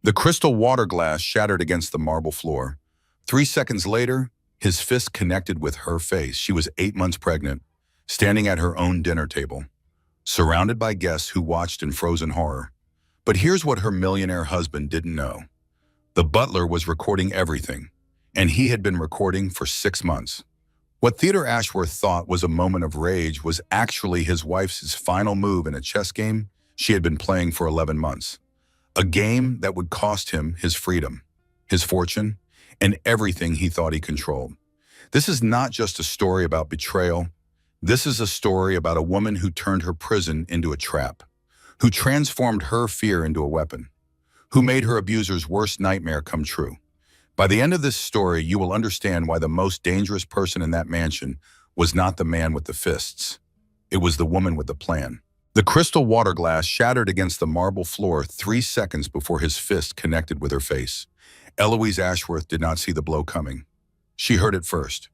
The crystal water glass shattered against the marble floor. 3 seconds later, his fist connected with her face. She was 8 months pregnant, standing at her own dinner table, surrounded by guests who watched in frozen horror. But here's what her millionaire husband didn't know. The butler was recording everything, and he had been recording for 6 months. What Theodore Ashworth thought was a moment of rage was actually his wife's final move in a chess game she had been playing for 11 months. A game that would cost him his freedom, his fortune, and everything he thought he controlled. This is not just a story about betrayal. This is a story about a woman who turned her prison into a trap, who transformed her fear into a weapon, who made her abuser's worst nightmare come true. By the end of this story, you will understand why the most dangerous person in that mansion was not the man with the fists. It was the woman with the plan. The crystal water glass shattered against the marble floor 3 seconds before his fist connected with her face. Eloise Ashworth did not see the blow coming. She heard it first.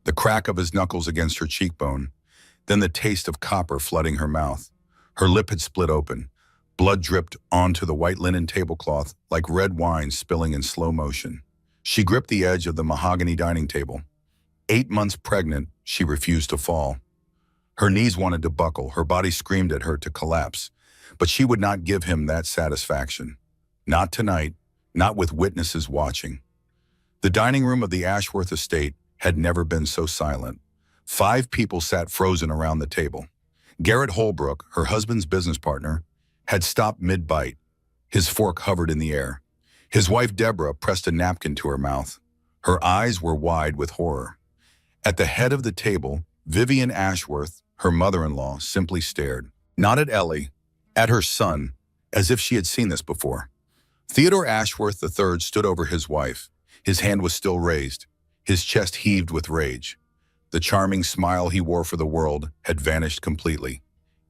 The crack of his knuckles against her cheekbone, then the taste of copper flooding her mouth. Her lip had split open. Blood dripped onto the white linen tablecloth like red wine spilling in slow motion. She gripped the edge of the mahogany dining table. 8 months pregnant, she refused to fall. Her knees wanted to buckle, her body screamed at her to collapse, but she would not give him that satisfaction. Not tonight, not with witnesses watching. The dining room of the Ashworth estate had never been so silent. 5 people sat frozen around the table. Garrett Holbrook, her husband's business partner, had stopped mid-bite. His fork hovered in the air. His wife Deborah pressed a napkin to her mouth. Her eyes were wide with horror. At the head of the table, Vivian Ashworth, her mother-in-law, simply stared, not at Ellie, at her son, as if she had seen this before. Theodore Ashworth III stood over his wife. His hand was still raised. His chest heaved with rage. The charming smile he wore for the world had vanished completely.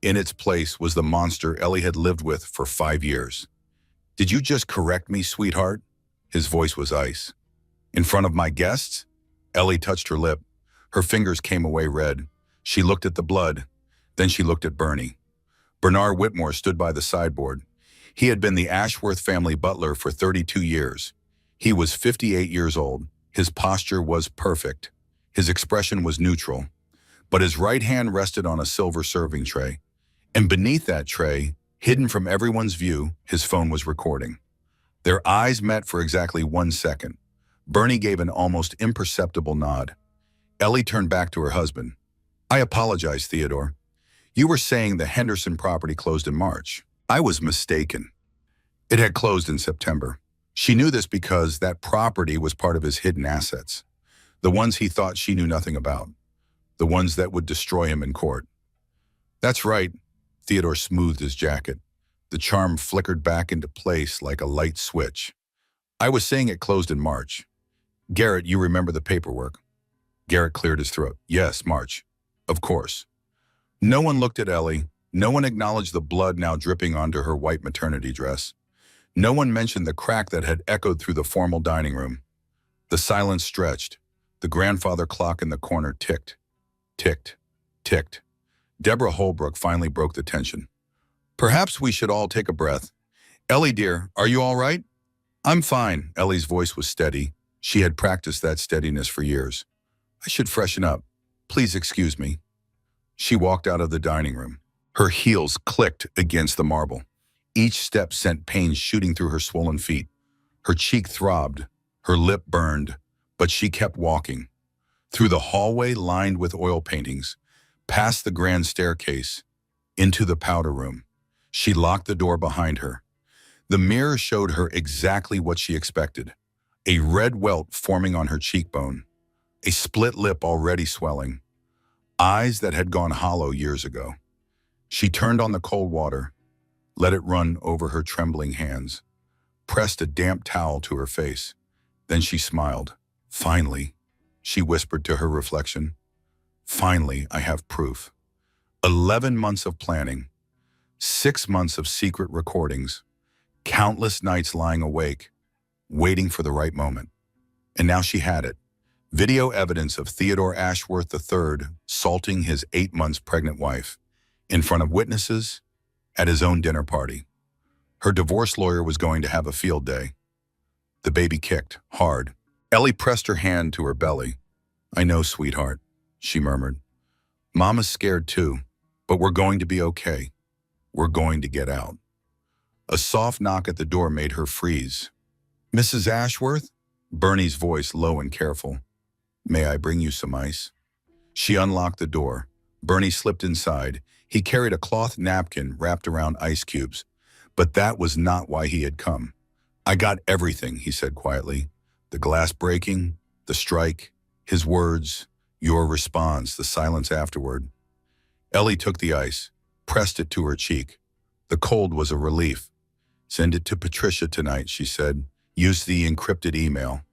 In its place was the monster Ellie had lived with for 5 years. "Did you just correct me, sweetheart?" His voice was ice. "In front of my guests?" Ellie touched her lip. Her fingers came away red. She looked at the blood. Then she looked at Bernie. Bernard Whitmore stood by the sideboard. He had been the Ashworth family butler for 32 years. He was 58 years old. His posture was perfect. His expression was neutral. But his right hand rested on a silver serving tray. And beneath that tray, hidden from everyone's view, his phone was recording. Their eyes met for exactly 1 second. Bernie gave an almost imperceptible nod. Ellie turned back to her husband. "I apologize, Theodore. You were saying the Henderson property closed in March. I was mistaken. It had closed in September." She knew this because that property was part of his hidden assets. The ones he thought she knew nothing about. The ones that would destroy him in court. "That's right." Theodore smoothed his jacket. The charm flickered back into place like a light switch. "I was saying it closed in March. Garrett, you remember the paperwork?" Garrett cleared his throat. "Yes, March. Of course." No one looked at Ellie. No one acknowledged the blood now dripping onto her white maternity dress. No one mentioned the crack that had echoed through the formal dining room. The silence stretched. The grandfather clock in the corner ticked, ticked, ticked. Deborah Holbrook finally broke the tension. "Perhaps we should all take a breath. Ellie, dear, are you all right?" "I'm fine." Ellie's voice was steady. She had practiced that steadiness for years. "I should freshen up. Please excuse me." She walked out of the dining room. Her heels clicked against the marble. Each step sent pain shooting through her swollen feet. Her cheek throbbed. Her lip burned. But she kept walking. Through the hallway lined with oil paintings, past the grand staircase, into the powder room. She locked the door behind her. The mirror showed her exactly what she expected. A red welt forming on her cheekbone. A split lip already swelling. Eyes that had gone hollow years ago. She turned on the cold water, let it run over her trembling hands, pressed a damp towel to her face. Then she smiled. "Finally," she whispered to her reflection. "Finally, I have proof." 11 months of planning, 6 months of secret recordings, countless nights lying awake, waiting for the right moment. And now she had it. Video evidence of Theodore Ashworth III assaulting his 8 months pregnant wife, in front of witnesses, at his own dinner party. Her divorce lawyer was going to have a field day. The baby kicked, hard. Ellie pressed her hand to her belly. "I know, sweetheart," she murmured. "Mama's scared too, but we're going to be okay. We're going to get out." A soft knock at the door made her freeze. "Mrs. Ashworth?" Bernie's voice low and careful. "May I bring you some ice?" She unlocked the door. Bernie slipped inside. He carried a cloth napkin wrapped around ice cubes. But that was not why he had come. "I got everything," he said quietly. "The glass breaking, the strike, his words, your response, the silence afterward." Ellie took the ice, pressed it to her cheek. The cold was a relief. "Send it to Patricia tonight," she said. "Use the encrypted email."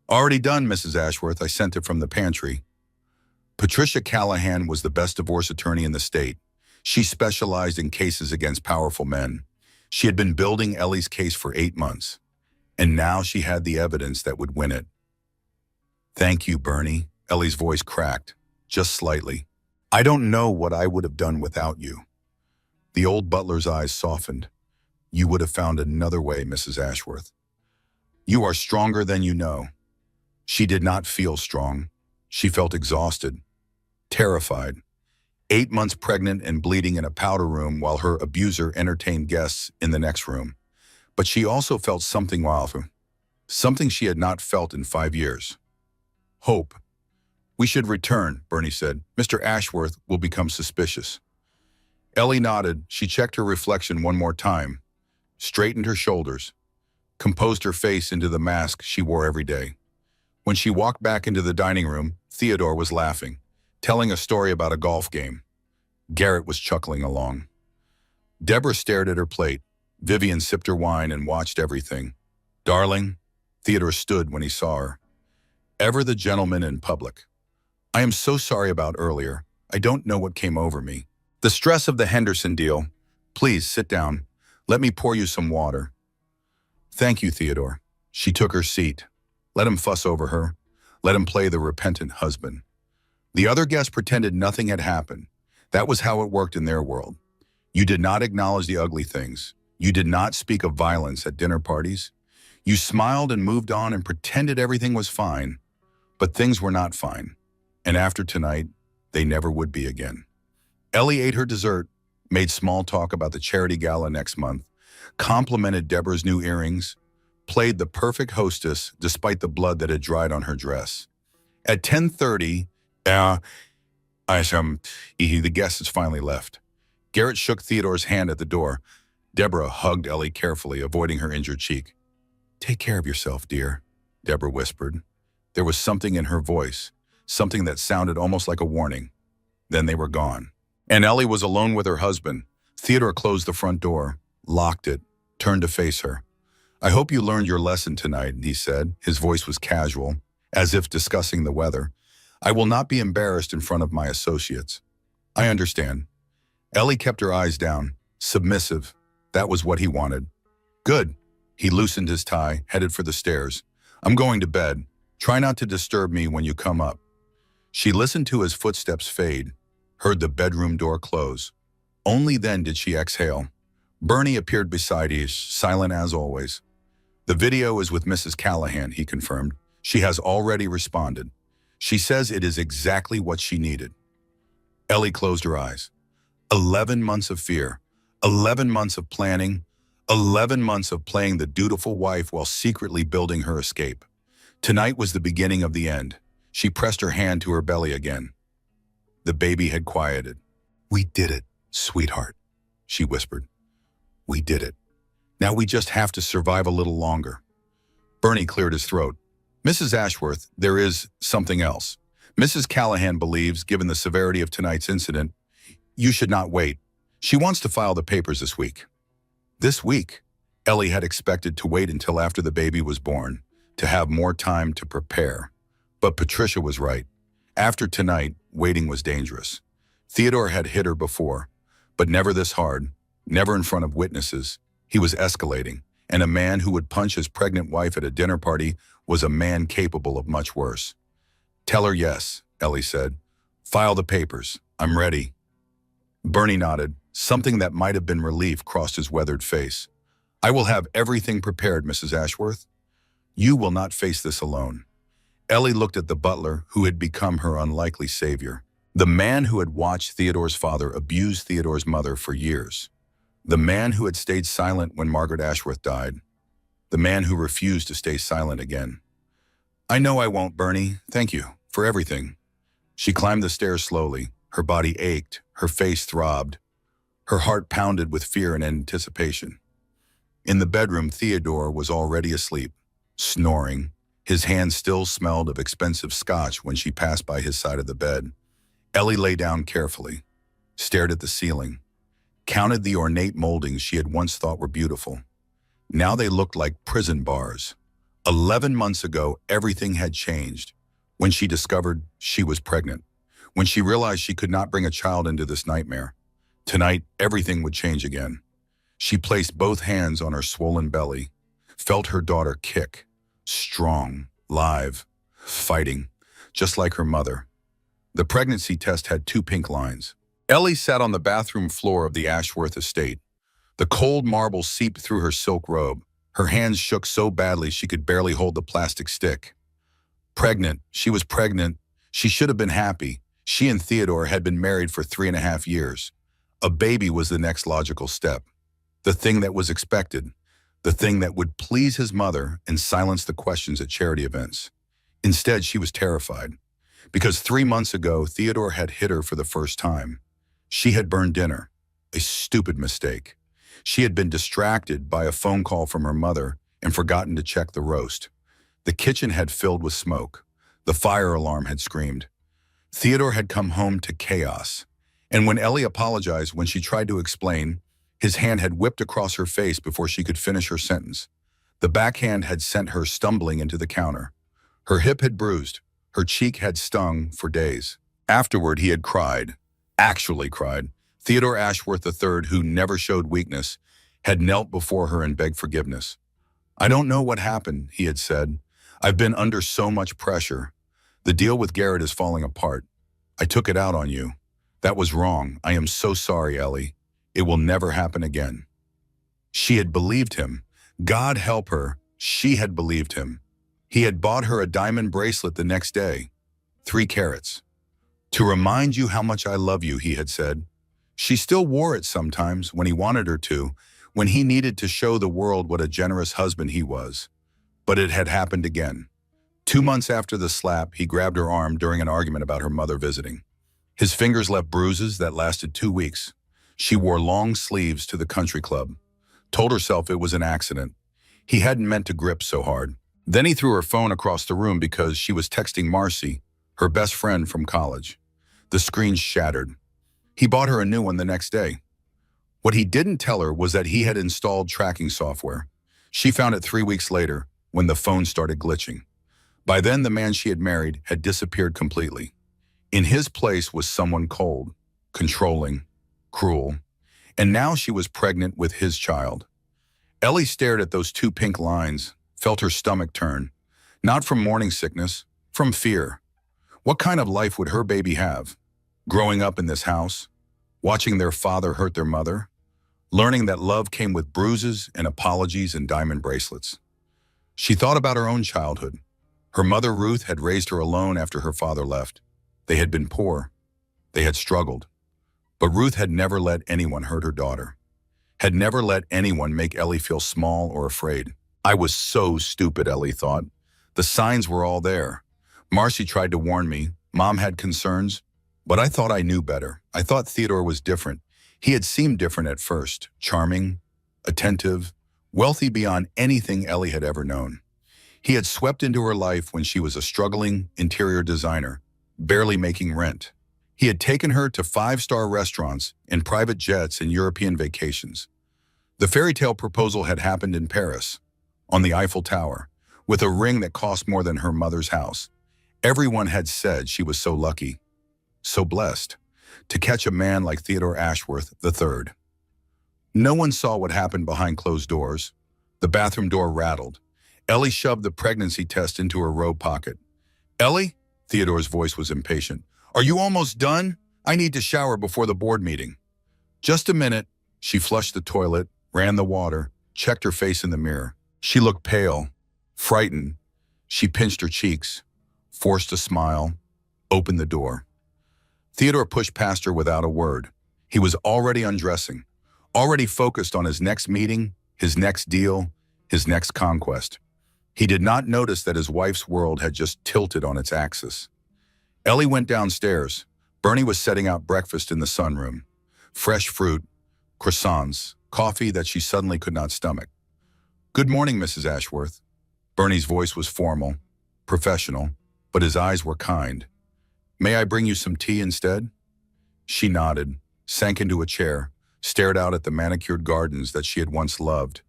"Already done, Mrs. Ashworth. I sent it from the pantry." Patricia Callahan was the best divorce attorney in the state. She specialized in cases against powerful men. She had been building Ellie's case for 8 months, and now she had the evidence that would win it. "Thank you, Bernie." Ellie's voice cracked, just slightly. "I don't know what I would have done without you." The old butler's eyes softened. "You would have found another way, Mrs. Ashworth. You are stronger than you know." She did not feel strong. She felt exhausted, terrified. 8 months pregnant and bleeding in a powder room while her abuser entertained guests in the next room. But she also felt something something she had not felt in 5 years. Hope. "We should return," Bernie said. "Mr. Ashworth will become suspicious." Ellie nodded. She checked her reflection one more time, straightened her shoulders, composed her face into the mask she wore every day. When she walked back into the dining room, Theodore was laughing, telling a story about a golf game. Garrett was chuckling along. Deborah stared at her plate. Vivian sipped her wine and watched everything. "Darling," Theodore stood when he saw her. Ever the gentleman in public. "I am so sorry about earlier. I don't know what came over me. The stress of the Henderson deal. Please sit down. Let me pour you some water." "Thank you, Theodore." She took her seat. Let him fuss over her. Let him play the repentant husband. The other guests pretended nothing had happened. That was how it worked in their world. You did not acknowledge the ugly things. You did not speak of violence at dinner parties. You smiled and moved on and pretended everything was fine. But things were not fine. And after tonight, they never would be again. Ellie ate her dessert, made small talk about the charity gala next month, complimented Deborah's new earrings, played the perfect hostess despite the blood that had dried on her dress. At 10:30, the guests had finally left. Garrett shook Theodore's hand at the door. Deborah hugged Ellie carefully, avoiding her injured cheek. "Take care of yourself, dear," Deborah whispered. There was something in her voice, something that sounded almost like a warning. Then they were gone. And Ellie was alone with her husband. Theodore closed the front door, locked it, turned to face her. "I hope you learned your lesson tonight," he said. His voice was casual, as if discussing the weather. "I will not be embarrassed in front of my associates." "I understand." Ellie kept her eyes down, submissive. That was what he wanted. "Good." He loosened his tie, headed for the stairs. "I'm going to bed. Try not to disturb me when you come up." She listened to his footsteps fade, heard the bedroom door close. Only then did she exhale. Bernie appeared beside her, silent as always. "The video is with Mrs. Callahan," he confirmed. "She has already responded. She says it is exactly what she needed." Ellie closed her eyes. 11 months of fear, 11 months of planning, 11 months of playing the dutiful wife while secretly building her escape. Tonight was the beginning of the end. She pressed her hand to her belly again. The baby had quieted. "We did it, sweetheart," she whispered. "We did it. Now we just have to survive a little longer." Bernie cleared his throat. "Mrs. Ashworth, there is something else. Mrs. Callahan believes, given the severity of tonight's incident, you should not wait. She wants to file the papers this week." This week? Ellie had expected to wait until after the baby was born, to have more time to prepare. But Patricia was right. After tonight, waiting was dangerous. Theodore had hit her before, but never this hard, never in front of witnesses. He was escalating, and a man who would punch his pregnant wife at a dinner party was a man capable of much worse. "Tell her yes," Ellie said. "File the papers. I'm ready." Bernie nodded. Something that might have been relief crossed his weathered face. I will have everything prepared, Mrs. Ashworth. You will not face this alone. Ellie looked at the butler who had become her unlikely savior. The man who had watched Theodore's father abuse Theodore's mother for years. The man who had stayed silent when Margaret Ashworth died. The man who refused to stay silent again. I know I won't, Bernie. Thank you for everything. She climbed the stairs slowly. Her body ached. Her face throbbed. Her heart pounded with fear and anticipation. In the bedroom, Theodore was already asleep, snoring. His hands still smelled of expensive scotch when she passed by his side of the bed. Ellie lay down carefully, stared at the ceiling, counted the ornate moldings she had once thought were beautiful. Now they looked like prison bars. 11 months ago, everything had changed. When she discovered she was pregnant. When she realized she could not bring a child into this nightmare. Tonight, everything would change again. She placed both hands on her swollen belly, felt her daughter kick, strong, live, fighting, just like her mother. The pregnancy test had 2 pink lines. Ellie sat on the bathroom floor of the Ashworth estate. The cold marble seeped through her silk robe. Her hands shook so badly she could barely hold the plastic stick. Pregnant. She was pregnant. She should have been happy. She and Theodore had been married for 3.5 years. A baby was the next logical step. The thing that was expected. The thing that would please his mother and silence the questions at charity events. Instead, she was terrified. Because 3 months ago, Theodore had hit her for the first time. She had burned dinner. A stupid mistake. She had been distracted by a phone call from her mother and forgotten to check the roast. The kitchen had filled with smoke. The fire alarm had screamed. Theodore had come home to chaos. And when Ellie apologized when she tried to explain, his hand had whipped across her face before she could finish her sentence. The backhand had sent her stumbling into the counter. Her hip had bruised. Her cheek had stung for days. Afterward, he had cried. Actually cried. Theodore Ashworth III, who never showed weakness, had knelt before her and begged forgiveness. I don't know what happened, he had said. I've been under so much pressure. The deal with Garrett is falling apart. I took it out on you. That was wrong. I am so sorry, Ellie. It will never happen again. She had believed him. God help her, she had believed him. He had bought her a diamond bracelet the next day, 3 carats. To remind you how much I love you, he had said. She still wore it sometimes when he wanted her to, when he needed to show the world what a generous husband he was. But it had happened again. 2 months after the slap, he grabbed her arm during an argument about her mother visiting. His fingers left bruises that lasted 2 weeks. She wore long sleeves to the country club. Told herself it was an accident. He hadn't meant to grip so hard. Then he threw her phone across the room because she was texting Marcy, her best friend from college. The screen shattered. He bought her a new one the next day. What he didn't tell her was that he had installed tracking software. She found it 3 weeks later when the phone started glitching. By then, the man she had married had disappeared completely. In his place was someone cold, controlling, cruel, and now she was pregnant with his child. Ellie stared at those 2 pink lines, felt her stomach turn, not from morning sickness, from fear. What kind of life would her baby have? Growing up in this house, watching their father hurt their mother, learning that love came with bruises and apologies and diamond bracelets. She thought about her own childhood. Her mother, Ruth, had raised her alone after her father left. They had been poor. They had struggled. But Ruth had never let anyone hurt her daughter. Had never let anyone make Ellie feel small or afraid. I was so stupid, Ellie thought. The signs were all there. Marcy tried to warn me. Mom had concerns. But I thought I knew better. I thought Theodore was different. He had seemed different at first. Charming, attentive, wealthy beyond anything Ellie had ever known. He had swept into her life when she was a struggling interior designer, barely making rent. He had taken her to 5-star restaurants and private jets and European vacations. The fairy tale proposal had happened in Paris, on the Eiffel Tower, with a ring that cost more than her mother's house. Everyone had said she was so lucky, so blessed, to catch a man like Theodore Ashworth III. No one saw what happened behind closed doors. The bathroom door rattled. Ellie shoved the pregnancy test into her robe pocket. Ellie? Theodore's voice was impatient. Are you almost done? I need to shower before the board meeting. Just a minute. She flushed the toilet, ran the water, checked her face in the mirror. She looked pale, frightened. She pinched her cheeks, forced a smile, opened the door. Theodore pushed past her without a word. He was already undressing, already focused on his next meeting, his next deal, his next conquest. He did not notice that his wife's world had just tilted on its axis. Ellie went downstairs. Bernie was setting out breakfast in the sunroom. Fresh fruit, croissants, coffee that she suddenly could not stomach. "Good morning, Mrs. Ashworth." Bernie's voice was formal, professional, but his eyes were kind. "May I bring you some tea instead?" She nodded, sank into a chair, stared out at the manicured gardens that she had once loved.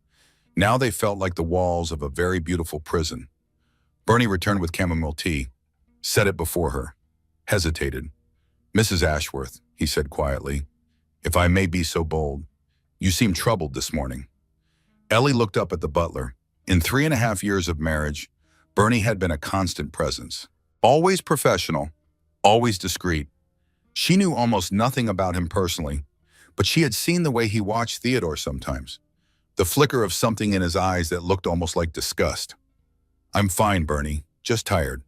Now they felt like the walls of a very beautiful prison. Bernie returned with chamomile tea, set it before her, hesitated. "Mrs. Ashworth," he said quietly, "if I may be so bold, you seem troubled this morning." Ellie looked up at the butler. In 3.5 years of marriage, Bernie had been a constant presence. Always professional, always discreet. She knew almost nothing about him personally, but she had seen the way he watched Theodore sometimes. The flicker of something in his eyes that looked almost like disgust. "I'm fine, Bernie, just tired."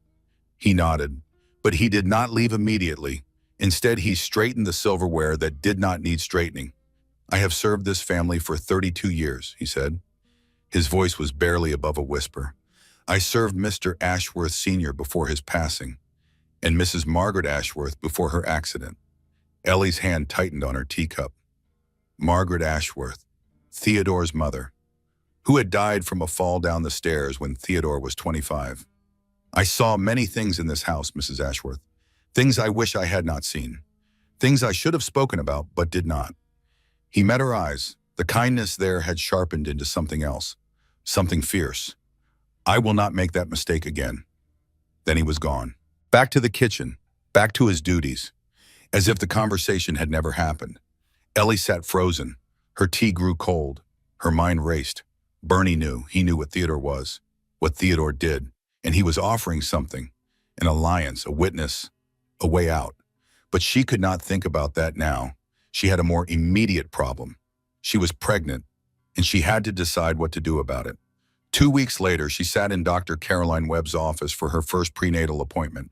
He nodded, but he did not leave immediately. Instead, he straightened the silverware that did not need straightening. "I have served this family for 32 years, he said. His voice was barely above a whisper. "I served Mr. Ashworth Sr. before his passing, and Mrs. Margaret Ashworth before her accident." Ellie's hand tightened on her teacup. Margaret Ashworth, Theodore's mother, who had died from a fall down the stairs when Theodore was 25. "I saw many things in this house, Mrs. Ashworth. Things I wish I had not seen. Things I should have spoken about, but did not." He met her eyes. The kindness there had sharpened into something else, something fierce. "I will not make that mistake again." Then he was gone. Back to the kitchen, back to his duties, as if the conversation had never happened. Ellie sat frozen. Her tea grew cold. Her mind raced. Bernie knew. He knew what Theodore was, what Theodore did, and he was offering something, an alliance, a witness, a way out. But she could not think about that now. She had a more immediate problem. She was pregnant, and she had to decide what to do about it. 2 weeks later, she sat in Dr. Caroline Webb's office for her first prenatal appointment.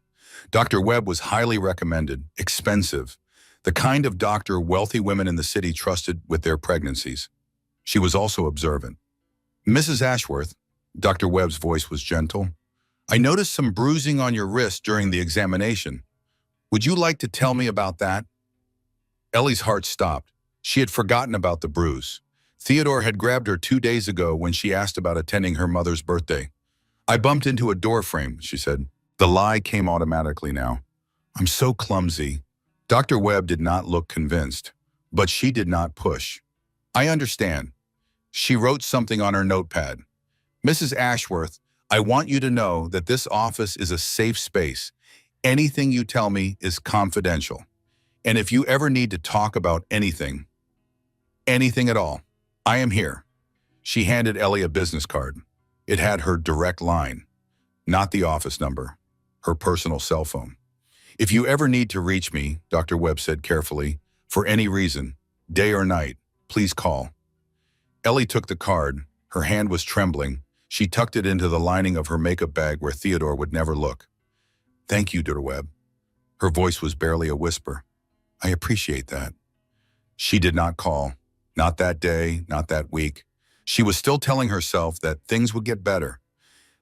Dr. Webb was highly recommended, expensive, the kind of doctor wealthy women in the city trusted with their pregnancies. She was also observant. "Mrs. Ashworth," Dr. Webb's voice was gentle, "I noticed some bruising on your wrist during the examination. Would you like to tell me about that?" Ellie's heart stopped. She had forgotten about the bruise. Theodore had grabbed her 2 days ago when she asked about attending her mother's birthday. "I bumped into a door frame," she said. The lie came automatically now. "I'm so clumsy." Dr. Webb did not look convinced, but she did not push. "I understand." She wrote something on her notepad. "Mrs. Ashworth, I want you to know that this office is a safe space. Anything you tell me is confidential. And if you ever need to talk about anything at all, I am here." She handed Ellie a business card. It had her direct line, not the office number, her personal cell phone. "If you ever need to reach me," Dr. Webb said carefully, "for any reason, day or night, please call." Ellie took the card. Her hand was trembling. She tucked it into the lining of her makeup bag where Theodore would never look. "Thank you, Dr. Webb." Her voice was barely a whisper. "I appreciate that." She did not call. Not that day, not that week. She was still telling herself that things would get better,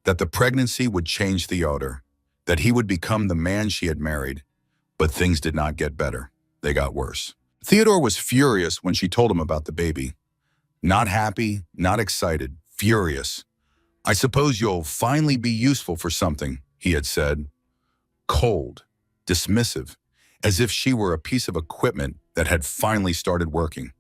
that the pregnancy would change Theodore, that he would become the man she had married. But things did not get better. They got worse. Theodore was furious when she told him about the baby. Not happy, not excited, furious. "I suppose you'll finally be useful for something," he had said. Cold, dismissive, as if she were a piece of equipment that had finally started working.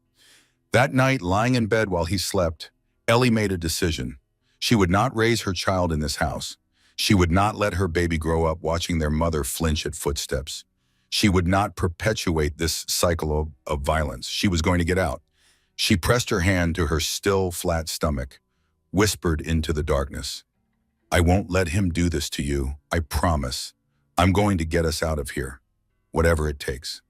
That night, lying in bed while he slept, Ellie made a decision. She would not raise her child in this house. She would not let her baby grow up watching their mother flinch at footsteps. She would not perpetuate this cycle of violence. She was going to get out. She pressed her hand to her still, flat stomach, whispered into the darkness, "I won't let him do this to you. I promise. I'm going to get us out of here, whatever it takes."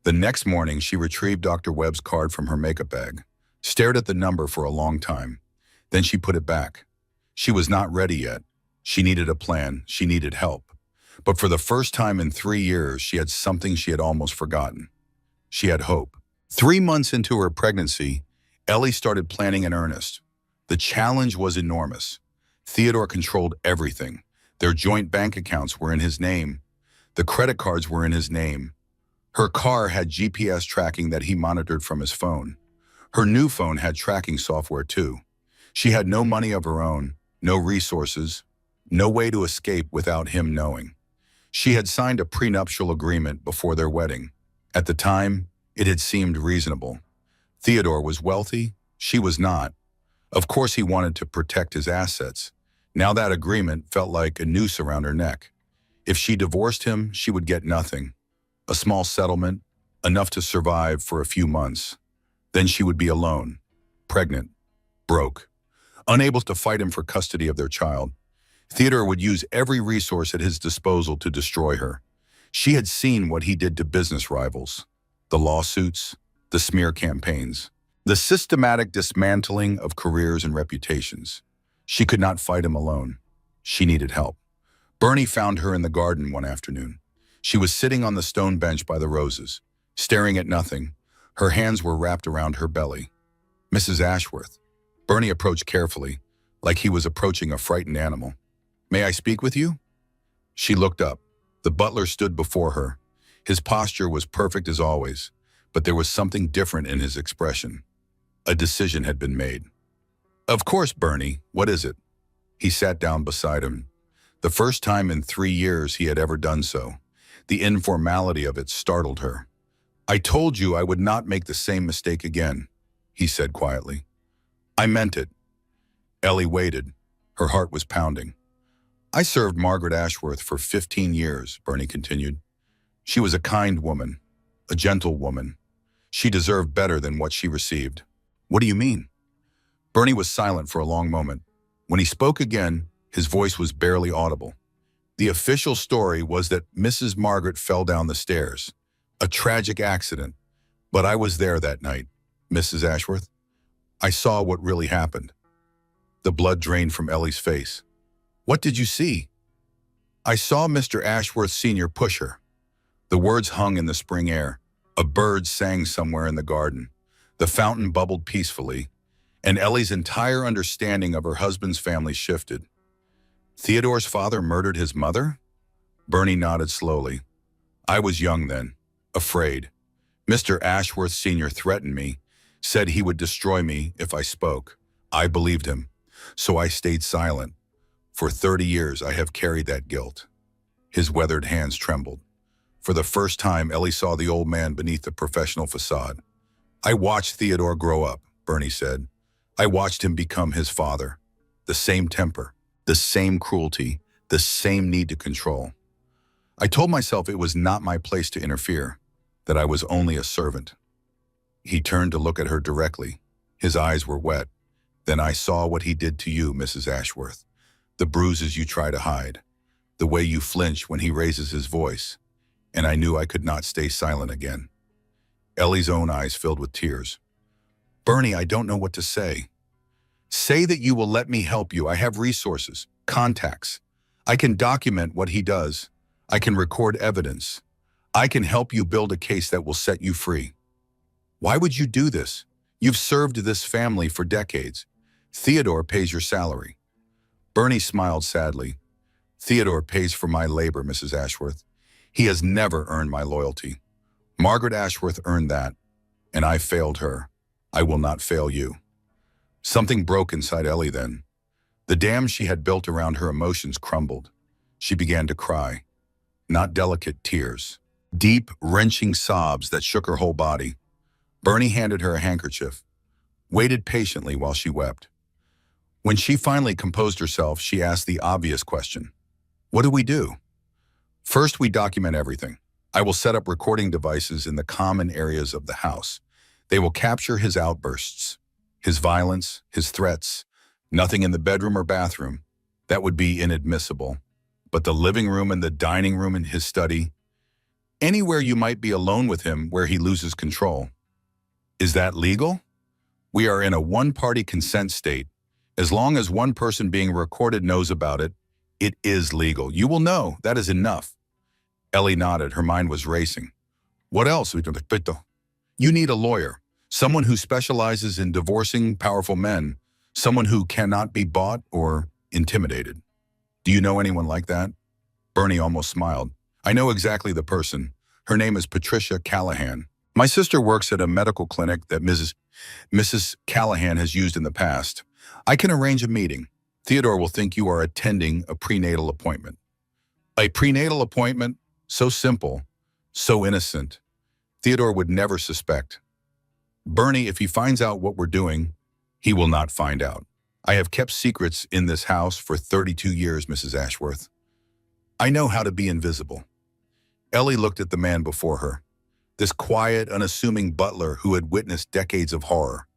The next morning, she retrieved Dr. Webb's card from her makeup bag, stared at the number for a long time. Then she put it back. She was not ready yet. She needed a plan. She needed help. But for the first time in 3 years, she had something she had almost forgotten. She had hope. 3 months into her pregnancy, Ellie started planning in earnest. The challenge was enormous. Theodore controlled everything. Their joint bank accounts were in his name. The credit cards were in his name. Her car had GPS tracking that he monitored from his phone. Her new phone had tracking software too. She had no money of her own, no resources, no way to escape without him knowing. She had signed a prenuptial agreement before their wedding. At the time, it had seemed reasonable. Theodore was wealthy, she was not. Of course he wanted to protect his assets. Now that agreement felt like a noose around her neck. If she divorced him, she would get nothing. A small settlement, enough to survive for a few months. Then she would be alone, pregnant, broke, unable to fight him for custody of their child. Theodore would use every resource at his disposal to destroy her. She had seen what he did to business rivals, the lawsuits, the smear campaigns, the systematic dismantling of careers and reputations. She could not fight him alone. She needed help. Bernie found her in the garden one afternoon. She was sitting on the stone bench by the roses, staring at nothing. Her hands were wrapped around her belly. "Mrs. Ashworth." Bernie approached carefully, like he was approaching a frightened animal. "May I speak with you?" She looked up. The butler stood before her. His posture was perfect as always, but there was something different in his expression. A decision had been made. "Of course, Bernie, what is it?" He sat down beside him. The first time in 3 years he had ever done so. The informality of it startled her. "I told you I would not make the same mistake again," he said quietly. "I meant it." Ellie waited. Her heart was pounding. "I served Margaret Ashworth for 15 years, Bernie continued. "She was a kind woman, a gentle woman. She deserved better than what she received." "What do you mean?" Bernie was silent for a long moment. When he spoke again, his voice was barely audible. "The official story was that Mrs. Margaret fell down the stairs. A tragic accident. But I was there that night, Mrs. Ashworth. I saw what really happened." The blood drained from Ellie's face. "What did you see?" "I saw Mr. Ashworth Sr. push her." The words hung in the spring air. A bird sang somewhere in the garden. The fountain bubbled peacefully, and Ellie's entire understanding of her husband's family shifted. "Theodore's father murdered his mother?" Bernie nodded slowly. "I was young then, afraid. Mr. Ashworth Sr. threatened me, said he would destroy me if I spoke. I believed him, so I stayed silent. For 30 years I have carried that guilt." His weathered hands trembled. For the first time, Ellie saw the old man beneath the professional facade. "I watched Theodore grow up," Bernie said. "I watched him become his father. The same temper, the same cruelty, the same need to control. I told myself it was not my place to interfere, that I was only a servant." He turned to look at her directly. His eyes were wet. "Then I saw what he did to you, Mrs. Ashworth. The bruises you try to hide, the way you flinch when he raises his voice, and I knew I could not stay silent again." Ellie's own eyes filled with tears. "Bernie, I don't know what to say." "Say that you will let me help you. I have resources, contacts. I can document what he does. I can record evidence. I can help you build a case that will set you free." "Why would you do this? You've served this family for decades. Theodore pays your salary." Bernie smiled sadly. "Theodore pays for my labor, Mrs. Ashworth. He has never earned my loyalty. Margaret Ashworth earned that, and I failed her. I will not fail you." Something broke inside Ellie then. The dam she had built around her emotions crumbled. She began to cry. Not delicate tears. Deep, wrenching sobs that shook her whole body. Bernie handed her a handkerchief, waited patiently while she wept. When she finally composed herself, she asked the obvious question. "What do we do?" "First, we document everything. I will set up recording devices in the common areas of the house. They will capture his outbursts, his violence, his threats. Nothing in the bedroom or bathroom. That would be inadmissible. But the living room and the dining room and his study, anywhere you might be alone with him where he loses control." "Is that legal?" "We are in a one-party consent state. As long as one person being recorded knows about it, it is legal. You will know. That is enough. Ellie nodded. Her mind was racing. What else? You need a lawyer, someone who specializes in divorcing powerful men, someone who cannot be bought or intimidated. Do you know anyone like that? Bernie almost smiled. I know exactly the person. Her name is Patricia Callahan. My sister works at a medical clinic that Mrs. Callahan has used in the past. I can arrange a meeting. Theodore will think you are attending a prenatal appointment. A prenatal appointment? So simple, so innocent. Theodore would never suspect. Bernie, if he finds out what we're doing, he will not find out. I have kept secrets in this house for 32 years, Mrs. Ashworth. I know how to be invisible. Ellie looked at the man before her. This quiet, unassuming butler who had witnessed decades of horror,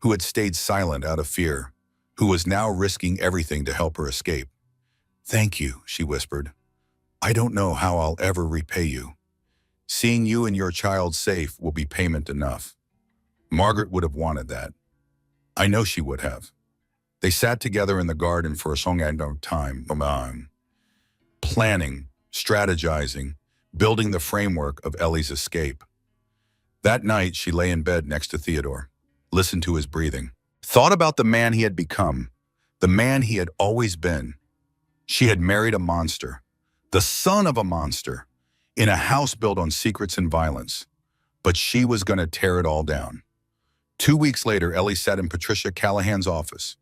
who had stayed silent out of fear, who was now risking everything to help her escape. Thank you, she whispered. I don't know how I'll ever repay you. Seeing you and your child safe will be payment enough. Margaret would have wanted that. I know she would have. They sat together in the garden for a long time, planning, strategizing, building the framework of Ellie's escape. That night, she lay in bed next to Theodore, listened to his breathing, thought about the man he had become, the man he had always been. She had married a monster, the son of a monster, in a house built on secrets and violence. But she was going to tear it all down. 2 weeks later, Ellie sat in Patricia Callahan's office.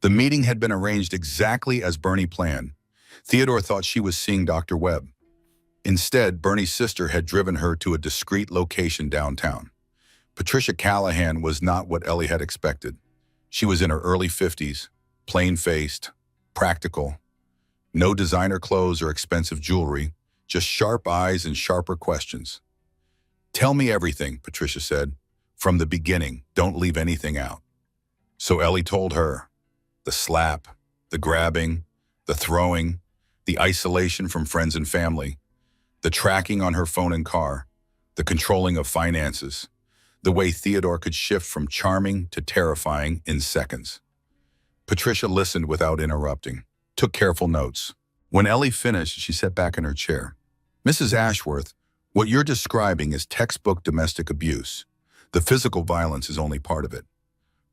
The meeting had been arranged exactly as Bernie planned. Theodore thought she was seeing Dr. Webb. Instead, Bernie's sister had driven her to a discreet location downtown. Patricia Callahan was not what Ellie had expected. She was in her early 50s, plain-faced, practical. No designer clothes or expensive jewelry, just sharp eyes and sharper questions. Tell me everything, Patricia said. From the beginning, don't leave anything out. So Ellie told her. The slap, the grabbing, the throwing, the isolation from friends and family, the tracking on her phone and car, the controlling of finances, the way Theodore could shift from charming to terrifying in seconds. Patricia listened without interrupting, took careful notes. When Ellie finished, she sat back in her chair. Mrs. Ashworth, what you're describing is textbook domestic abuse. The physical violence is only part of it.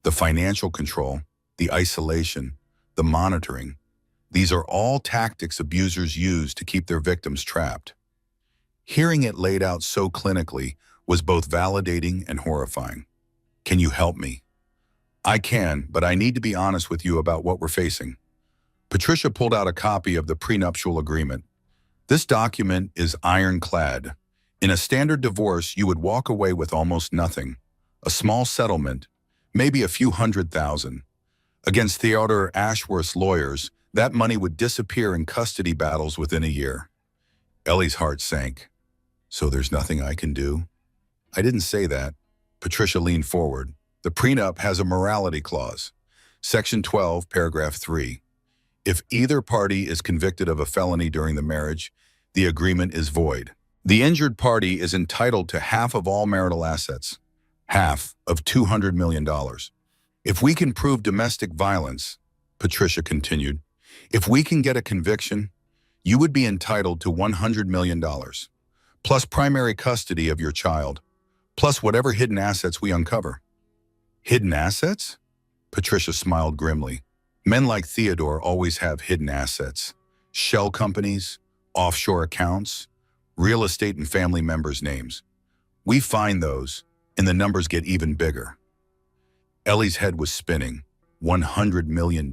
The financial control, the isolation, the monitoring, these are all tactics abusers use to keep their victims trapped. Hearing it laid out so clinically was both validating and horrifying. Can you help me? I can, but I need to be honest with you about what we're facing. Patricia pulled out a copy of the prenuptial agreement. This document is ironclad. In a standard divorce, you would walk away with almost nothing. A small settlement, maybe a few $100,000. Against Theodore Ashworth's lawyers, that money would disappear in custody battles within a year. Ellie's heart sank. So there's nothing I can do? I didn't say that. Patricia leaned forward. The prenup has a morality clause. Section 12, paragraph 3. If either party is convicted of a felony during the marriage, the agreement is void. The injured party is entitled to half of all marital assets, half of $200 million. If we can prove domestic violence, Patricia continued, if we can get a conviction, you would be entitled to $100 million, plus primary custody of your child, plus whatever hidden assets we uncover. Hidden assets? Patricia smiled grimly. Men like Theodore always have hidden assets. Shell companies, offshore accounts, real estate and family members' names. We find those, and the numbers get even bigger. Ellie's head was spinning. $100 million.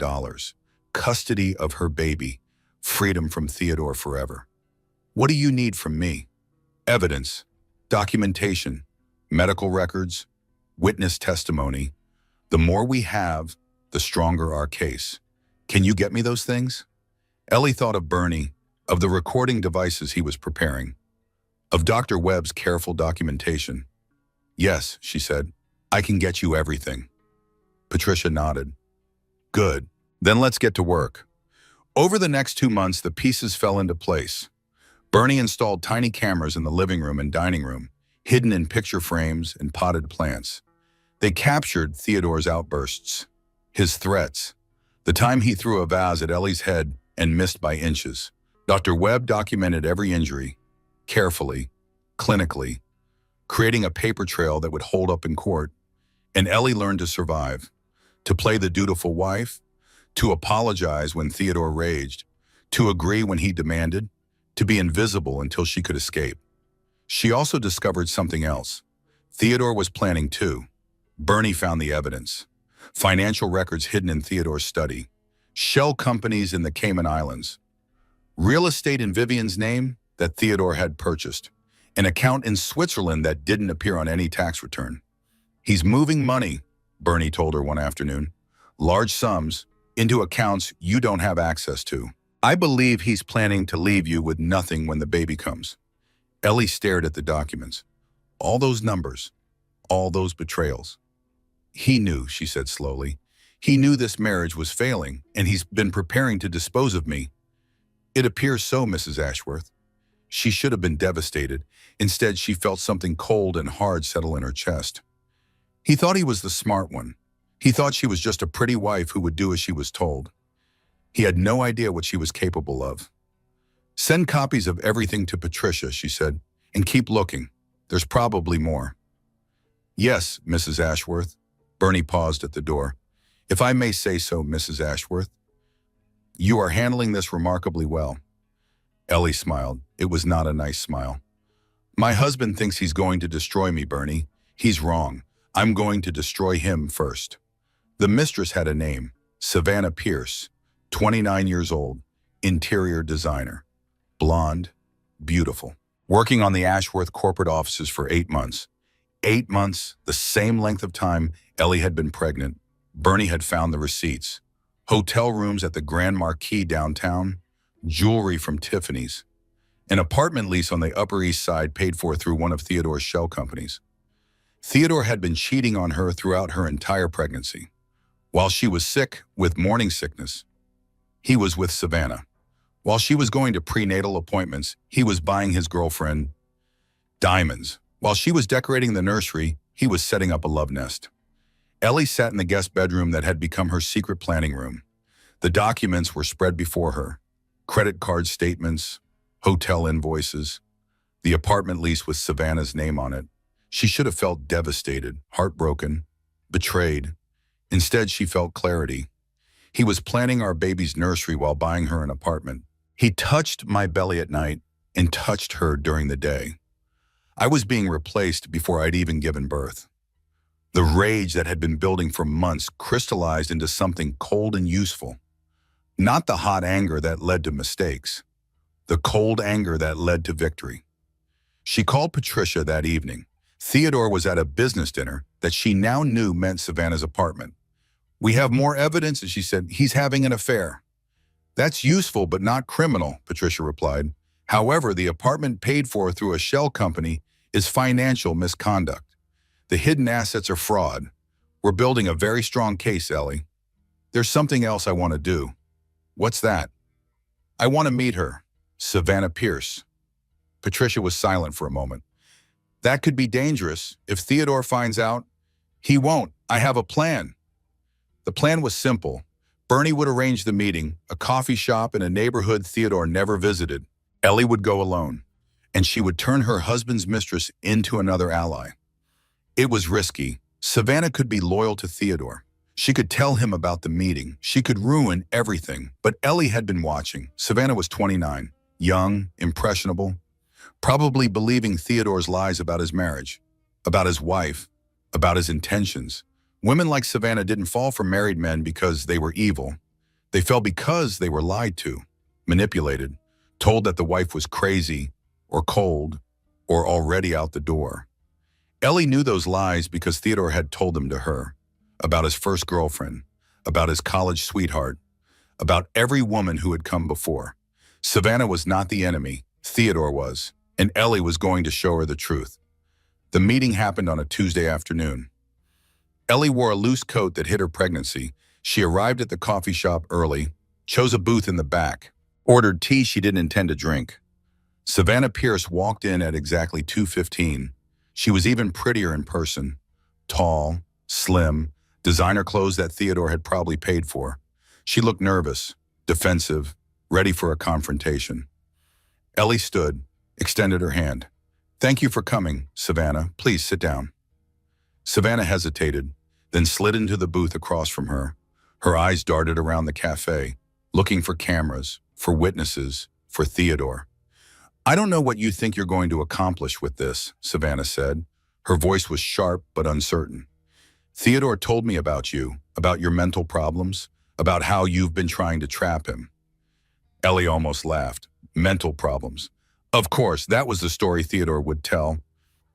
Custody of her baby. Freedom from Theodore forever. What do you need from me? Evidence, documentation, medical records, witness testimony. The more we have, the stronger our case. Can you get me those things? Ellie thought of Bernie, of the recording devices he was preparing, of Dr. Webb's careful documentation. Yes, she said, I can get you everything. Patricia nodded. Good. Then let's get to work. Over the next 2 months, the pieces fell into place. Bernie installed tiny cameras in the living room and dining room, hidden in picture frames and potted plants. They captured Theodore's outbursts, his threats, The time he threw a vase at Ellie's head and missed by inches. Dr. Webb documented every injury, carefully, clinically, creating a paper trail that would hold up in court. And Ellie learned to survive, to play the dutiful wife, to apologize when Theodore raged, to agree when he demanded, to be invisible until she could escape. She also discovered something else. Theodore was planning too. Bernie found the evidence. Financial records hidden in Theodore's study. Shell companies in the Cayman Islands. Real estate in Vivian's name that Theodore had purchased. An account in Switzerland that didn't appear on any tax return. He's moving money, Bernie told her one afternoon. Large sums into accounts you don't have access to. I believe he's planning to leave you with nothing when the baby comes. Ellie stared at the documents. All those numbers, all those betrayals. He knew, she said slowly. He knew this marriage was failing, and he's been preparing to dispose of me. It appears so, Mrs. Ashworth. She should have been devastated. Instead, she felt something cold and hard settle in her chest. He thought he was the smart one. He thought she was just a pretty wife who would do as she was told. He had no idea what she was capable of. Send copies of everything to Patricia, she said, and keep looking. There's probably more. Yes, Mrs. Ashworth. Bernie paused at the door. If I may say so, Mrs. Ashworth. You are handling this remarkably well. Ellie smiled. It was not a nice smile. My husband thinks he's going to destroy me, Bernie. He's wrong. I'm going to destroy him first. The mistress had a name, Savannah Pierce, 29 years old, interior designer. Blonde, beautiful. Working on the Ashworth corporate offices for 8 months. 8 months, the same length of time Ellie had been pregnant. Bernie had found the receipts. Hotel rooms at the Grand Marquis downtown, jewelry from Tiffany's. An apartment lease on the Upper East Side paid for through one of Theodore's shell companies. Theodore had been cheating on her throughout her entire pregnancy. While she was sick with morning sickness, he was with Savannah. While she was going to prenatal appointments, he was buying his girlfriend diamonds. While she was decorating the nursery, he was setting up a love nest. Ellie sat in the guest bedroom that had become her secret planning room. The documents were spread before her. Credit card statements, hotel invoices, the apartment lease with Savannah's name on it. She should have felt devastated, heartbroken, betrayed. Instead, she felt clarity. He was planning our baby's nursery while buying her an apartment. He touched my belly at night and touched her during the day. I was being replaced before I'd even given birth. The rage that had been building for months crystallized into something cold and useful. Not the hot anger that led to mistakes. The cold anger that led to victory. She called Patricia that evening. Theodore was at a business dinner that she now knew meant Savannah's apartment. We have more evidence, she said. He's having an affair. That's useful but not criminal, Patricia replied. However, the apartment paid for through a shell company is financial misconduct. The hidden assets are fraud. We're building a very strong case, Ellie. There's something else I want to do. What's that? I want to meet her, Savannah Pierce. Patricia was silent for a moment. That could be dangerous. If Theodore finds out, he won't. I have a plan. The plan was simple. Bernie would arrange the meeting, a coffee shop in a neighborhood Theodore never visited. Ellie would go alone, and she would turn her husband's mistress into another ally. It was risky. Savannah could be loyal to Theodore. She could tell him about the meeting. She could ruin everything. But Ellie had been watching. Savannah was 29, young, impressionable, probably believing Theodore's lies about his marriage, about his wife, about his intentions. Women like Savannah didn't fall for married men because they were evil. They fell because they were lied to, manipulated, told that the wife was crazy or cold or already out the door. Ellie knew those lies because Theodore had told them to her, about his first girlfriend, about his college sweetheart, about every woman who had come before. Savannah was not the enemy, Theodore was, and Ellie was going to show her the truth. The meeting happened on a Tuesday afternoon. Ellie wore a loose coat that hid her pregnancy. She arrived at the coffee shop early, chose a booth in the back, ordered tea she didn't intend to drink. Savannah Pierce walked in at exactly 2:15. She was even prettier in person, tall, slim, designer clothes that Theodore had probably paid for. She looked nervous, defensive, ready for a confrontation. Ellie stood, extended her hand. "Thank you for coming, Savannah. Please sit down." Savannah hesitated, then slid into the booth across from her. Her eyes darted around the cafe, looking for cameras, for witnesses, for Theodore. "I don't know what you think you're going to accomplish with this," Savannah said. Her voice was sharp but uncertain. "Theodore told me about you, about your mental problems, about how you've been trying to trap him." Ellie almost laughed. Mental problems. Of course, that was the story Theodore would tell.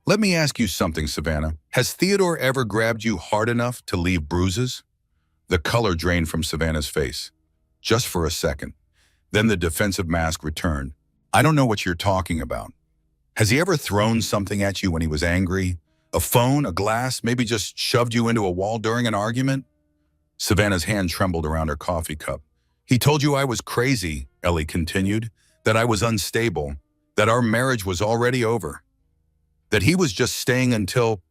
"Let me ask you something, Savannah. Has Theodore ever grabbed you hard enough to leave bruises?" The color drained from Savannah's face. Just for a second. Then the defensive mask returned. "I don't know what you're talking about. Has he ever thrown something at you when he was angry? A phone, a glass, maybe just shoved you into a wall during an argument?" Savannah's hand trembled around her coffee cup. "He told you I was crazy," Ellie continued, "that I was unstable, that our marriage was already over, that he was just staying until,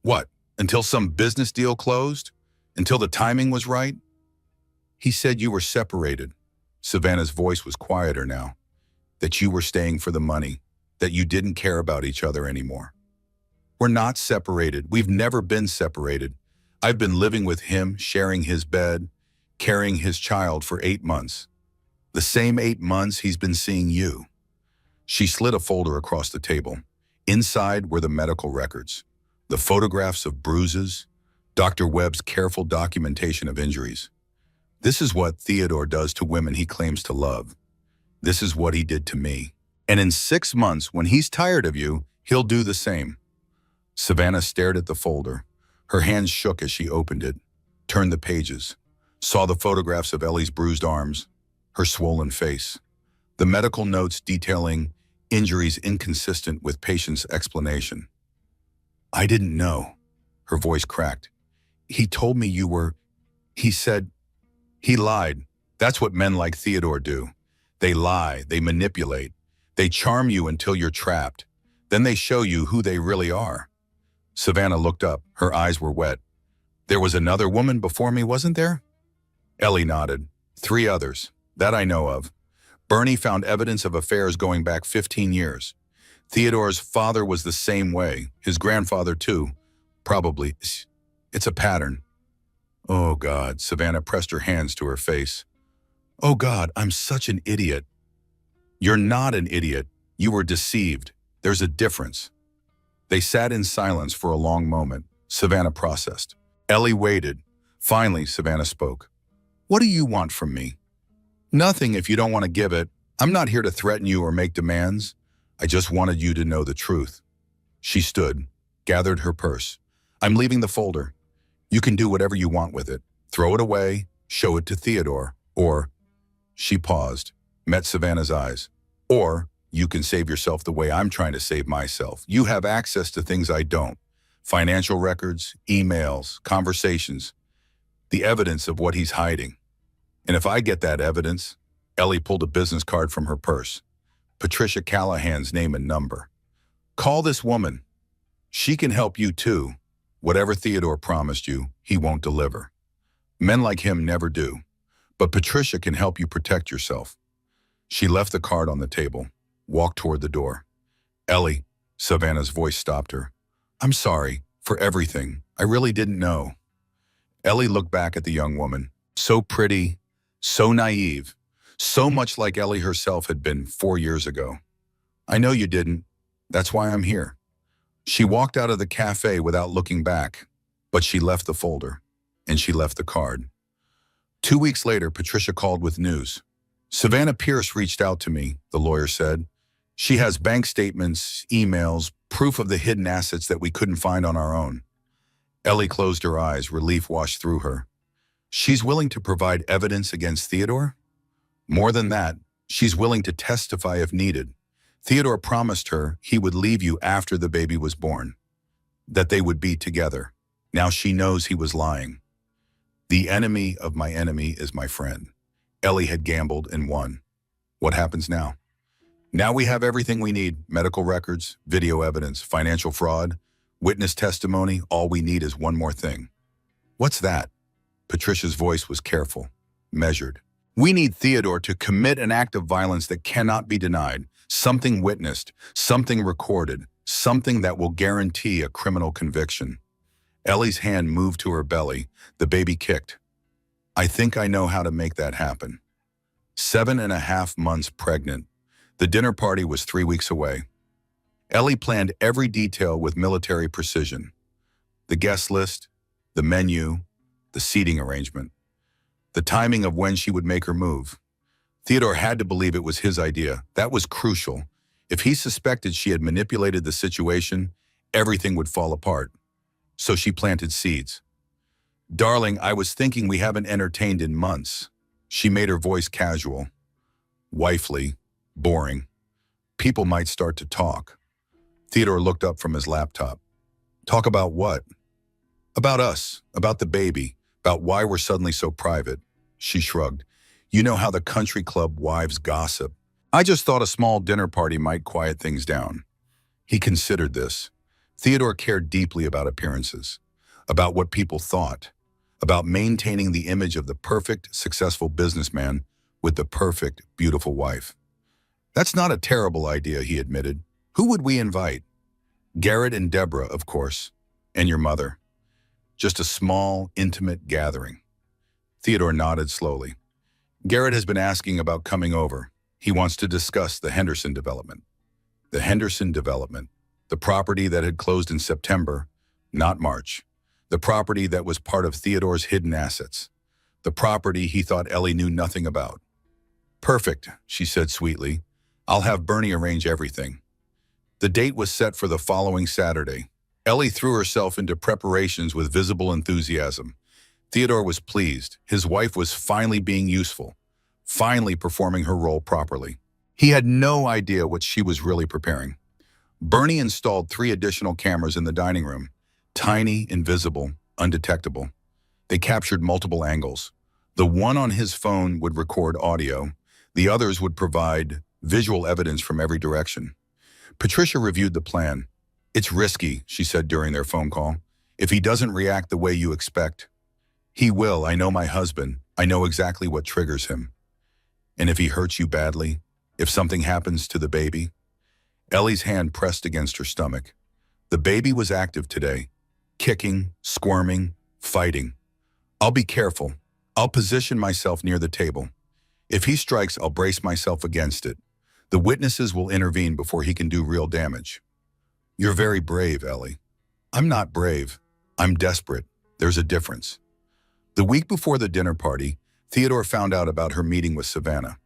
what, until some business deal closed, until the timing was right?" "He said you were separated." Savannah's voice was quieter now. "That you were staying for the money, that you didn't care about each other anymore." "We're not separated. We've never been separated. I've been living with him, sharing his bed, carrying his child for 8 months. The same 8 months he's been seeing you." She slid a folder across the table. Inside were the medical records, the photographs of bruises, Dr. Webb's careful documentation of injuries. "This is what Theodore does to women he claims to love. This is what he did to me. And in 6 months, when he's tired of you, he'll do the same." Savannah stared at the folder. Her hands shook as she opened it, turned the pages, saw the photographs of Ellie's bruised arms, her swollen face, the medical notes detailing injuries inconsistent with patient's explanation. "I didn't know." Her voice cracked. "He told me you were, he said," he lied. "That's what men like Theodore do. They lie, they manipulate, they charm you until you're trapped. Then they show you who they really are." Savannah looked up, her eyes were wet. "There was another woman before me, wasn't there?" Ellie nodded. 3 others, that I know of. Bernie found evidence of affairs going back 15 years. Theodore's father was the same way, his grandfather too. Probably. It's a pattern." "Oh God," Savannah pressed her hands to her face. "Oh God, I'm such an idiot." "You're not an idiot. You were deceived. There's a difference." They sat in silence for a long moment. Savannah processed. Ellie waited. Finally, Savannah spoke. "What do you want from me?" "Nothing if you don't want to give it. I'm not here to threaten you or make demands. I just wanted you to know the truth." She stood, gathered her purse. "I'm leaving the folder. You can do whatever you want with it. Throw it away, show it to Theodore, or—" She paused, met Savannah's eyes. "Or you can save yourself the way I'm trying to save myself. You have access to things I don't. Financial records, emails, conversations, the evidence of what he's hiding. And if I get that evidence," Ellie pulled a business card from her purse. "Patricia Callahan's name and number. Call this woman. She can help you too. Whatever Theodore promised you, he won't deliver. Men like him never do. But Patricia can help you protect yourself." She left the card on the table, walked toward the door. "Ellie," Savannah's voice stopped her. "I'm sorry for everything. I really didn't know." Ellie looked back at the young woman. So pretty, so naive, so much like Ellie herself had been 4 years ago. "I know you didn't. That's why I'm here." She walked out of the cafe without looking back, but she left the folder, and she left the card. 2 weeks later, Patricia called with news. "Savannah Pierce reached out to me," the lawyer said. "She has bank statements, emails, proof of the hidden assets that we couldn't find on our own." Ellie closed her eyes, relief washed through her. "She's willing to provide evidence against Theodore? More than that, she's willing to testify if needed. Theodore promised her he would leave you after the baby was born, that they would be together. Now she knows he was lying. The enemy of my enemy is my friend." Ellie had gambled and won. What happens now? Now we have everything we need: medical records, video evidence, financial fraud, witness testimony. All we need is one more thing. "What's that?" Patricia's voice was careful. measured. We need Theodore to commit an act of violence that cannot be denied, something witnessed, something recorded, something that will guarantee a criminal conviction. Ellie's hand moved to her belly. The baby kicked. I think I know how to make that happen. 7.5 months pregnant. The dinner party was 3 weeks away. Ellie planned every detail with military precision. The guest list, the menu, the seating arrangement, the timing of when she would make her move. Theodore had to believe it was his idea. That was crucial. If he suspected she had manipulated the situation, everything would fall apart. So she planted seeds. Darling, I was thinking we haven't entertained in months. She made her voice casual, wifely, boring. People might start to talk. Theodore looked up from his laptop. Talk about what? About us, about the baby, about why we're suddenly so private. She shrugged. You know how the country club wives gossip. I just thought a small dinner party might quiet things down. He considered this. Theodore cared deeply about appearances, about what people thought, about maintaining the image of the perfect, successful businessman with the perfect, beautiful wife. That's not a terrible idea, he admitted. Who would we invite? Garrett and Deborah, of course, and your mother. Just a small, intimate gathering. Theodore nodded slowly. Garrett has been asking about coming over. He wants to discuss the Henderson development. The Henderson development, the property that had closed in September, not March. The property that was part of Theodore's hidden assets. The property he thought Ellie knew nothing about. Perfect, she said sweetly. I'll have Bernie arrange everything. The date was set for the following Saturday. Ellie threw herself into preparations with visible enthusiasm. Theodore was pleased. His wife was finally being useful, finally performing her role properly. He had no idea what she was really preparing. Bernie installed 3 additional cameras in the dining room, tiny, invisible, undetectable. They captured multiple angles. The one on his phone would record audio. The others would provide visual evidence from every direction. Patricia reviewed the plan. It's risky, she said during their phone call. If he doesn't react the way you expect, he will. I know my husband. I know exactly what triggers him. And if he hurts you badly, if something happens to the baby? Ellie's hand pressed against her stomach. The baby was active today, kicking, squirming, fighting. I'll be careful. I'll position myself near the table. If he strikes, I'll brace myself against it. The witnesses will intervene before he can do real damage. You're very brave, Ellie. I'm not brave. I'm desperate. There's a difference. The week before the dinner party, Theodore found out about her meeting with Savannah.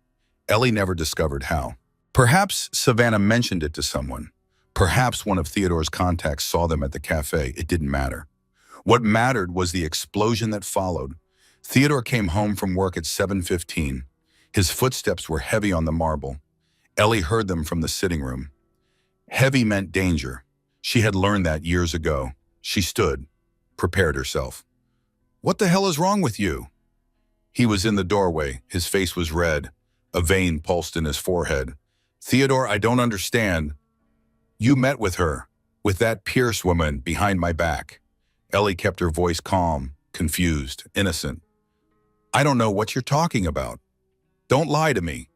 Ellie never discovered how. Perhaps Savannah mentioned it to someone. Perhaps one of Theodore's contacts saw them at the cafe. It didn't matter. What mattered was the explosion that followed. Theodore came home from work at 7:15. His footsteps were heavy on the marble. Ellie heard them from the sitting room. Heavy meant danger. She had learned that years ago. She stood, prepared herself. What the hell is wrong with you? He was in the doorway. His face was red. A vein pulsed in his forehead. Theodore, I don't understand. You met with her, with that Pierce woman behind my back. Ellie kept her voice calm, confused, innocent. I don't know what you're talking about. Don't lie to me.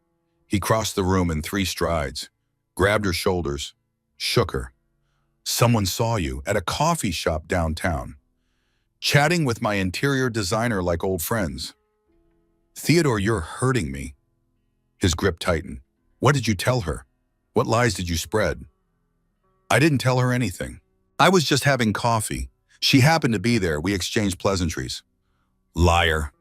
He crossed the room in 3 strides, grabbed her shoulders, shook her. Someone saw you at a coffee shop downtown, chatting with my interior designer like old friends. Theodore, you're hurting me. His grip tightened. What did you tell her? What lies did you spread? I didn't tell her anything. I was just having coffee. She happened to be there. We exchanged pleasantries. Liar.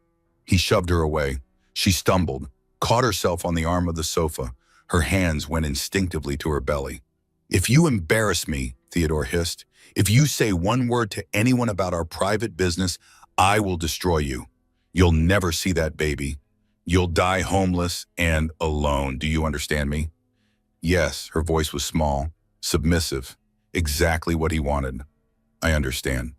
He shoved her away. She stumbled, caught herself on the arm of the sofa. Her hands went instinctively to her belly. If you embarrass me, Theodore hissed, if you say one word to anyone about our private business, I will destroy you. You'll never see that baby. You'll die homeless and alone. Do you understand me? Yes, her voice was small, submissive, exactly what he wanted. I understand.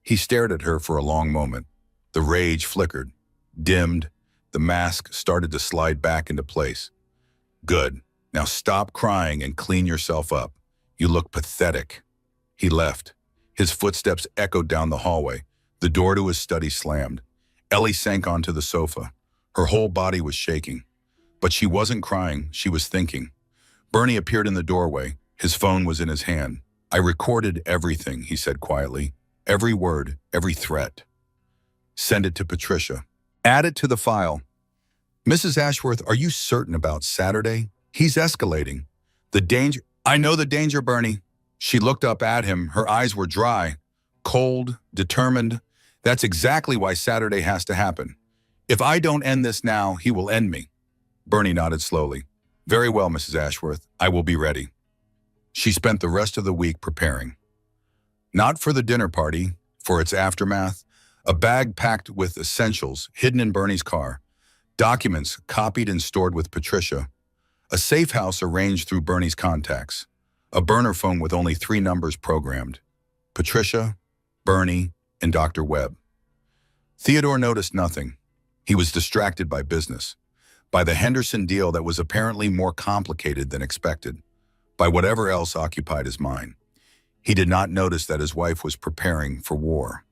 He stared at her for a long moment. The rage flickered, dimmed. The mask started to slide back into place. Good. Now stop crying and clean yourself up. You look pathetic. He left. His footsteps echoed down the hallway. The door to his study slammed. Ellie sank onto the sofa. Her whole body was shaking. But she wasn't crying, she was thinking. Bernie appeared in the doorway. His phone was in his hand. "I recorded everything," he said quietly. "Every word, every threat. Send it to Patricia. Add it to the file." "Mrs. Ashworth, are you certain about Saturday? He's escalating. The danger—" "I know the danger, Bernie." She looked up at him. Her eyes were dry, cold, determined. "That's exactly why Saturday has to happen. If I don't end this now, he will end me." Bernie nodded slowly. "Very well, Mrs. Ashworth. I will be ready." She spent the rest of the week preparing. Not for the dinner party, for its aftermath, a bag packed with essentials hidden in Bernie's car, documents copied and stored with Patricia, a safe house arranged through Bernie's contacts, a burner phone with only 3 numbers programmed: Patricia, Bernie, and Dr. Webb. Theodore noticed nothing. He was distracted by business, by the Henderson deal that was apparently more complicated than expected, by whatever else occupied his mind. He did not notice that his wife was preparing for war.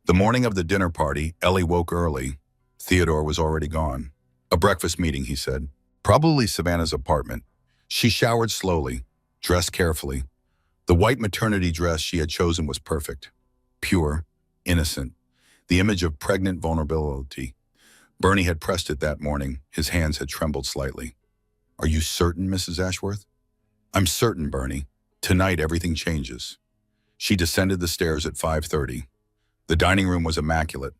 The morning of the dinner party, Ellie woke early. Theodore was already gone. "A breakfast meeting," he said. "Probably Savannah's apartment." She showered slowly, dressed carefully. The white maternity dress she had chosen was perfect, pure, innocent, the image of pregnant vulnerability. Bernie had pressed it that morning. His hands had trembled slightly. "Are you certain, Mrs. Ashworth?" "I'm certain, Bernie. Tonight everything changes." She descended the stairs at 5:30. The dining room was immaculate.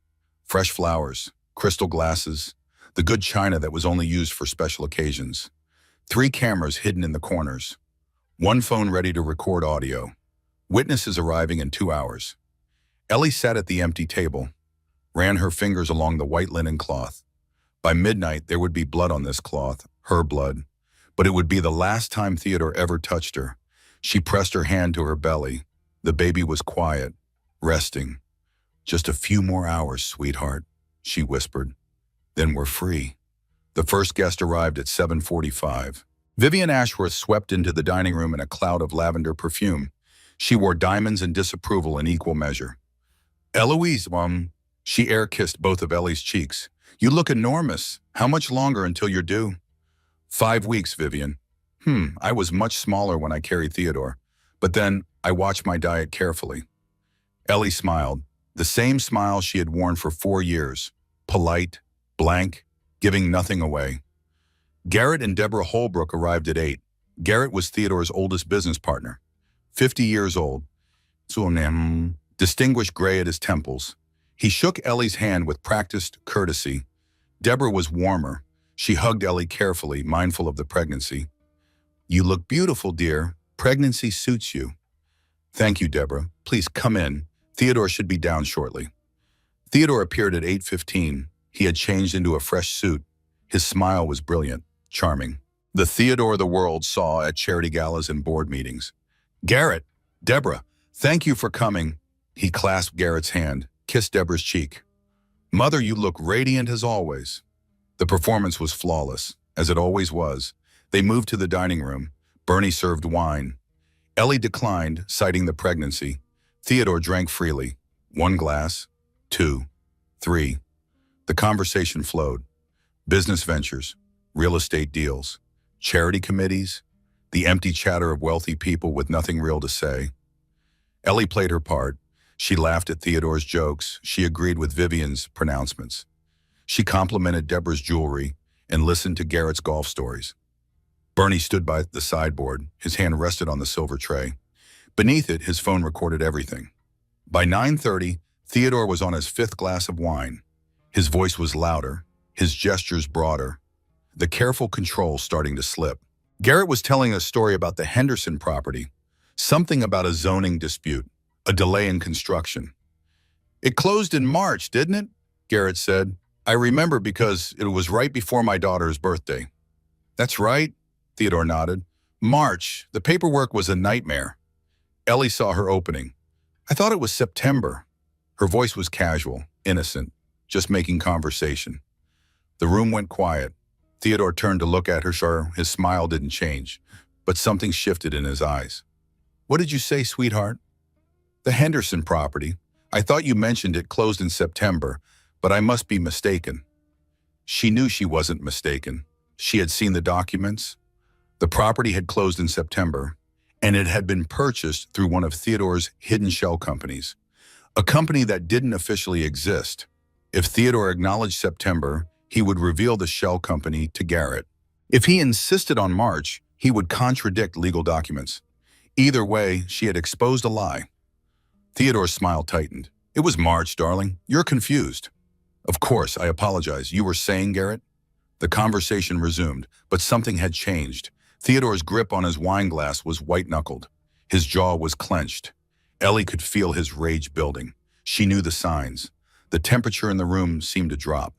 Fresh flowers, crystal glasses, the good china that was only used for special occasions. 3 cameras hidden in the corners. 1 phone ready to record audio. Witnesses arriving in 2 hours. Ellie sat at the empty table, ran her fingers along the white linen cloth. By midnight, there would be blood on this cloth, her blood. But it would be the last time Theodore ever touched her. She pressed her hand to her belly. The baby was quiet, resting. "Just a few more hours, sweetheart," she whispered. "Then we're free." The first guest arrived at 7:45. Vivian Ashworth swept into the dining room in a cloud of lavender perfume. She wore diamonds and disapproval in equal measure. "Eloise, she air-kissed both of Ellie's cheeks. "You look enormous. How much longer until you're due?" 5 weeks, Vivian." I was much smaller when I carried Theodore, but then I watched my diet carefully." Ellie smiled, the same smile she had worn for 4 years, polite, blank, giving nothing away. Garrett and Deborah Holbrook arrived at 8. Garrett was Theodore's oldest business partner, 50 years old, distinguished gray at his temples. He shook Ellie's hand with practiced courtesy. Deborah was warmer. She hugged Ellie carefully, mindful of the pregnancy. "You look beautiful, dear. Pregnancy suits you." "Thank you, Deborah. Please come in. Theodore should be down shortly." Theodore appeared at 8:15. He had changed into a fresh suit. His smile was brilliant, charming. The Theodore the world saw at charity galas and board meetings. "Garrett, Deborah, thank you for coming." He clasped Garrett's hand, kissed Deborah's cheek. "Mother, you look radiant as always." The performance was flawless, as it always was. They moved to the dining room. Bernie served wine. Ellie declined, citing the pregnancy. Theodore drank freely. 1 glass, 2, 3. The conversation flowed. Business ventures, real estate deals, charity committees, the empty chatter of wealthy people with nothing real to say. Ellie played her part. She laughed at Theodore's jokes. She agreed with Vivian's pronouncements. She complimented Deborah's jewelry and listened to Garrett's golf stories. Bernie stood by the sideboard. His hand rested on the silver tray. Beneath it, his phone recorded everything. By 9:30, Theodore was on his 5th glass of wine. His voice was louder, his gestures broader, the careful control starting to slip. Garrett was telling a story about the Henderson property, something about a zoning dispute, a delay in construction. "It closed in March, didn't it?" Garrett said. "I remember because it was right before my daughter's birthday." "That's right," Theodore nodded. "March. The paperwork was a nightmare." Ellie saw her opening. "I thought it was September." Her voice was casual, innocent, just making conversation. The room went quiet. Theodore turned to look at her. His smile didn't change, but something shifted in his eyes. "What did you say, sweetheart?" "The Henderson property. I thought you mentioned it closed in September, but I must be mistaken." She knew she wasn't mistaken. She had seen the documents. The property had closed in September, and it had been purchased through one of Theodore's hidden shell companies, a company that didn't officially exist. If Theodore acknowledged September, he would reveal the shell company to Garrett. If he insisted on March, he would contradict legal documents. Either way, she had exposed a lie. Theodore's smile tightened. It was March, darling. You're confused. Of course, I apologize. You were saying, Garrett? The conversation resumed, but something had changed. Theodore's grip on his wine glass was white-knuckled. His jaw was clenched. Ellie could feel his rage building. She knew the signs. The temperature in the room seemed to drop.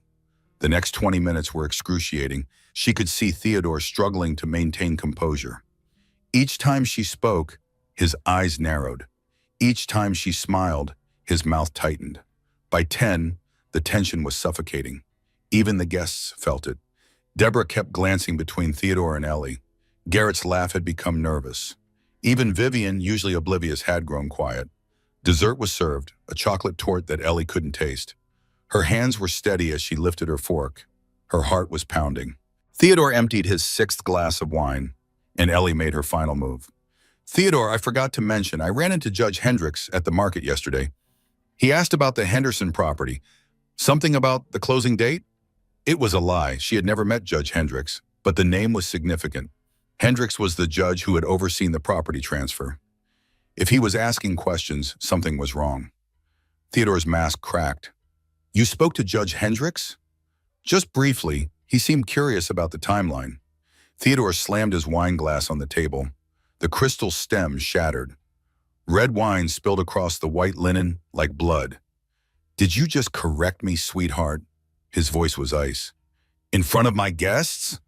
The next 20 minutes were excruciating. She could see Theodore struggling to maintain composure. Each time she spoke, his eyes narrowed. Each time she smiled, his mouth tightened. By 10, the tension was suffocating. Even the guests felt it. Deborah kept glancing between Theodore and Ellie. Garrett's laugh had become nervous. Even Vivian, usually oblivious, had grown quiet. Dessert was served, a chocolate torte that Ellie couldn't taste. Her hands were steady as she lifted her fork. Her heart was pounding. Theodore emptied his 6th glass of wine, and Ellie made her final move. Theodore, I forgot to mention, I ran into Judge Hendricks at the market yesterday. He asked about the Henderson property. Something about the closing date? It was a lie. She had never met Judge Hendricks, but the name was significant. Hendricks was the judge who had overseen the property transfer. If he was asking questions, something was wrong. Theodore's mask cracked. You spoke to Judge Hendricks? Just briefly. He seemed curious about the timeline. Theodore slammed his wine glass on the table. The crystal stem shattered. Red wine spilled across the white linen like blood. Did you just correct me, sweetheart? His voice was ice. In front of my guests?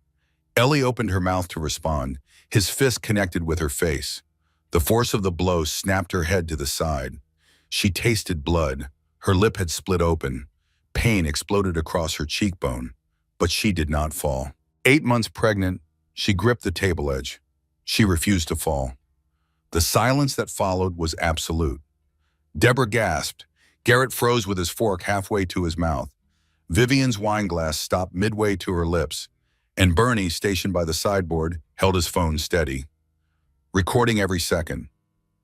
Ellie opened her mouth to respond. His fist connected with her face. The force of the blow snapped her head to the side. She tasted blood. Her lip had split open. Pain exploded across her cheekbone. But she did not fall. 8 months pregnant, she gripped the table edge. She refused to fall. The silence that followed was absolute. Deborah gasped. Garrett froze with his fork halfway to his mouth. Vivian's wine glass stopped midway to her lips, and Bernie, stationed by the sideboard, held his phone steady, recording every second.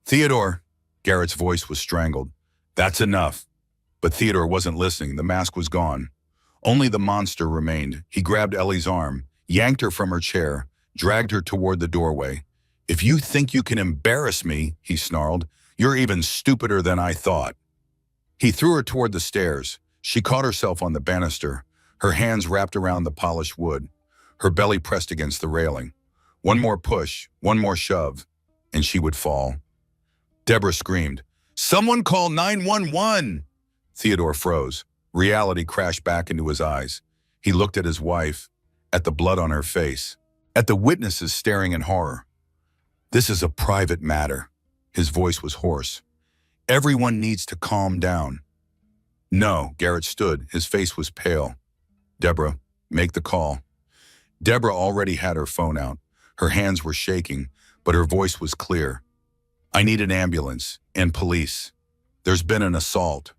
Theodore, Garrett's voice was strangled. That's enough. But Theodore wasn't listening. The mask was gone. Only the monster remained. He grabbed Ellie's arm, yanked her from her chair, dragged her toward the doorway. If you think you can embarrass me, he snarled, you're even stupider than I thought. He threw her toward the stairs. She caught herself on the banister, her hands wrapped around the polished wood, her belly pressed against the railing. One more push, one more shove, and she would fall. Deborah screamed, "Someone call 911!" Theodore froze. Reality crashed back into his eyes. He looked at his wife, at the blood on her face, at the witnesses staring in horror. This is a private matter. His voice was hoarse. Everyone needs to calm down. No, Garrett stood. His face was pale. Deborah, make the call. Deborah already had her phone out. Her hands were shaking, but her voice was clear. I need an ambulance and police. There's been an assault.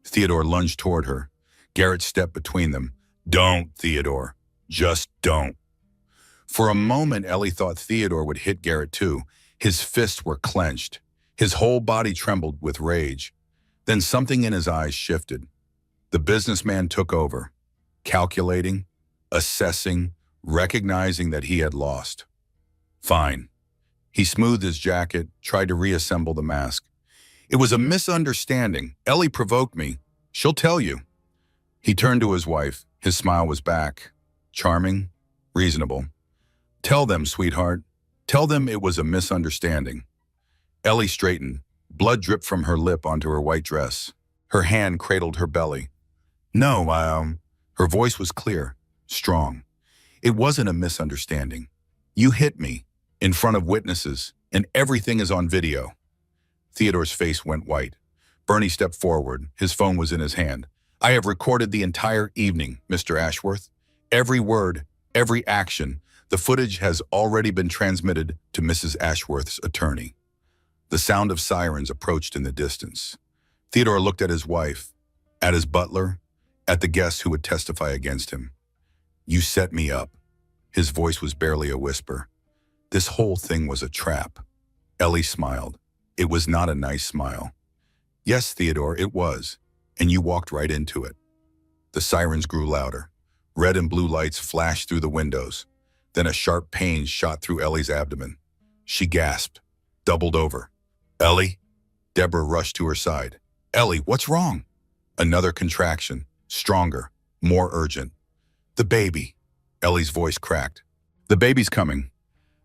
Theodore lunged toward her. Garrett stepped between them. Don't, Theodore. Just don't. For a moment, Ellie thought Theodore would hit Garrett too. His fists were clenched. His whole body trembled with rage. Then something in his eyes shifted. The businessman took over, calculating, assessing, recognizing that he had lost. Fine. He smoothed his jacket, tried to reassemble the mask. It was a misunderstanding. Ellie provoked me. She'll tell you. He turned to his wife. His smile was back. Charming, reasonable. Tell them, sweetheart. Tell them it was a misunderstanding. Ellie straightened. Blood dripped from her lip onto her white dress. Her hand cradled her belly. No, her voice was clear, strong. It wasn't a misunderstanding. You hit me, in front of witnesses, and everything is on video. Theodore's face went white. Bernie stepped forward. His phone was in his hand. I have recorded the entire evening, Mr. Ashworth. Every word, every action. The footage has already been transmitted to Mrs. Ashworth's attorney. The sound of sirens approached in the distance. Theodore looked at his wife, at his butler, at the guests who would testify against him. You set me up. His voice was barely a whisper. This whole thing was a trap. Ellie smiled. It was not a nice smile. Yes, Theodore, it was. And you walked right into it. The sirens grew louder. Red and blue lights flashed through the windows. Then a sharp pain shot through Ellie's abdomen. She gasped, doubled over. Ellie? Deborah rushed to her side. Ellie, what's wrong? Another contraction, stronger, more urgent. The baby. Ellie's voice cracked. The baby's coming.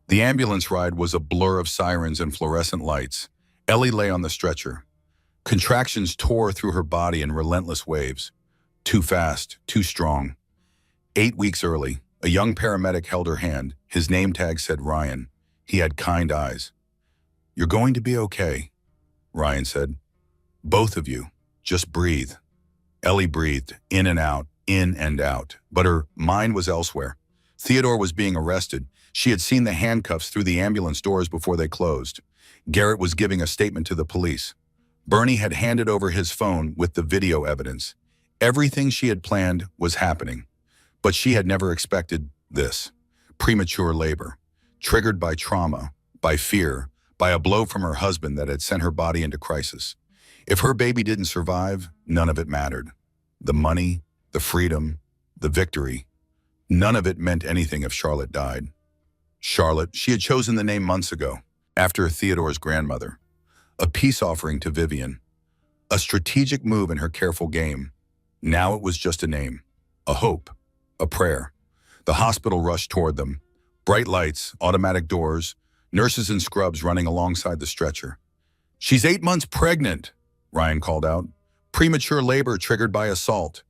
The ambulance ride was a blur of sirens and fluorescent lights. Ellie lay on the stretcher. Contractions tore through her body in relentless waves. Too fast, too strong. 8 weeks early, a young paramedic held her hand. His name tag said Ryan. He had kind eyes. You're going to be okay, Ryan said. Both of you. Just breathe. Ellie breathed, in and out, but her mind was elsewhere. Theodore was being arrested. She had seen the handcuffs through the ambulance doors before they closed. Garrett was giving a statement to the police. Bernie had handed over his phone with the video evidence. Everything she had planned was happening. But she had never expected this. Premature labor, triggered by trauma, by fear, by a blow from her husband that had sent her body into crisis. If her baby didn't survive, none of it mattered. The money, the freedom, the victory, none of it meant anything if Charlotte died. Charlotte, she had chosen the name months ago, after Theodore's grandmother. A peace offering to Vivian. A strategic move in her careful game. Now it was just a name, a hope, a prayer. The hospital rushed toward them. Bright lights, automatic doors, nurses in scrubs running alongside the stretcher. She's 8 months pregnant, Ryan called out. Premature labor triggered by assault.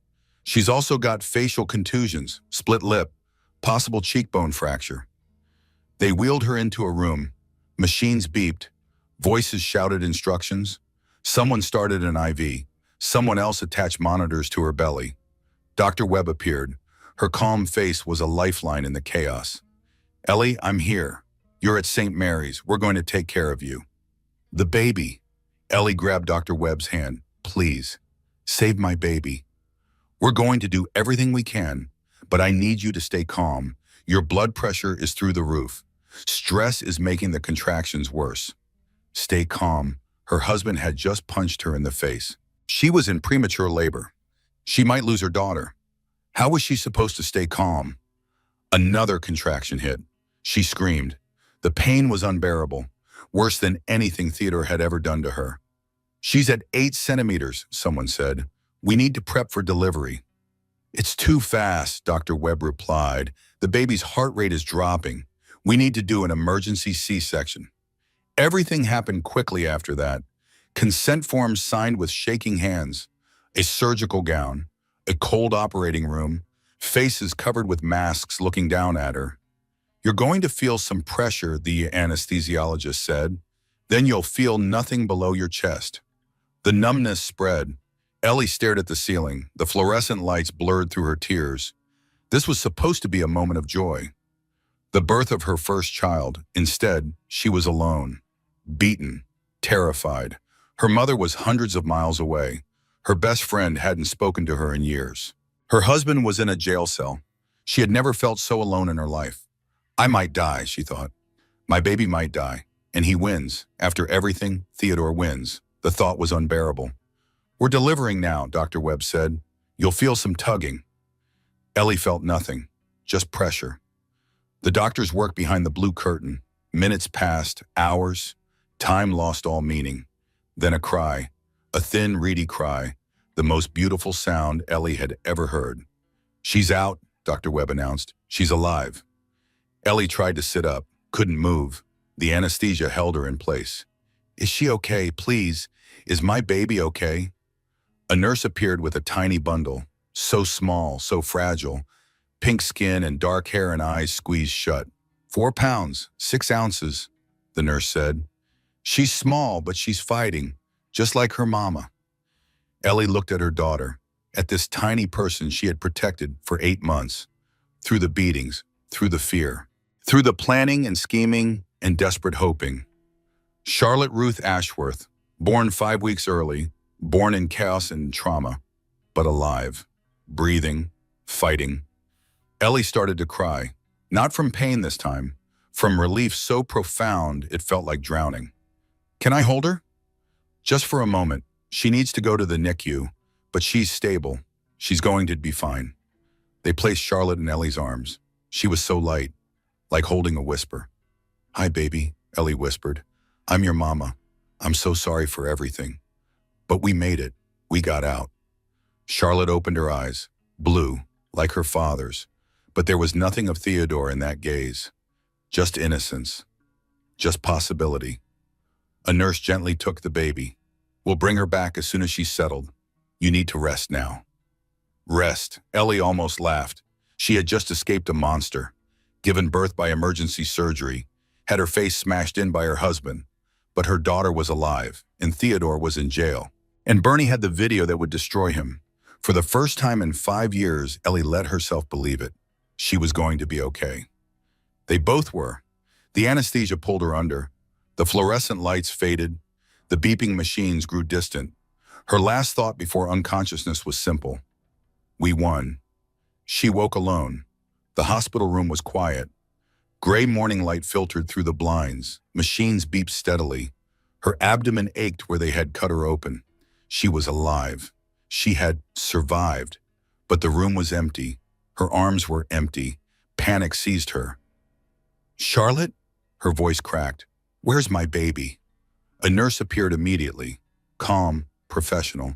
She's also got facial contusions, split lip, possible cheekbone fracture. They wheeled her into a room. Machines beeped. Voices shouted instructions. Someone started an IV. Someone else attached monitors to her belly. Dr. Webb appeared. Her calm face was a lifeline in the chaos. Ellie, I'm here. You're at St. Mary's. We're going to take care of you. The baby. Ellie grabbed Dr. Webb's hand. Please, save my baby. We're going to do everything we can, but I need you to stay calm. Your blood pressure is through the roof. Stress is making the contractions worse. Stay calm. Her husband had just punched her in the face. She was in premature labor. She might lose her daughter. How was she supposed to stay calm? Another contraction hit. She screamed. The pain was unbearable, worse than anything Theodore had ever done to her. She's at 8 centimeters, someone said. We need to prep for delivery. It's too fast, Dr. Webb replied. The baby's heart rate is dropping. We need to do an emergency C-section. Everything happened quickly after that. Consent forms signed with shaking hands, a surgical gown, a cold operating room, faces covered with masks looking down at her. You're going to feel some pressure, the anesthesiologist said. Then you'll feel nothing below your chest. The numbness spread. Ellie stared at the ceiling. The fluorescent lights blurred through her tears. This was supposed to be a moment of joy. The birth of her first child. Instead, she was alone, beaten, terrified. Her mother was hundreds of miles away. Her best friend hadn't spoken to her in years. Her husband was in a jail cell. She had never felt so alone in her life. I might die, she thought. My baby might die. And he wins. After everything, Theodore wins. The thought was unbearable. We're delivering now, Dr. Webb said. You'll feel some tugging. Ellie felt nothing, just pressure. The doctors worked behind the blue curtain. Minutes passed, hours. Time lost all meaning. Then a cry, a thin, reedy cry, the most beautiful sound Ellie had ever heard. She's out, Dr. Webb announced. She's alive. Ellie tried to sit up, couldn't move. The anesthesia held her in place. Is she okay, please? Is my baby okay? A nurse appeared with a tiny bundle, so small, so fragile, pink skin and dark hair and eyes squeezed shut. 4 pounds, 6 ounces, the nurse said. She's small, but she's fighting, just like her mama. Ellie looked at her daughter, at this tiny person she had protected for 8 months, through the beatings, through the fear, through the planning and scheming and desperate hoping. Charlotte Ruth Ashworth, born 5 weeks early, born in chaos and trauma, but alive, breathing, fighting. Ellie started to cry, not from pain this time, from relief so profound it felt like drowning. Can I hold her? Just for a moment. She needs to go to the NICU, but she's stable. She's going to be fine. They placed Charlotte in Ellie's arms. She was so light, like holding a whisper. Hi, baby, Ellie whispered. I'm your mama. I'm so sorry for everything. But we made it. We got out. Charlotte opened her eyes, blue, like her father's, but there was nothing of Theodore in that gaze. Just innocence. Just possibility. A nurse gently took the baby. We'll bring her back as soon as she's settled. You need to rest now. Rest. Ellie almost laughed. She had just escaped a monster, given birth by emergency surgery, had her face smashed in by her husband, but her daughter was alive, and Theodore was in jail. And Bernie had the video that would destroy him. For the first time in 5 years, Ellie let herself believe it. She was going to be okay. They both were. The anesthesia pulled her under. The fluorescent lights faded. The beeping machines grew distant. Her last thought before unconsciousness was simple. We won. She woke alone. The hospital room was quiet. Gray morning light filtered through the blinds. Machines beeped steadily. Her abdomen ached where they had cut her open. She was alive. She had survived. But the room was empty. Her arms were empty. Panic seized her. Charlotte? Her voice cracked. Where's my baby? A nurse appeared immediately. Calm, professional.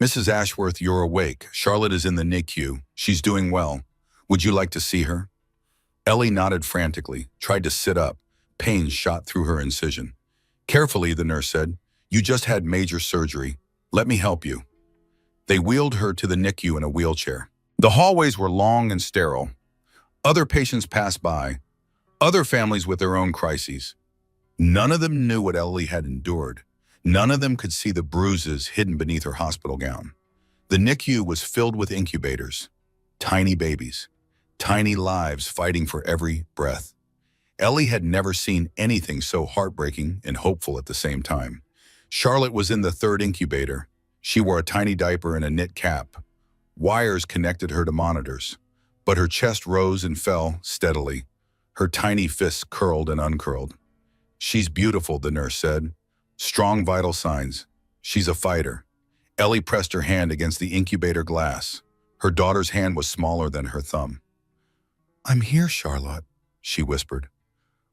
Mrs. Ashworth, you're awake. Charlotte is in the NICU. She's doing well. Would you like to see her? Ellie nodded frantically, tried to sit up. Pain shot through her incision. Carefully, the nurse said. You just had major surgery. Let me help you. They wheeled her to the NICU in a wheelchair. The hallways were long and sterile. Other patients passed by, other families with their own crises. None of them knew what Ellie had endured. None of them could see the bruises hidden beneath her hospital gown. The NICU was filled with incubators, tiny babies, tiny lives fighting for every breath. Ellie had never seen anything so heartbreaking and hopeful at the same time. Charlotte was in the third incubator. She wore a tiny diaper and a knit cap. Wires connected her to monitors, but her chest rose and fell steadily. Her tiny fists curled and uncurled. She's beautiful, the nurse said. Strong vital signs. She's a fighter. Ellie pressed her hand against the incubator glass. Her daughter's hand was smaller than her thumb. I'm here, Charlotte, she whispered.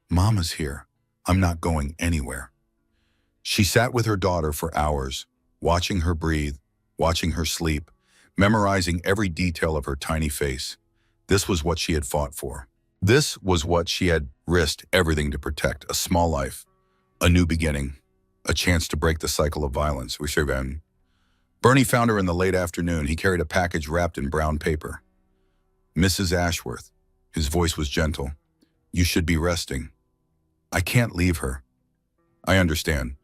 Mama's here. I'm not going anywhere. She sat with her daughter for hours, watching her breathe, watching her sleep, memorizing every detail of her tiny face. This was what she had fought for. This was what she had risked everything to protect: a small life, a new beginning, a chance to break the cycle of violence. Bernie found her in the late afternoon. He carried a package wrapped in brown paper. Mrs. Ashworth. His voice was gentle. You should be resting. I can't leave her. I understand.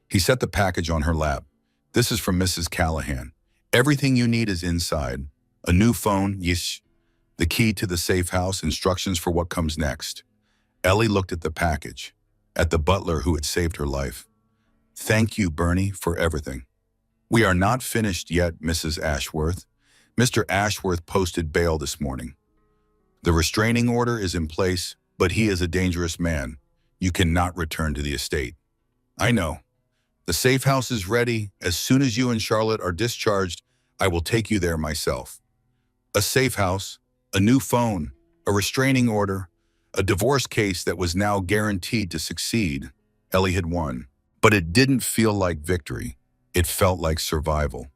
He set the package on her lap. This is from Mrs. Callahan. Everything you need is inside. A new phone, yes. The key to the safe house, instructions for what comes next. Ellie looked at the package, at the butler who had saved her life. Thank you, Bernie, for everything. We are not finished yet, Mrs. Ashworth. Mr. Ashworth posted bail this morning. The restraining order is in place, but he is a dangerous man. You cannot return to the estate. I know. The safe house is ready. As soon as you and Charlotte are discharged, I will take you there myself. A safe house, a new phone, a restraining order, a divorce case that was now guaranteed to succeed. Ellie had won. But it didn't feel like victory. It felt like survival.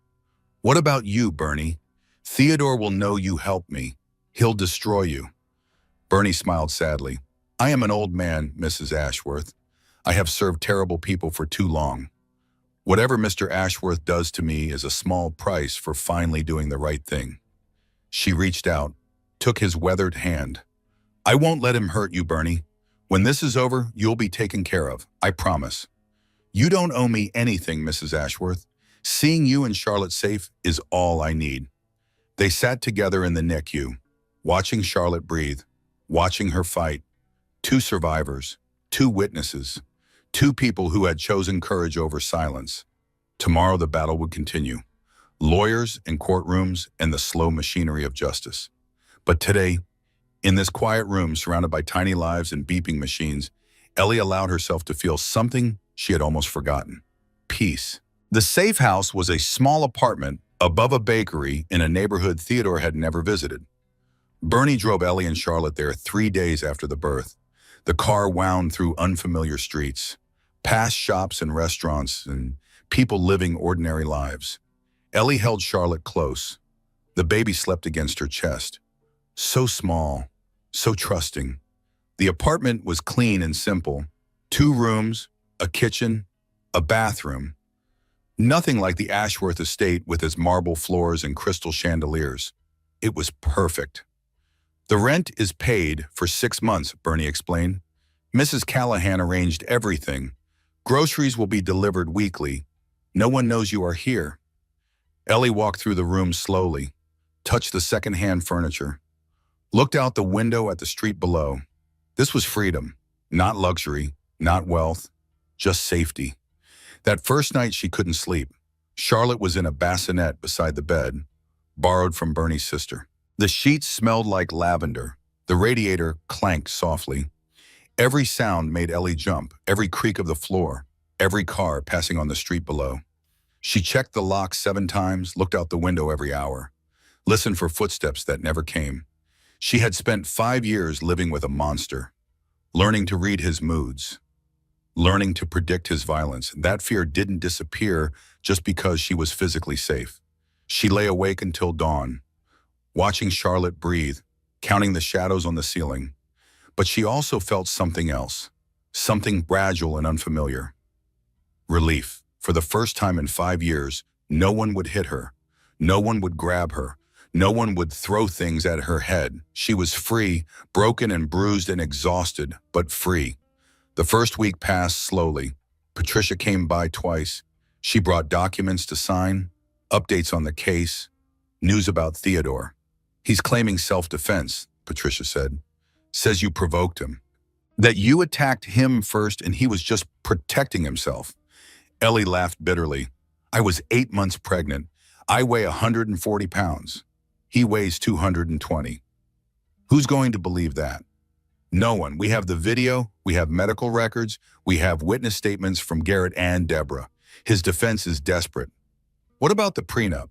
What about you, Bernie? Theodore will know you helped me. He'll destroy you. Bernie smiled sadly. I am an old man, Mrs. Ashworth. I have served terrible people for too long. Whatever Mr. Ashworth does to me is a small price for finally doing the right thing. She reached out, took his weathered hand. I won't let him hurt you, Bernie. When this is over, you'll be taken care of. I promise. You don't owe me anything, Mrs. Ashworth. Seeing you and Charlotte safe is all I need. They sat together in the NICU, watching Charlotte breathe, watching her fight. Two survivors, two witnesses, two people who had chosen courage over silence. Tomorrow the battle would continue. Lawyers and courtrooms and the slow machinery of justice. But today, in this quiet room surrounded by tiny lives and beeping machines, Ellie allowed herself to feel something she had almost forgotten: peace. The safe house was a small apartment above a bakery in a neighborhood Theodore had never visited. Bernie drove Ellie and Charlotte there 3 days after the birth. The car wound through unfamiliar streets, past shops and restaurants, and people living ordinary lives. Ellie held Charlotte close. The baby slept against her chest. So small, so trusting. The apartment was clean and simple. 2 rooms, a kitchen, a bathroom. Nothing like the Ashworth estate with its marble floors and crystal chandeliers. It was perfect. "The rent is paid for 6 months," Bernie explained. "Mrs. Callahan arranged everything. Groceries will be delivered weekly. No one knows you are here." Ellie walked through the room slowly, touched the second-hand furniture, looked out the window at the street below. This was freedom, not luxury, not wealth, just safety. That first night she couldn't sleep. Charlotte was in a bassinet beside the bed, borrowed from Bernie's sister. The sheets smelled like lavender. The radiator clanked softly. Every sound made Ellie jump, every creak of the floor, every car passing on the street below. She checked the lock 7 times, looked out the window every hour, listened for footsteps that never came. She had spent 5 years living with a monster, learning to read his moods, learning to predict his violence. That fear didn't disappear just because she was physically safe. She lay awake until dawn, watching Charlotte breathe, counting the shadows on the ceiling. But she also felt something else, something fragile and unfamiliar. Relief. For the first time in 5 years, no one would hit her. No one would grab her. No one would throw things at her head. She was free, broken and bruised and exhausted, but free. The first week passed slowly. Patricia came by twice. She brought documents to sign, updates on the case, news about Theodore. "He's claiming self-defense," Patricia said. "Says you provoked him. That you attacked him first and he was just protecting himself." Ellie laughed bitterly. "I was 8 months pregnant. I weigh 140 pounds. He weighs 220. Who's going to believe that? No one. We have the video, we have medical records, we have witness statements from Garrett and Deborah. His defense is desperate. What about the prenup?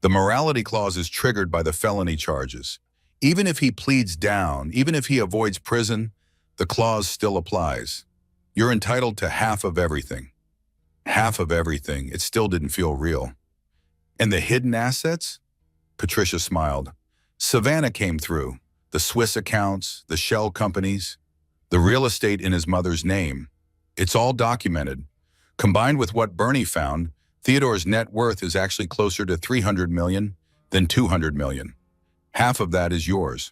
The morality clause is triggered by the felony charges. Even if he pleads down, even if he avoids prison, the clause still applies. You're entitled to half of everything." Half of everything. It still didn't feel real. "And the hidden assets?" Patricia smiled. "Savannah came through. The Swiss accounts, the shell companies, the real estate in his mother's name. It's all documented. Combined with what Bernie found, Theodore's net worth is actually closer to 300 million than 200 million. Half of that is yours.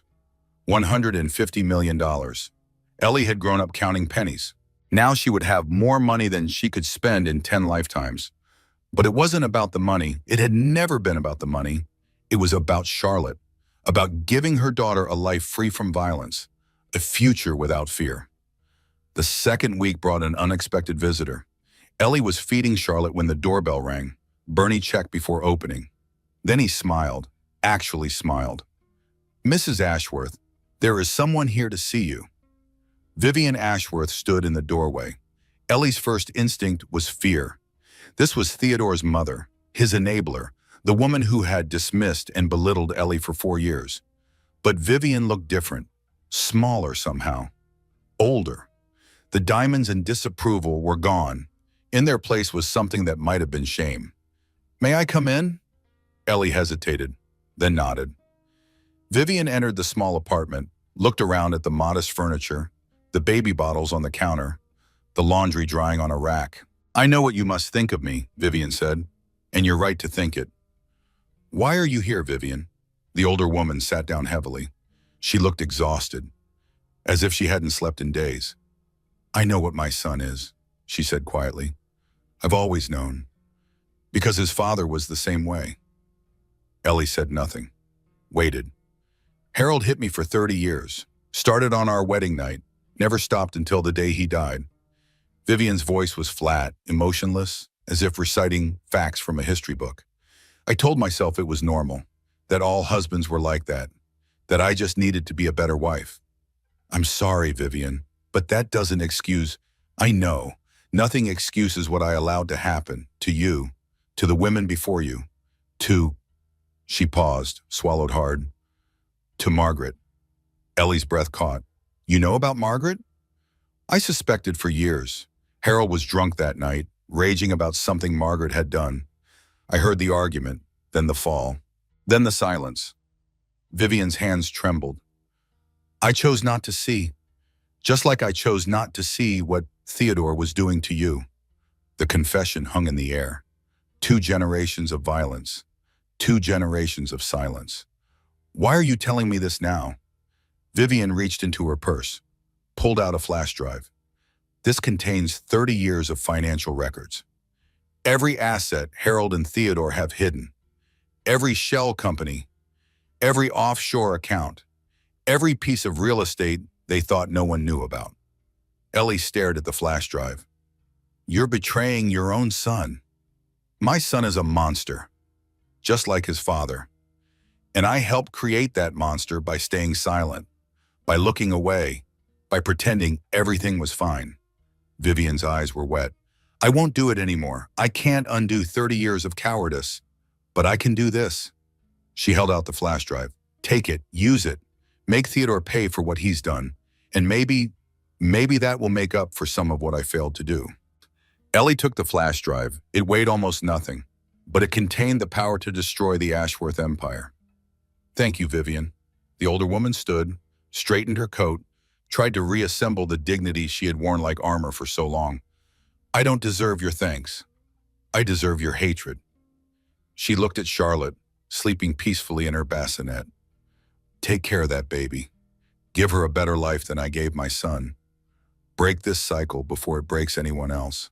$150 million. Ellie had grown up counting pennies. Now she would have more money than she could spend in 10 lifetimes. But it wasn't about the money. It had never been about the money. It was about Charlotte, about giving her daughter a life free from violence, a future without fear. The second week brought an unexpected visitor. Ellie was feeding Charlotte when the doorbell rang. Bernie checked before opening. Then he smiled, actually smiled. "Mrs. Ashworth, there is someone here to see you." Vivian Ashworth stood in the doorway. Ellie's first instinct was fear. This was Theodore's mother, his enabler, the woman who had dismissed and belittled Ellie for 4 years. But Vivian looked different, smaller somehow, older. The diamonds and disapproval were gone. In their place was something that might have been shame. "May I come in?" Ellie hesitated, then nodded. Vivian entered the small apartment, looked around at the modest furniture, the baby bottles on the counter, the laundry drying on a rack. "I know what you must think of me," Vivian said, "and you're right to think it." "Why are you here, Vivian?" The older woman sat down heavily. She looked exhausted, as if she hadn't slept in days. "I know what my son is," she said quietly. "I've always known, because his father was the same way." Ellie said nothing, waited. "Harold hit me for 30 years, started on our wedding night, never stopped until the day he died." Vivian's voice was flat, emotionless, as if reciting facts from a history book. "I told myself it was normal, that all husbands were like that. that I just needed to be a better wife. I'm sorry, Vivian, but that doesn't excuse. I know. Nothing excuses what I allowed to happen to you, to the women before you, to, she paused, swallowed hard, to Margaret. Ellie's breath caught. You know about Margaret? I suspected for years. Harold was drunk that night, raging about something Margaret had done. I heard the argument, then the fall, then the silence. Vivian's hands trembled. I chose not to see, just like I chose not to see what Theodore was doing to you. The confession hung in the air. 2 generations of violence, 2 generations of silence. Why are you telling me this now? Vivian reached into her purse, pulled out a flash drive. This contains 30 years of financial records. Every asset Harold and Theodore have hidden. Every shell company, every offshore account, every piece of real estate they thought no one knew about. Ellie stared at the flash drive. You're betraying your own son. My son is a monster, just like his father. And I helped create that monster by staying silent, by looking away, by pretending everything was fine. Vivian's eyes were wet. I won't do it anymore. I can't undo 30 years of cowardice, but I can do this. She held out the flash drive. Take it, use it. Make Theodore pay for what he's done. And maybe that will make up for some of what I failed to do. Ellie took the flash drive. It weighed almost nothing, but it contained the power to destroy the Ashworth Empire. Thank you, Vivian. The older woman stood, straightened her coat, tried to reassemble the dignity she had worn like armor for so long. I don't deserve your thanks. I deserve your hatred. She looked at Charlotte, sleeping peacefully in her bassinet. Take care of that baby. Give her a better life than I gave my son. Break this cycle before it breaks anyone else.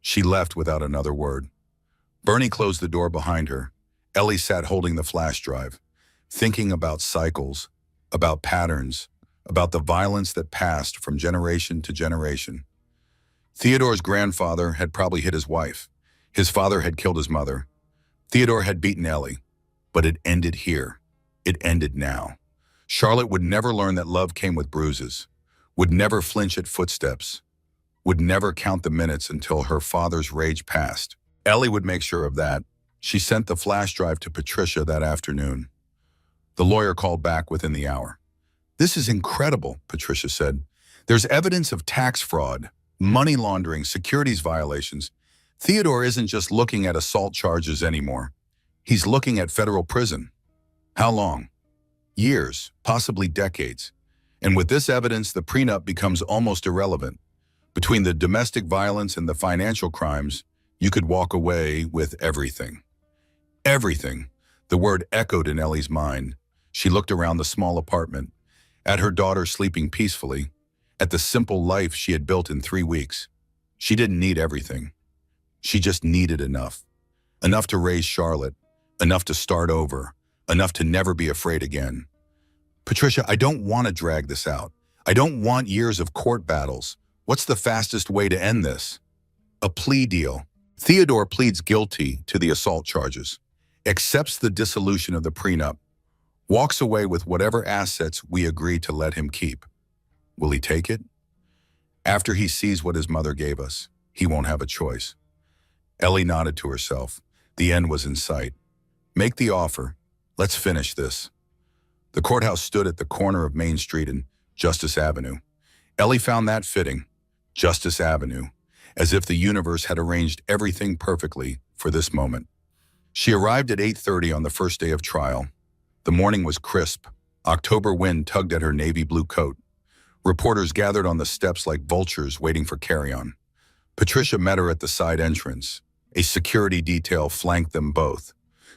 She left without another word. Bernie closed the door behind her. Ellie sat holding the flash drive, thinking about cycles, about patterns, about the violence that passed from generation to generation. Theodore's grandfather had probably hit his wife. His father had killed his mother. Theodore had beaten Ellie. But it ended here. It ended now. Charlotte would never learn that love came with bruises, would never flinch at footsteps, would never count the minutes until her father's rage passed. Ellie would make sure of that. She sent the flash drive to Patricia that afternoon. The lawyer called back within the hour. This is incredible, Patricia said. There's evidence of tax fraud, money laundering, securities violations. Theodore isn't just looking at assault charges anymore. He's looking at federal prison. How long? Years, possibly decades. And with this evidence, the prenup becomes almost irrelevant. Between the domestic violence and the financial crimes, you could walk away with everything. Everything. The word echoed in Ellie's mind. She looked around the small apartment, at her daughter sleeping peacefully, at the simple life she had built in 3 weeks. She didn't need everything. She just needed enough. Enough to raise Charlotte, enough to start over, enough to never be afraid again. Patricia, I don't want to drag this out. I don't want years of court battles. What's the fastest way to end this? A plea deal. Theodore pleads guilty to the assault charges, accepts the dissolution of the prenup, walks away with whatever assets we agree to let him keep. Will he take it? After he sees what his mother gave us, he won't have a choice. Ellie nodded to herself. The end was in sight. Make the offer. Let's finish this. The courthouse stood at the corner of Main Street and Justice Avenue. Ellie found that fitting. Justice Avenue, as if the universe had arranged everything perfectly for this moment. She arrived at 8:30 on the first day of trial. The morning was crisp. October wind tugged at her navy blue coat. Reporters gathered on the steps like vultures waiting for carry-on. Patricia met her at the side entrance. A security detail flanked them both.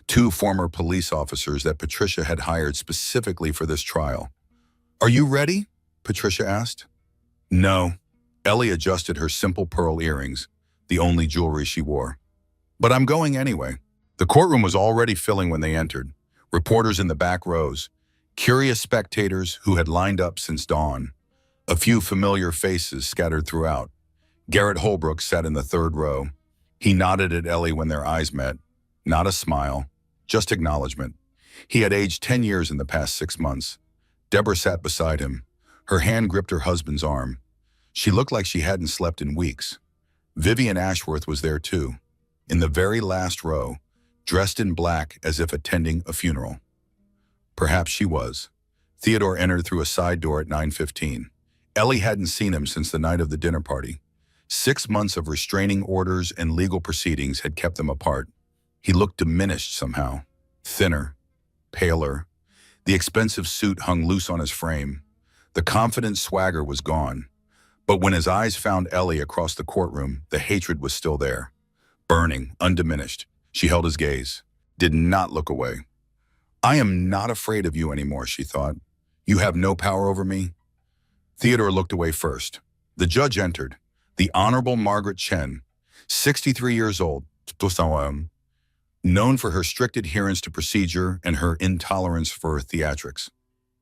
2 former police officers that Patricia had hired specifically for this trial. Are you ready? Patricia asked. No. Ellie adjusted her simple pearl earrings, the only jewelry she wore. But I'm going anyway. The courtroom was already filling when they entered. Reporters in the back rows, curious spectators who had lined up since dawn. A few familiar faces scattered throughout. Garrett Holbrook sat in the 3rd row. He nodded at Ellie when their eyes met. Not a smile, just acknowledgement. He had aged 10 years in the past 6 months. Deborah sat beside him. Her hand gripped her husband's arm. She looked like she hadn't slept in weeks. Vivian Ashworth was there too, in the very last row, dressed in black as if attending a funeral. Perhaps she was. Theodore entered through a side door at 9:15. Ellie hadn't seen him since the night of the dinner party. 6 months of restraining orders and legal proceedings had kept them apart. He looked diminished somehow, thinner, paler. The expensive suit hung loose on his frame. The confident swagger was gone. But when his eyes found Ellie across the courtroom, the hatred was still there. Burning, undiminished. She held his gaze, did not look away. "I am not afraid of you anymore," she thought. "You have no power over me." Theodore looked away first. The judge entered, the Honorable Margaret Chen, 63 years old, known for her strict adherence to procedure and her intolerance for theatrics.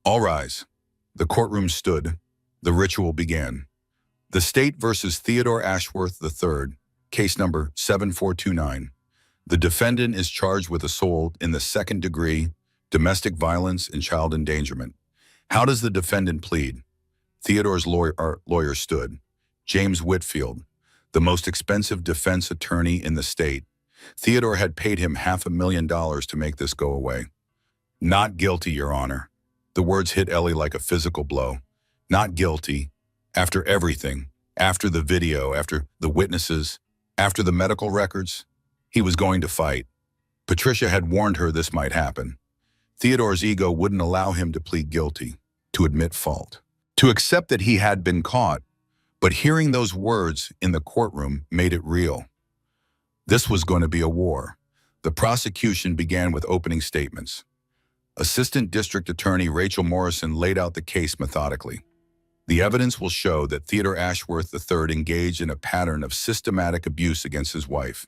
"All rise." The courtroom stood. The ritual began. The State versus Theodore Ashworth III, case number 7429. The defendant is charged with assault in the second degree, domestic violence, and child endangerment. How does the defendant plead? Theodore's lawyer stood. James Whitfield, the most expensive defense attorney in the state. Theodore had paid him $500,000 to make this go away. "Not guilty, Your Honor." The words hit Ellie like a physical blow. Not guilty. After everything. After the video, after the witnesses, after the medical records. He was going to fight. Patricia had warned her this might happen. Theodore's ego wouldn't allow him to plead guilty, to admit fault, to accept that he had been caught. But hearing those words in the courtroom made it real. This was going to be a war. The prosecution began with opening statements. Assistant District Attorney Rachel Morrison laid out the case methodically. The evidence will show that Theodore Ashworth III engaged in a pattern of systematic abuse against his wife.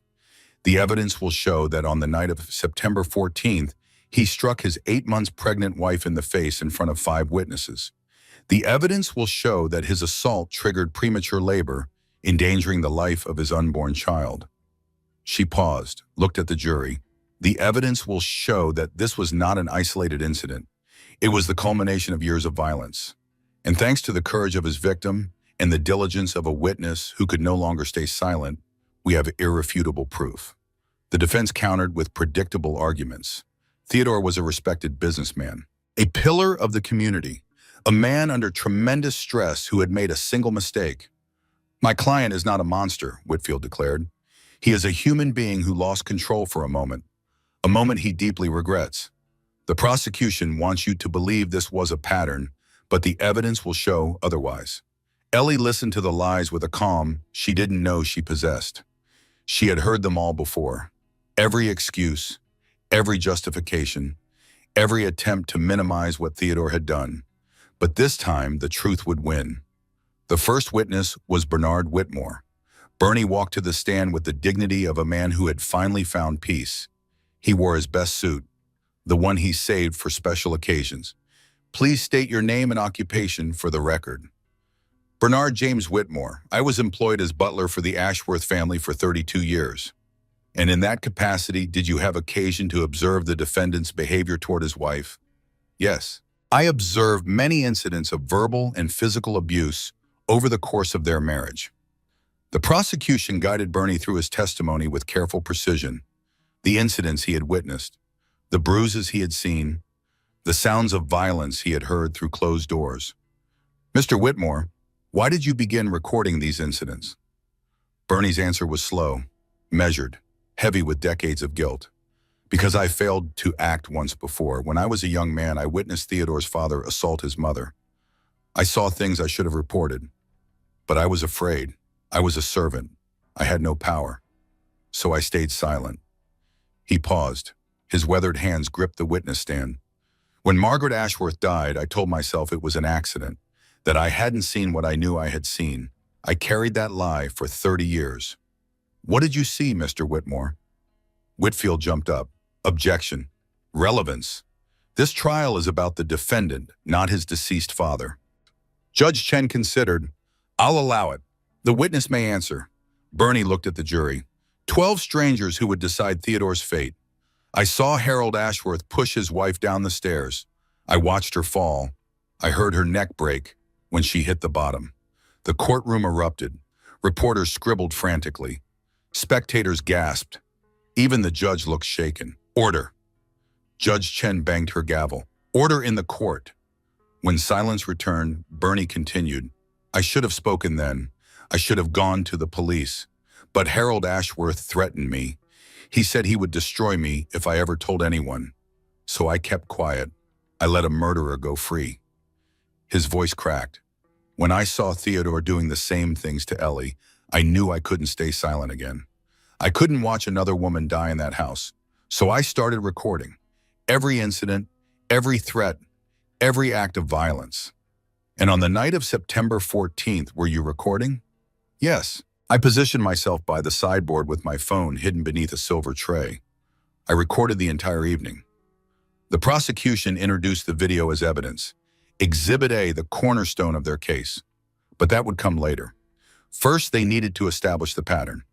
The evidence will show that on the night of September 14th, he struck his 8 months pregnant wife in the face in front of 5 witnesses. The evidence will show that his assault triggered premature labor, endangering the life of his unborn child. She paused, looked at the jury. The evidence will show that this was not an isolated incident. It was the culmination of years of violence. And thanks to the courage of his victim and the diligence of a witness who could no longer stay silent, we have irrefutable proof. The defense countered with predictable arguments. Theodore was a respected businessman, a pillar of the community, a man under tremendous stress who had made a single mistake. "My client is not a monster," Whitfield declared. "He is a human being who lost control for a moment he deeply regrets. The prosecution wants you to believe this was a pattern, but the evidence will show otherwise." Ellie listened to the lies with a calm she didn't know she possessed. She had heard them all before. Every excuse, every justification, every attempt to minimize what Theodore had done. But this time, the truth would win. The first witness was Bernard Whitmore. Bernie walked to the stand with the dignity of a man who had finally found peace. He wore his best suit, the one he saved for special occasions. "Please state your name and occupation for the record." "Bernard James Whitmore. I was employed as butler for the Ashworth family for 32 years. And in that capacity, did you have occasion to observe the defendant's behavior toward his wife?" "Yes. I observed many incidents of verbal and physical abuse over the course of their marriage." The prosecution guided Bernie through his testimony with careful precision. The incidents he had witnessed, the bruises he had seen, the sounds of violence he had heard through closed doors. "Mr. Whitmore, why did you begin recording these incidents?" Bernie's answer was slow, measured, heavy with decades of guilt. "Because I failed to act once before. When I was a young man, I witnessed Theodore's father assault his mother. I saw things I should have reported. But I was afraid. I was a servant. I had no power. So I stayed silent." He paused. His weathered hands gripped the witness stand. "When Margaret Ashworth died, I told myself it was an accident, that I hadn't seen what I knew I had seen. I carried that lie for 30 years. "What did you see, Mr. Whitmore?" Whitfield jumped up. "Objection. Relevance. This trial is about the defendant, not his deceased father." Judge Chen considered. "I'll allow it. The witness may answer." Bernie looked at the jury. 12 strangers who would decide Theodore's fate. "I saw Harold Ashworth push his wife down the stairs. I watched her fall. I heard her neck break when she hit the bottom. The courtroom erupted. Reporters scribbled frantically. Spectators gasped. Even the judge looked shaken. Order. Judge Chen banged her gavel. Order in the court. When silence returned, Bernie continued. I should have spoken then. I should have gone to the police. But Harold Ashworth threatened me. He said he would destroy me if I ever told anyone. So I kept quiet. I let a murderer go free. His voice cracked. When I saw Theodore doing the same things to Ellie, I knew I couldn't stay silent again. I couldn't watch another woman die in that house. So I started recording. Every incident, every threat, every act of violence. And on the night of September 14th, were you recording? Yes. I positioned myself by the sideboard with my phone hidden beneath a silver tray. I recorded the entire evening. The prosecution introduced the video as evidence. Exhibit A, the cornerstone of their case. But that would come later. First, they needed to establish the pattern.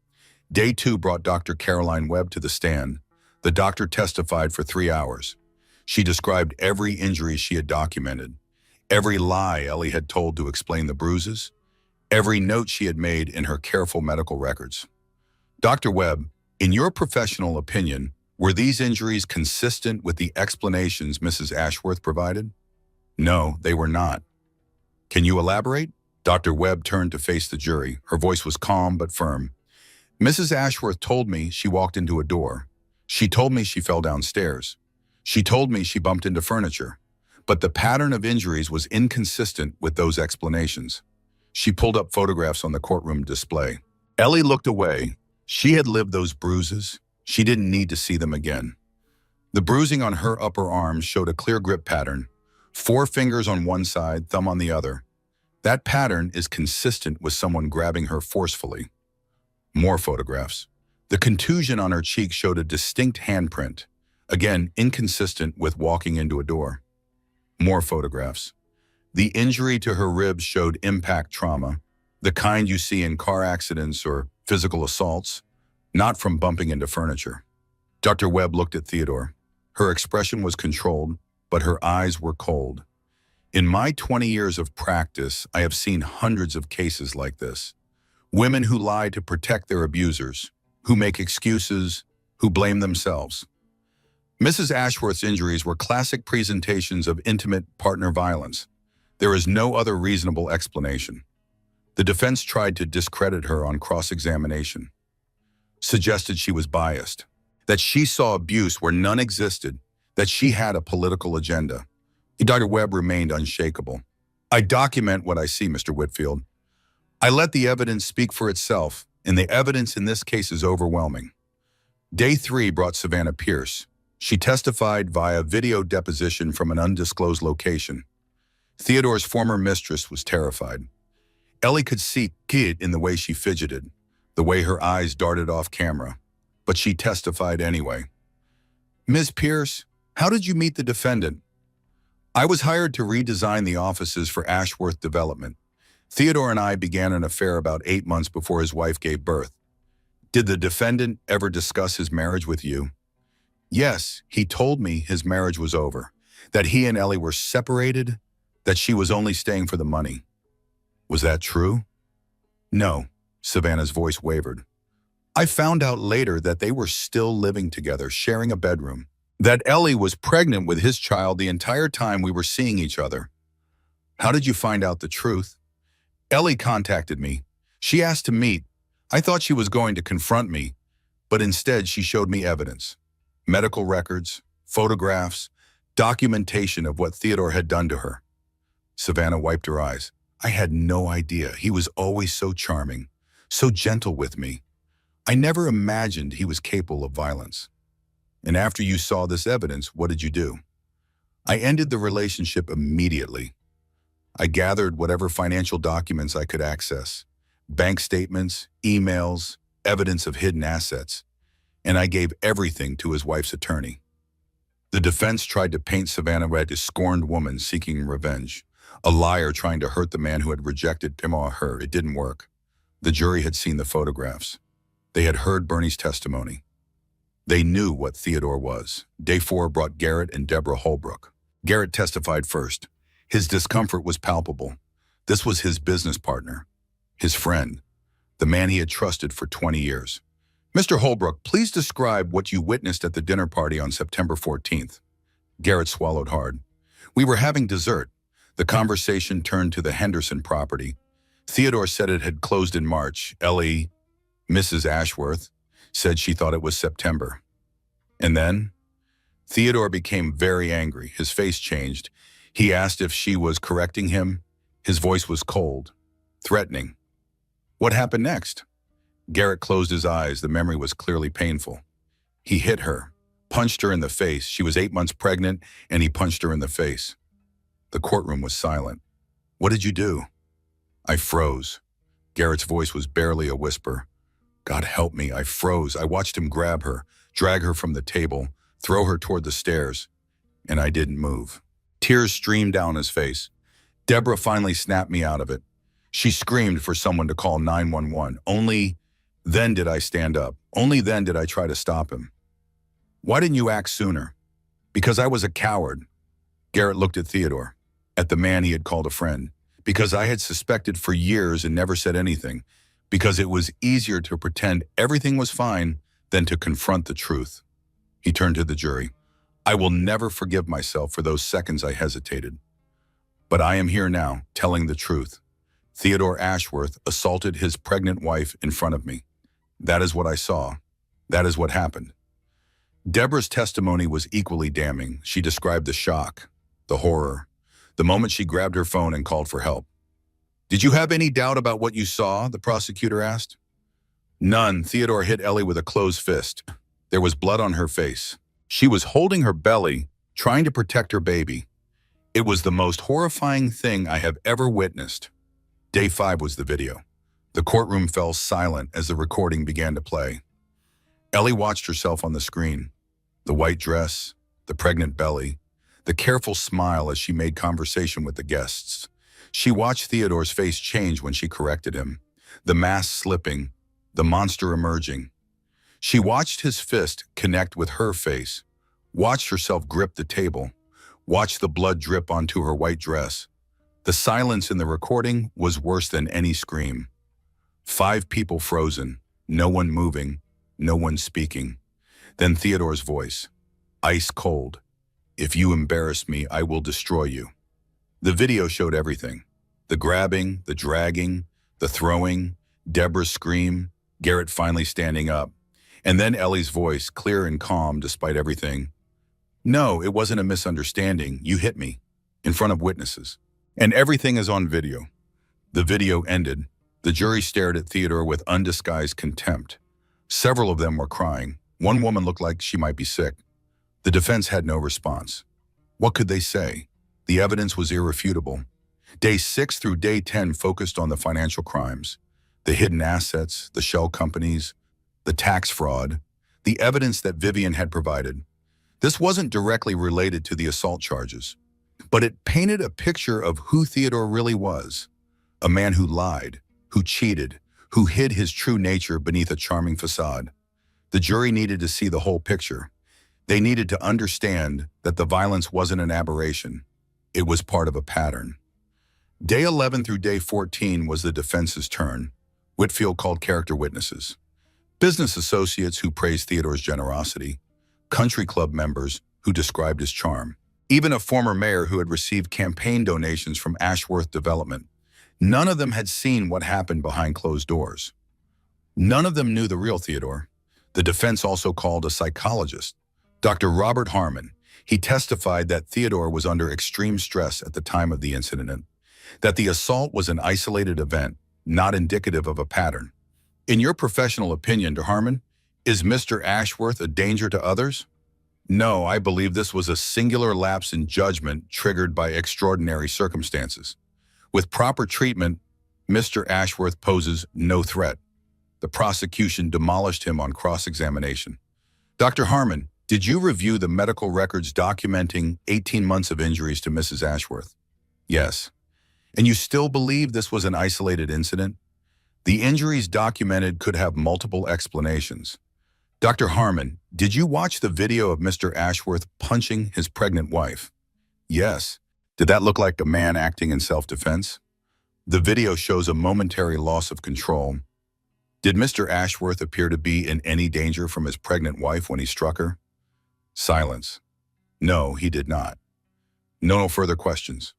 Day 2 brought Dr. Caroline Webb to the stand. The doctor testified for 3 hours. She described every injury she had documented, every lie Ellie had told to explain the bruises, every note she had made in her careful medical records. Dr. Webb, in your professional opinion, were these injuries consistent with the explanations Mrs. Ashworth provided? No, they were not. Can you elaborate? Dr. Webb turned to face the jury. Her voice was calm but firm. Mrs. Ashworth told me she walked into a door. She told me she fell downstairs. She told me she bumped into furniture. But the pattern of injuries was inconsistent with those explanations. She pulled up photographs on the courtroom display. Ellie looked away. She had lived those bruises. She didn't need to see them again. The bruising on her upper arm showed a clear grip pattern. 4 fingers on one side, thumb on the other. That pattern is consistent with someone grabbing her forcefully. More photographs. The contusion on her cheek showed a distinct handprint, again inconsistent with walking into a door. More photographs. The injury to her ribs showed impact trauma, the kind you see in car accidents or physical assaults, not from bumping into furniture. Dr. Webb looked at Theodore. Her expression was controlled, but her eyes were cold. In my 20 years of practice, I have seen hundreds of cases like this. Women who lie to protect their abusers, who make excuses, who blame themselves. Mrs. Ashworth's injuries were classic presentations of intimate partner violence. There is no other reasonable explanation. The defense tried to discredit her on cross-examination, suggested she was biased, that she saw abuse where none existed, that she had a political agenda. Dr. Webb remained unshakable. I document what I see, Mr. Whitfield. I let the evidence speak for itself, and the evidence in this case is overwhelming. Day 3 brought Savannah Pierce. She testified via video deposition from an undisclosed location. Theodore's former mistress was terrified. Ellie could see it in the way she fidgeted, the way her eyes darted off camera, but she testified anyway. Ms. Pierce, how did you meet the defendant? I was hired to redesign the offices for Ashworth Development. Theodore and I began an affair about 8 months before his wife gave birth. Did the defendant ever discuss his marriage with you? Yes, he told me his marriage was over, that he and Ellie were separated, that she was only staying for the money. Was that true? No, Savannah's voice wavered. I found out later that they were still living together, sharing a bedroom, that Ellie was pregnant with his child the entire time we were seeing each other. How did you find out the truth? Ellie contacted me. She asked to meet. I thought she was going to confront me, but instead she showed me evidence. Medical records, photographs, documentation of what Theodore had done to her. Savannah wiped her eyes. I had no idea. He was always so charming, so gentle with me. I never imagined he was capable of violence. And after you saw this evidence, what did you do? I ended the relationship immediately. I gathered whatever financial documents I could access, bank statements, emails, evidence of hidden assets, and I gave everything to his wife's attorney. The defense tried to paint Savannah as a scorned woman seeking revenge, a liar trying to hurt the man who had rejected him or her. It didn't work. The jury had seen the photographs. They had heard Bernie's testimony. They knew what Theodore was. Day 4 brought Garrett and Deborah Holbrook. Garrett testified first. His discomfort was palpable. This was his business partner, his friend, the man he had trusted for 20 years. Mr. Holbrook, please describe what you witnessed at the dinner party on September 14th. Garrett swallowed hard. We were having dessert. The conversation turned to the Henderson property. Theodore said it had closed in March. Ellie, Mrs. Ashworth, said she thought it was September. And then? Theodore became very angry. His face changed. He asked if she was correcting him. His voice was cold, threatening. What happened next? Garrett closed his eyes. The memory was clearly painful. He hit her, punched her in the face. She was 8 months pregnant, and he punched her in the face. The courtroom was silent. What did you do? I froze. Garrett's voice was barely a whisper. God help me, I froze. I watched him grab her, drag her from the table, throw her toward the stairs, and I didn't move. Tears streamed down his face. Deborah finally snapped me out of it. She screamed for someone to call 911. Only then did I stand up. Only then did I try to stop him. Why didn't you act sooner? Because I was a coward. Garrett looked at Theodore, at the man he had called a friend. Because I had suspected for years and never said anything. Because it was easier to pretend everything was fine than to confront the truth. He turned to the jury. I will never forgive myself for those seconds I hesitated. But I am here now, telling the truth. Theodore Ashworth assaulted his pregnant wife in front of me. That is what I saw. That is what happened. Deborah's testimony was equally damning. She described the shock, the horror, the moment she grabbed her phone and called for help. Did you have any doubt about what you saw? The prosecutor asked. None. Theodore hit Ellie with a closed fist. There was blood on her face. She was holding her belly, trying to protect her baby. It was the most horrifying thing I have ever witnessed. Day 5 was the video. The courtroom fell silent as the recording began to play. Ellie watched herself on the screen. The white dress, the pregnant belly, the careful smile as she made conversation with the guests. She watched Theodore's face change when she corrected him, the mask slipping, the monster emerging. She watched his fist connect with her face, watched herself grip the table, watched the blood drip onto her white dress. The silence in the recording was worse than any scream. 5 people frozen, no one moving, no one speaking. Then Theodore's voice, ice cold. If you embarrass me, I will destroy you. The video showed everything. The grabbing, the dragging, the throwing, Deborah's scream, Garrett finally standing up. And then Ellie's voice, clear and calm despite everything. No, it wasn't a misunderstanding. You hit me, in front of witnesses. And everything is on video. The video ended. The jury stared at Theodore with undisguised contempt. Several of them were crying. One woman looked like she might be sick. The defense had no response. What could they say? The evidence was irrefutable. Day 6 through day 10 focused on the financial crimes, the hidden assets, the shell companies, the tax fraud, the evidence that Vivian had provided. This wasn't directly related to the assault charges, but it painted a picture of who Theodore really was. A man who lied, who cheated, who hid his true nature beneath a charming facade. The jury needed to see the whole picture. They needed to understand that the violence wasn't an aberration. It was part of a pattern. Day 11 through day 14 was the defense's turn. Whitfield called character witnesses. Business associates who praised Theodore's generosity. Country club members who described his charm. Even a former mayor who had received campaign donations from Ashworth Development. None of them had seen what happened behind closed doors. None of them knew the real Theodore. The defense also called a psychologist, Dr. Robert Harmon. He testified that Theodore was under extreme stress at the time of the incident, that the assault was an isolated event, not indicative of a pattern. In your professional opinion, Dr. Harmon, is Mr. Ashworth a danger to others? No, I believe this was a singular lapse in judgment triggered by extraordinary circumstances. With proper treatment, Mr. Ashworth poses no threat. The prosecution demolished him on cross-examination. Dr. Harmon, did you review the medical records documenting 18 months of injuries to Mrs. Ashworth? Yes. And you still believe this was an isolated incident? The injuries documented could have multiple explanations. Dr. Harmon, did you watch the video of Mr. Ashworth punching his pregnant wife? Yes. Did that look like a man acting in self-defense? The video shows a momentary loss of control. Did Mr. Ashworth appear to be in any danger from his pregnant wife when he struck her? Silence. No, he did not. No further questions.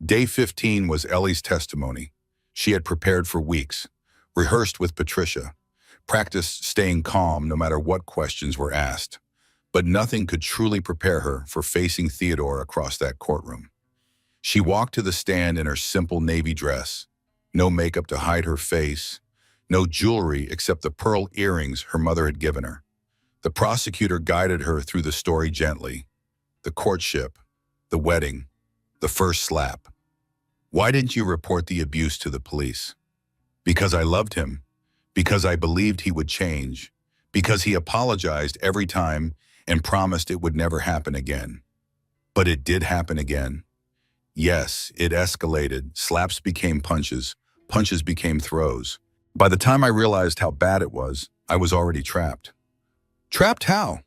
Day 15 was Ellie's testimony. She had prepared for weeks, rehearsed with Patricia, practiced staying calm no matter what questions were asked. But nothing could truly prepare her for facing Theodore across that courtroom. She walked to the stand in her simple navy dress, no makeup to hide her face, no jewelry except the pearl earrings her mother had given her. The prosecutor guided her through the story gently. The courtship, the wedding, the first slap. Why didn't you report the abuse to the police? Because I loved him, because I believed he would change, because he apologized every time and promised it would never happen again. But it did happen again. Yes, it escalated. Slaps became punches. Punches became throws. By the time I realized how bad it was, I was already trapped. Trapped how?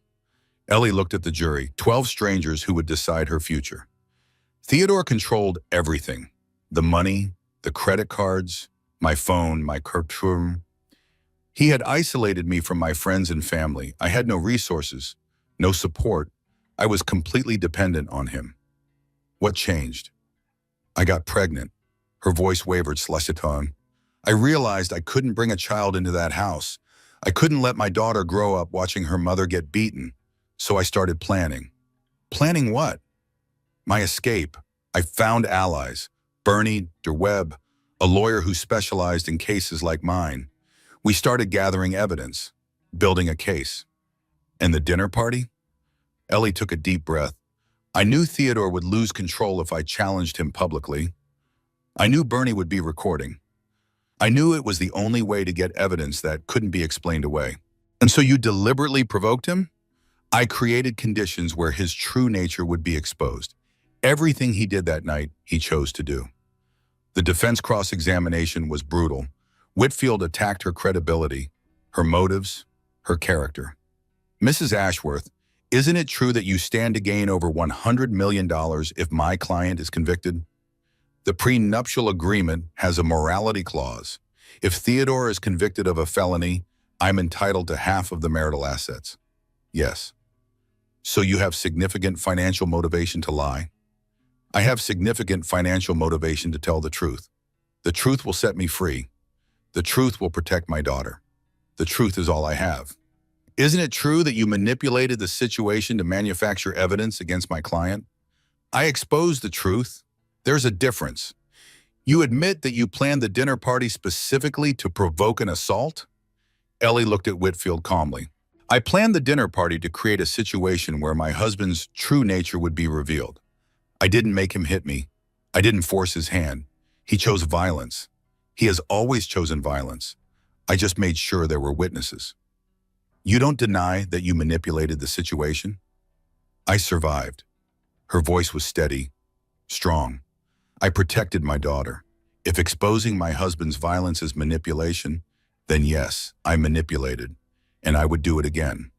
Ellie looked at the jury, 12 strangers who would decide her future. Theodore controlled everything. The money, the credit cards, my phone, my curriculum. He had isolated me from my friends and family. I had no resources, no support. I was completely dependent on him. What changed? I got pregnant. Her voice wavered slushiton. I realized I couldn't bring a child into that house. I couldn't let my daughter grow up watching her mother get beaten. So I started planning. Planning what? My escape. I found allies. Bernie, DeWebb, a lawyer who specialized in cases like mine. We started gathering evidence, building a case. And the dinner party? Ellie took a deep breath. I knew Theodore would lose control if I challenged him publicly. I knew Bernie would be recording. I knew it was the only way to get evidence that couldn't be explained away. And so you deliberately provoked him? I created conditions where his true nature would be exposed. Everything he did that night, he chose to do. The defense cross-examination was brutal. Whitfield attacked her credibility, her motives, her character. Mrs. Ashworth, isn't it true that you stand to gain over $100 million if my client is convicted? The prenuptial agreement has a morality clause. If Theodore is convicted of a felony, I'm entitled to half of the marital assets. Yes. So you have significant financial motivation to lie? I have significant financial motivation to tell the truth. The truth will set me free. The truth will protect my daughter. The truth is all I have. Isn't it true that you manipulated the situation to manufacture evidence against my client? I exposed the truth. There's a difference. You admit that you planned the dinner party specifically to provoke an assault? Ellie looked at Whitfield calmly. I planned the dinner party to create a situation where my husband's true nature would be revealed. I didn't make him hit me. I didn't force his hand. He chose violence. He has always chosen violence. I just made sure there were witnesses. You don't deny that you manipulated the situation? I survived. Her voice was steady, strong. I protected my daughter. If exposing my husband's violence is manipulation, then yes, I manipulated, and I would do it again.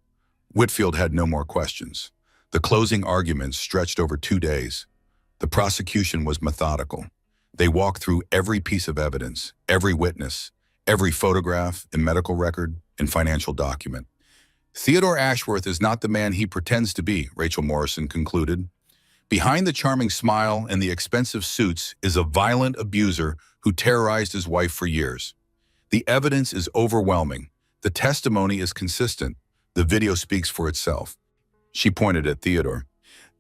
Whitfield had no more questions. The closing arguments stretched over 2 days. The prosecution was methodical. They walked through every piece of evidence, every witness, every photograph and medical record and financial document. Theodore Ashworth is not the man he pretends to be, Rachel Morrison concluded. Behind the charming smile and the expensive suits is a violent abuser who terrorized his wife for years. The evidence is overwhelming. The testimony is consistent. The video speaks for itself. She pointed at Theodore.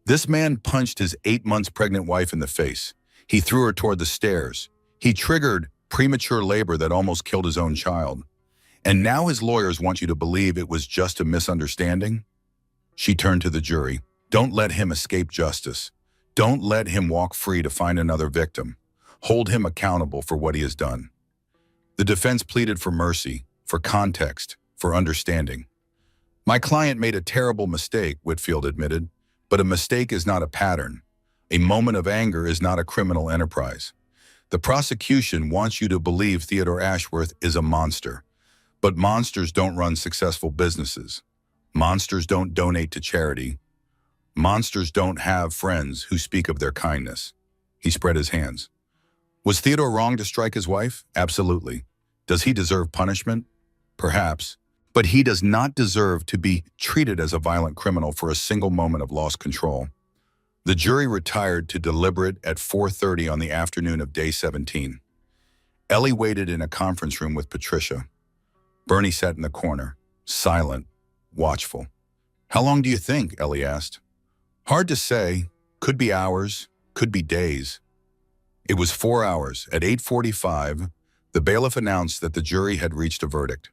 This man punched his 8 months pregnant wife in the face. He threw her toward the stairs. He triggered premature labor that almost killed his own child. And now his lawyers want you to believe it was just a misunderstanding? She turned to the jury. Don't let him escape justice. Don't let him walk free to find another victim. Hold him accountable for what he has done. The defense pleaded for mercy, for context, for understanding. My client made a terrible mistake, Whitfield admitted, but a mistake is not a pattern. A moment of anger is not a criminal enterprise. The prosecution wants you to believe Theodore Ashworth is a monster. But monsters don't run successful businesses. Monsters don't donate to charity. Monsters don't have friends who speak of their kindness. He spread his hands. Was Theodore wrong to strike his wife? Absolutely. Does he deserve punishment? Perhaps. But he does not deserve to be treated as a violent criminal for a single moment of lost control. The jury retired to deliberate at 4:30 on the afternoon of day 17. Ellie waited in a conference room with Patricia. Bernie sat in the corner, silent, watchful. How long do you think? Ellie asked. Hard to say. Could be hours, could be days. It was 4 hours. At 8:45, the bailiff announced that the jury had reached a verdict.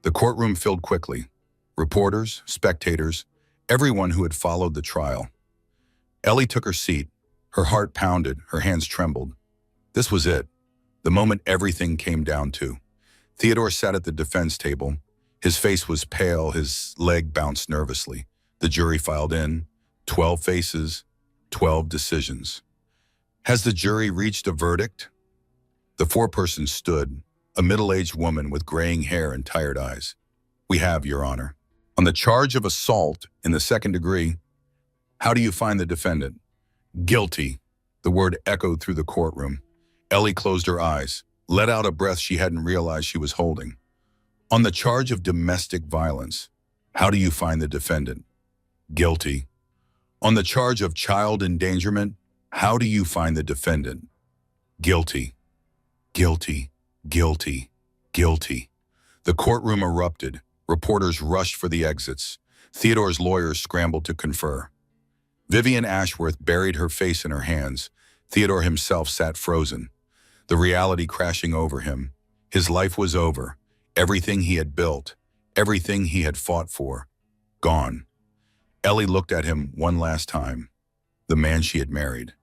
The courtroom filled quickly. Reporters, spectators, everyone who had followed the trial. Ellie took her seat. Her heart pounded, her hands trembled. This was it, the moment everything came down to. Theodore sat at the defense table. His face was pale, his leg bounced nervously. The jury filed in. 12 faces, 12 decisions. Has the jury reached a verdict? The foreperson stood, a middle-aged woman with graying hair and tired eyes. We have, Your Honor. On the charge of assault in the second degree, how do you find the defendant? Guilty. The word echoed through the courtroom. Ellie closed her eyes, let out a breath she hadn't realized she was holding. On the charge of domestic violence, how do you find the defendant? Guilty. On the charge of child endangerment, how do you find the defendant? Guilty. Guilty. Guilty. Guilty. The courtroom erupted. Reporters rushed for the exits. Theodore's lawyers scrambled to confer. Vivian Ashworth buried her face in her hands. Theodore himself sat frozen, the reality crashing over him. His life was over. Everything he had built, everything he had fought for, gone. Ellie looked at him one last time. The man she had married.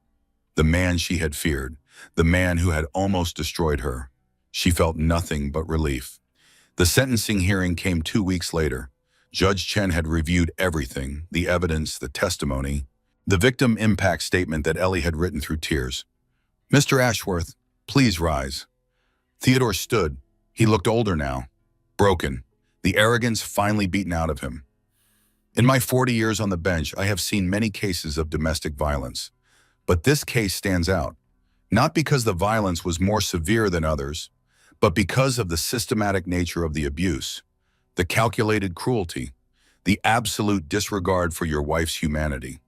The man she had feared. The man who had almost destroyed her. She felt nothing but relief. The sentencing hearing came 2 weeks later. Judge Chen had reviewed everything, the evidence, the testimony, the victim impact statement that Ellie had written through tears. Mr. Ashworth, please rise. Theodore stood. He looked older now, broken, the arrogance finally beaten out of him. In my 40 years on the bench, I have seen many cases of domestic violence. But this case stands out, not because the violence was more severe than others, but because of the systematic nature of the abuse, the calculated cruelty, the absolute disregard for your wife's humanity.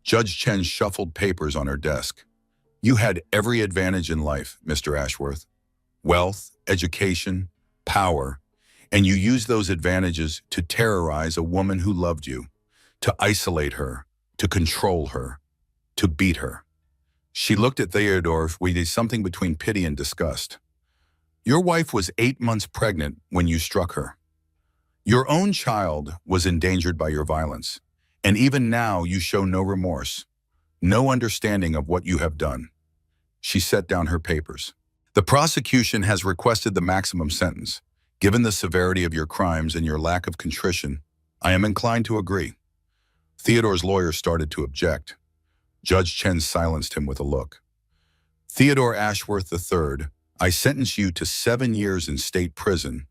Judge Chen shuffled papers on her desk. You had every advantage in life, Mr. Ashworth. Wealth, education, power, and you used those advantages to terrorize a woman who loved you, to isolate her, to control her, to beat her. She looked at Theodore with something between pity and disgust. Your wife was 8 months pregnant when you struck her. Your own child was endangered by your violence, and even now you show no remorse, no understanding of what you have done. She set down her papers. The prosecution has requested the maximum sentence. Given the severity of your crimes and your lack of contrition, I am inclined to agree. Theodore's lawyer started to object. Judge Chen silenced him with a look. Theodore Ashworth III, I sentence you to 7 years in state prison.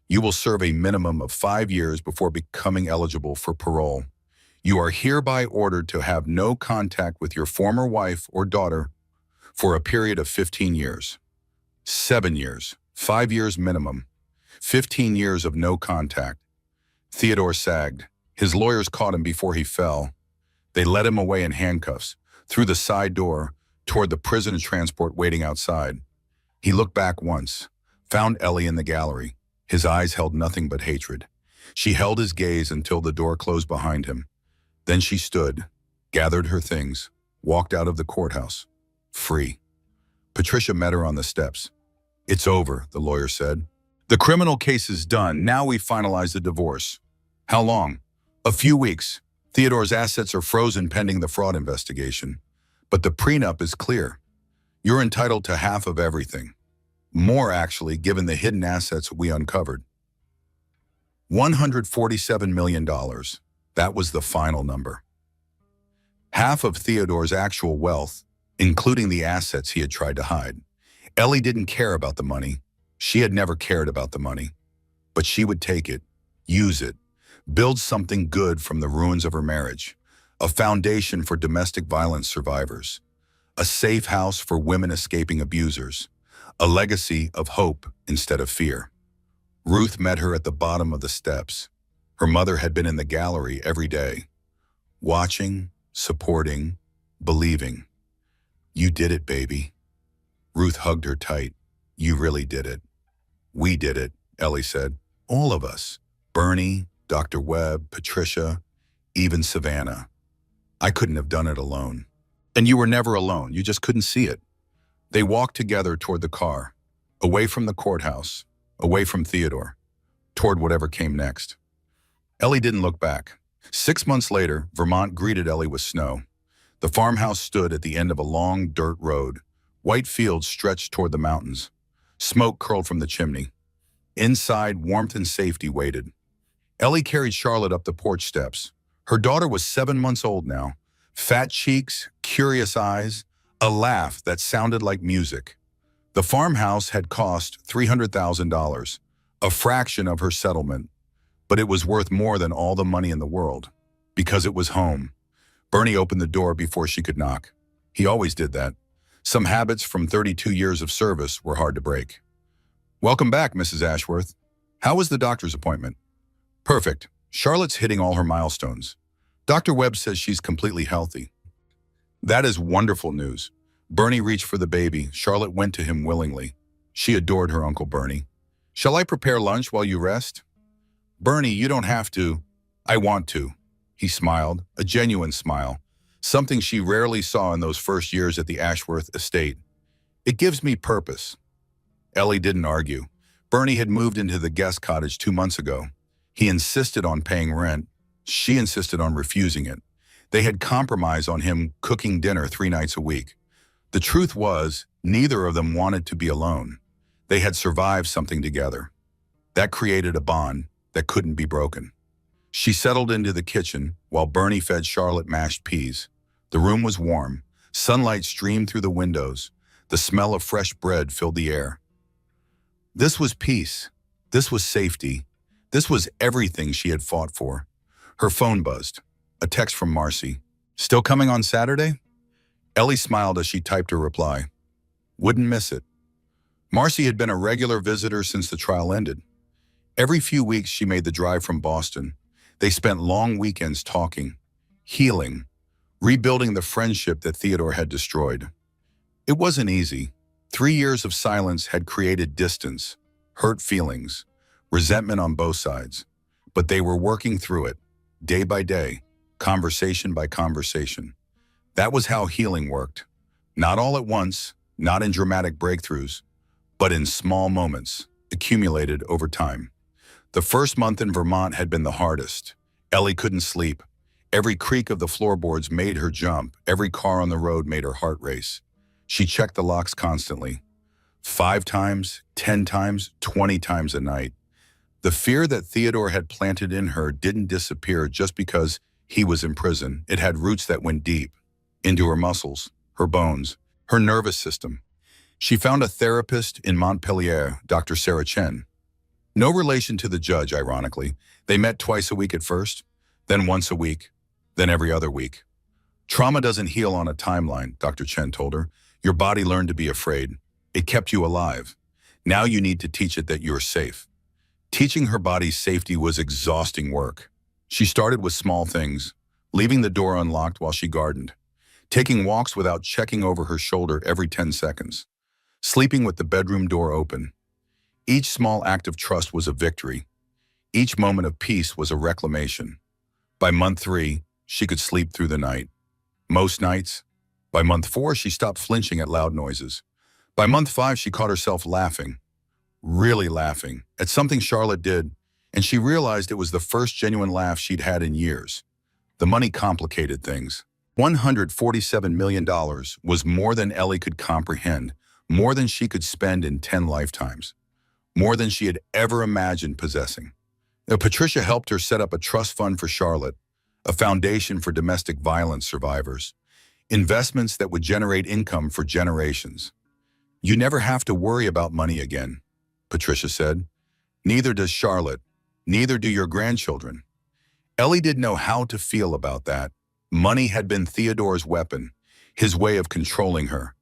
You will serve a minimum of 5 years before becoming eligible for parole. You are hereby ordered to have no contact with your former wife or daughter for a period of 15 years. 7 years, 5 years minimum, 15 years of no contact. Theodore sagged. His lawyers caught him before he fell. They led him away in handcuffs, through the side door, toward the prison transport waiting outside. He looked back once, found Ellie in the gallery. His eyes held nothing but hatred. She held his gaze until the door closed behind him. Then she stood, gathered her things, walked out of the courthouse, free. Patricia met her on the steps. It's over, the lawyer said. The criminal case is done. Now we finalize the divorce. How long? A few weeks. Theodore's assets are frozen pending the fraud investigation. But the prenup is clear. You're entitled to half of everything. More, actually, given the hidden assets we uncovered. $147 million. That was the final number. Half of Theodore's actual wealth, including the assets he had tried to hide. Ellie didn't care about the money. She had never cared about the money. But she would take it, use it, build something good from the ruins of her marriage, a foundation for domestic violence survivors, a safe house for women escaping abusers, a legacy of hope instead of fear. Ruth met her at the bottom of the steps. Her mother had been in the gallery every day, watching, supporting, believing. "You did it, baby." Ruth hugged her tight. "You really did it." "We did it," Ellie said. "All of us. Bernie, Dr. Webb, Patricia, even Savannah. I couldn't have done it alone." "And you were never alone. You just couldn't see it." They walked together toward the car, away from the courthouse, away from Theodore, toward whatever came next. Ellie didn't look back. 6 months later, Vermont greeted Ellie with snow. The farmhouse stood at the end of a long dirt road. White fields stretched toward the mountains. Smoke curled from the chimney. Inside, warmth and safety waited. Ellie carried Charlotte up the porch steps. Her daughter was 7 months old now. Fat cheeks, curious eyes, a laugh that sounded like music. The farmhouse had cost $300,000, a fraction of her settlement, but it was worth more than all the money in the world, because it was home. Bernie opened the door before she could knock. He always did that. Some habits from 32 years of service were hard to break. "Welcome back, Mrs. Ashworth. How was the doctor's appointment?" "Perfect. Charlotte's hitting all her milestones. Dr. Webb says she's completely healthy." "That is wonderful news." Bernie reached for the baby. Charlotte went to him willingly. She adored her Uncle Bernie. "Shall I prepare lunch while you rest?" "Bernie, you don't have to." "I want to." He smiled, a genuine smile, something she rarely saw in those first years at the Ashworth estate. "It gives me purpose." Ellie didn't argue. Bernie had moved into the guest cottage 2 months ago. He insisted on paying rent. She insisted on refusing it. They had compromised on him cooking dinner 3 nights a week. The truth was, neither of them wanted to be alone. They had survived something together. That created a bond that couldn't be broken. She settled into the kitchen while Bernie fed Charlotte mashed peas. The room was warm. Sunlight streamed through the windows. The smell of fresh bread filled the air. This was peace. This was safety. This was everything she had fought for. Her phone buzzed. A text from Marcy. "Still coming on Saturday?" Ellie smiled as she typed her reply. "Wouldn't miss it." Marcy had been a regular visitor since the trial ended. Every few weeks she made the drive from Boston. They spent long weekends talking, healing, rebuilding the friendship that Theodore had destroyed. It wasn't easy. 3 years of silence had created distance, hurt feelings, resentment on both sides. But they were working through it, day by day, conversation by conversation. That was how healing worked. Not all at once, not in dramatic breakthroughs, but in small moments, accumulated over time. The first month in Vermont had been the hardest. Ellie couldn't sleep. Every creak of the floorboards made her jump. Every car on the road made her heart race. She checked the locks constantly. 5 times, 10 times, 20 times a night. The fear that Theodore had planted in her didn't disappear just because he was in prison. It had roots that went deep, into her muscles, her bones, her nervous system. She found a therapist in Montpellier, Dr. Sarah Chen. No relation to the judge, ironically. They met twice a week at first, then once a week, then every other week. "Trauma doesn't heal on a timeline," Dr. Chen told her. "Your body learned to be afraid. It kept you alive. Now you need to teach it that you're safe." Teaching her body's safety was exhausting work. She started with small things, leaving the door unlocked while she gardened, taking walks without checking over her shoulder every 10 seconds, sleeping with the bedroom door open. Each small act of trust was a victory. Each moment of peace was a reclamation. By month 3, she could sleep through the night. Most nights. By month 4, she stopped flinching at loud noises. By month 5, she caught herself laughing, really laughing, at something Charlotte did, and she realized it was the first genuine laugh she'd had in years. The money complicated things. $147 million was more than Ellie could comprehend, more than she could spend in 10 lifetimes, more than she had ever imagined possessing. Now, Patricia helped her set up a trust fund for Charlotte, a foundation for domestic violence survivors, investments that would generate income for generations. "You never have to worry about money again," Patricia said. "Neither does Charlotte. Neither do your grandchildren." Ellie didn't know how to feel about that. Money had been Theodore's weapon. his way of controlling her.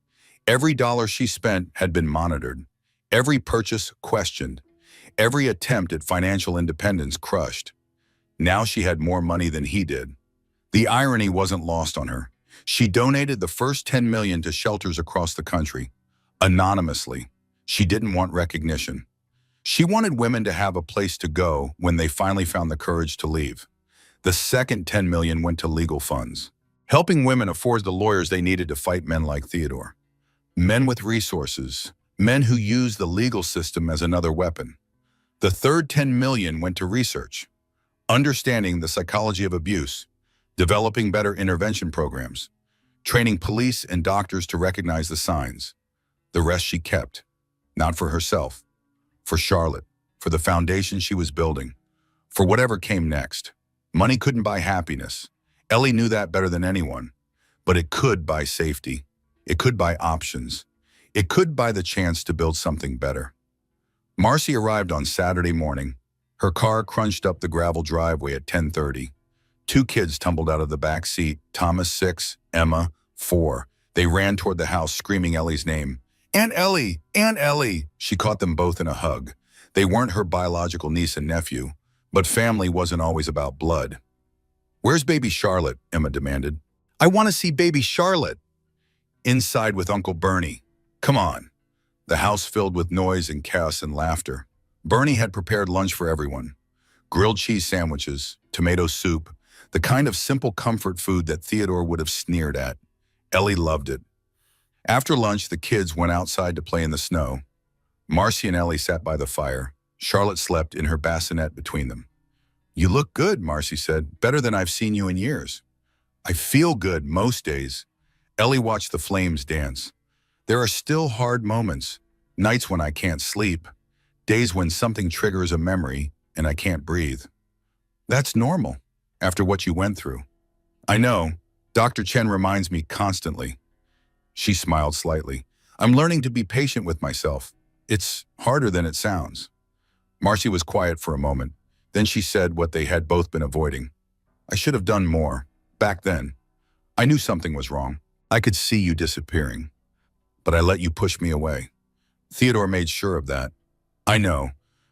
Every dollar she spent had been monitored, every purchase questioned, every attempt at financial independence crushed. Now she had more money than he did. The irony wasn't lost on her. She donated the first 10 million to shelters across the country, anonymously. She didn't want recognition. She wanted women to have a place to go when they finally found the courage to leave. The second 10 million went to legal funds, helping women afford the lawyers they needed to fight men like Theodore. Men with resources, men who used the legal system as another weapon. The third 10 million went to research, understanding the psychology of abuse, developing better intervention programs, training police and doctors to recognize the signs. The rest she kept, not for herself, for Charlotte, for the foundation she was building, for whatever came next. Money couldn't buy happiness. Ellie knew that better than anyone, but it could buy safety. It could buy options. It could buy the chance to build something better. Marcy arrived on Saturday morning. Her car crunched up the gravel driveway at 10:30. Two kids tumbled out of the back seat, Thomas 6, Emma 4. They ran toward the house screaming Ellie's name. "Aunt Ellie! Aunt Ellie!" She caught them both in a hug. They weren't her biological niece and nephew, but family wasn't always about blood. "Where's baby Charlotte?" Emma demanded. "I want to see baby Charlotte." "Inside with Uncle Bernie. Come on." The house filled with noise and chaos and laughter. Bernie had prepared lunch for everyone. Grilled cheese sandwiches, tomato soup, the kind of simple comfort food that Theodore would have sneered at. Ellie loved it. After lunch, the kids went outside to play in the snow. Marcy and Ellie sat by the fire. Charlotte slept in her bassinet between them. "You look good," Marcy said. "Better than I've seen you in years." "I feel good most days." Ellie watched the flames dance. "There are still hard moments, nights when I can't sleep, days when something triggers a memory and I can't breathe." "That's normal, after what you went through." "I know. Dr. Chen reminds me constantly." She smiled slightly. "I'm learning to be patient with myself. It's harder than it sounds." Marcy was quiet for a moment. Then she said what they had both been avoiding. "I should have done more. Back then. I knew something was wrong. I could see you disappearing. But I let you push me away. Theodore made sure of that. I know,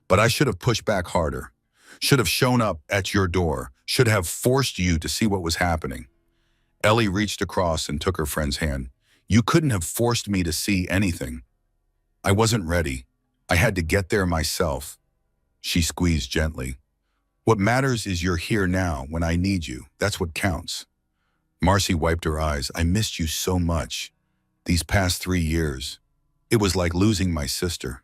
but I should have pushed back harder. Should have shown up at your door. Should have forced you to see what was happening." Ellie reached across and took her friend's hand. "You couldn't have forced me to see anything. I wasn't ready. I had to get there myself." She squeezed gently. "What matters is you're here now when I need you. That's what counts." Marcy wiped her eyes. "I missed you so much. These past 3 years. It was like losing my sister."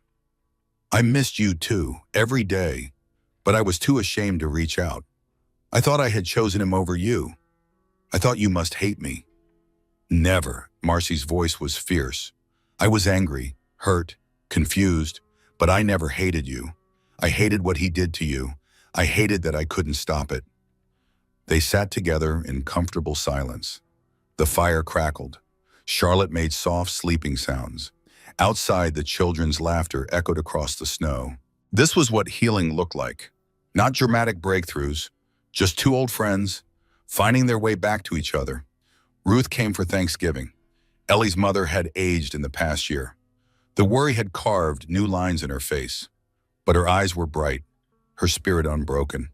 "I missed you too, every day. But I was too ashamed to reach out. I thought I had chosen him over you. I thought you must hate me." "Never." Marcy's voice was fierce. "I was angry, hurt, confused, but I never hated you. I hated what he did to you. I hated that I couldn't stop it." They sat together in comfortable silence. The fire crackled. Charlotte made soft sleeping sounds. Outside, the children's laughter echoed across the snow. This was what healing looked like. Not dramatic breakthroughs, just two old friends, finding their way back to each other. Ruth came for Thanksgiving. Ellie's mother had aged in the past year. The worry had carved new lines in her face. But her eyes were bright, her spirit unbroken.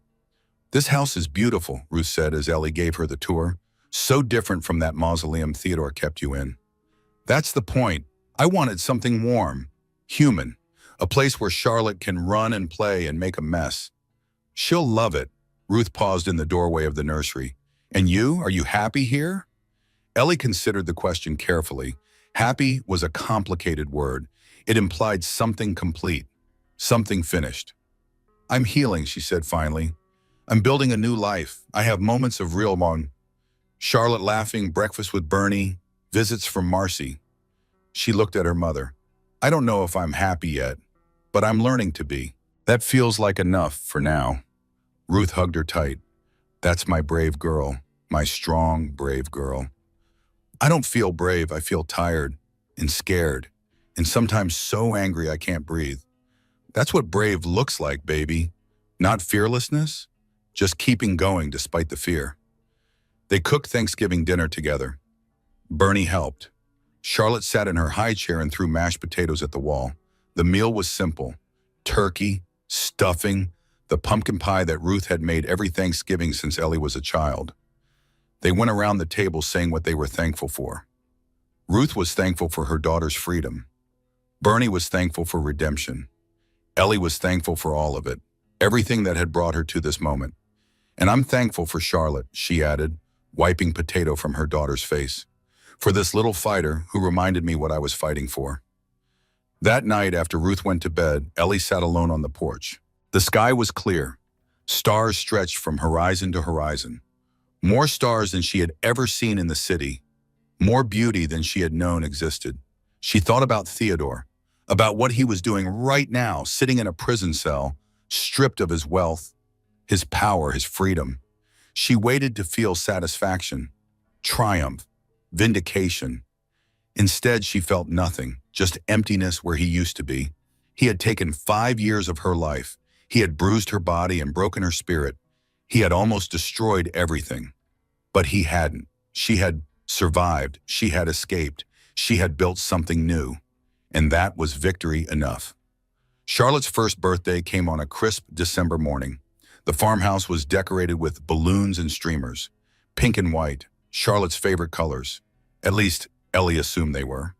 "This house is beautiful," Ruth said as Ellie gave her the tour. "So different from that mausoleum Theodore kept you in." "That's the point. I wanted something warm, human, a place where Charlotte can run and play and make a mess." "She'll love it." Ruth paused in the doorway of the nursery. "And you? Are you happy here?" Ellie considered the question carefully. Happy was a complicated word. It implied something complete, something finished. "I'm healing," she said finally. "I'm building a new life. I have moments of real longing. Charlotte laughing, breakfast with Bernie, visits from Marcy." She looked at her mother. "I don't know if I'm happy yet, but I'm learning to be. That feels like enough for now." Ruth hugged her tight. "That's my brave girl, my strong, brave girl." "I don't feel brave. I feel tired and scared and sometimes so angry I can't breathe. That's what brave looks like, baby. Not fearlessness, just keeping going despite the fear." They cooked Thanksgiving dinner together. Bernie helped. Charlotte sat in her high chair and threw mashed potatoes at the wall. The meal was simple. Turkey, stuffing, the pumpkin pie that Ruth had made every Thanksgiving since Ellie was a child. They went around the table saying what they were thankful for. Ruth was thankful for her daughter's freedom. Bernie was thankful for redemption. Ellie was thankful for all of it, everything that had brought her to this moment. And I'm thankful for Charlotte, she added, wiping potato from her daughter's face, for this little fighter who reminded me what I was fighting for. That night, after Ruth went to bed, Ellie sat alone on the porch. The sky was clear. Stars stretched from horizon to horizon. More stars than she had ever seen in the city. More beauty than she had known existed. She thought about Theodore, about what he was doing right now, sitting in a prison cell, stripped of his wealth, his power, his freedom. She waited to feel satisfaction, triumph, vindication. Instead, she felt nothing, just emptiness where he used to be. He had taken 5 years of her life. He had bruised her body and broken her spirit. He had almost destroyed everything. But he hadn't. She had survived. She had escaped. She had built something new. And that was victory enough. Charlotte's first birthday came on a crisp December morning. The farmhouse was decorated with balloons and streamers, pink and white, Charlotte's favorite colors. At least, Ellie assumed they were.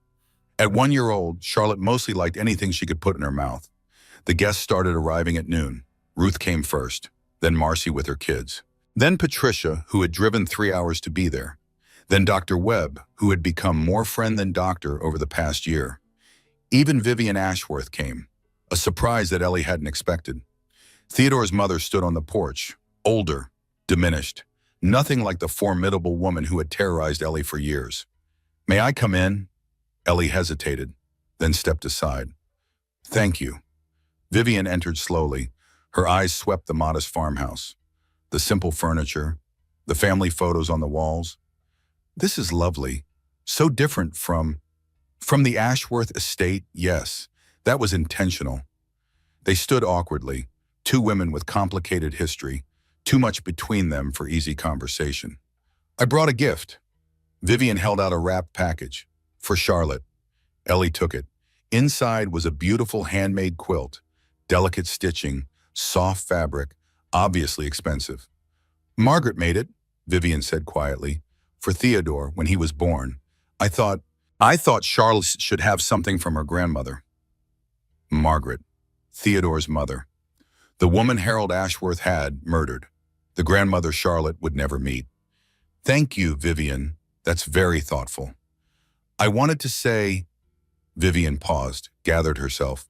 At 1 year old, Charlotte mostly liked anything she could put in her mouth. The guests started arriving at noon. Ruth came first, then Marcy with her kids. Then Patricia, who had driven 3 hours to be there. Then Dr. Webb, who had become more friend than doctor over the past year. Even Vivian Ashworth came, a surprise that Ellie hadn't expected. Theodore's mother stood on the porch, older, diminished, nothing like the formidable woman who had terrorized Ellie for years. "May I come in?" Ellie hesitated, then stepped aside. "Thank you." Vivian entered slowly. Her eyes swept the modest farmhouse, the simple furniture, the family photos on the walls. "This is lovely. So different from the Ashworth estate." Yes, that was intentional. They stood awkwardly, two women with complicated history, too much between them for easy conversation. "I brought a gift." Vivian held out a wrapped package. "For Charlotte." Ellie took it. Inside was a beautiful handmade quilt, delicate stitching, soft fabric, obviously expensive. "Margaret made it," Vivian said quietly, "for Theodore when he was born. I thought Charlotte should have something from her grandmother." Margaret, Theodore's mother. The woman Harold Ashworth had murdered. The grandmother Charlotte would never meet. "Thank you, Vivian. That's very thoughtful." "I wanted to say," Vivian paused, gathered herself.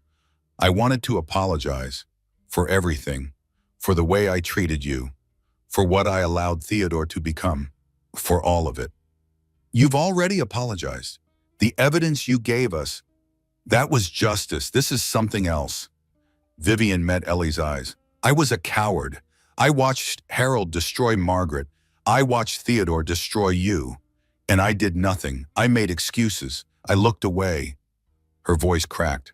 "I wanted to apologize for everything, for the way I treated you, for what I allowed Theodore to become, for all of it." "You've already apologized. The evidence you gave us, that was justice. This is something else." Vivian met Ellie's eyes. "I was a coward. I watched Harold destroy Margaret. I watched Theodore destroy you. And I did nothing. I made excuses. I looked away." Her voice cracked.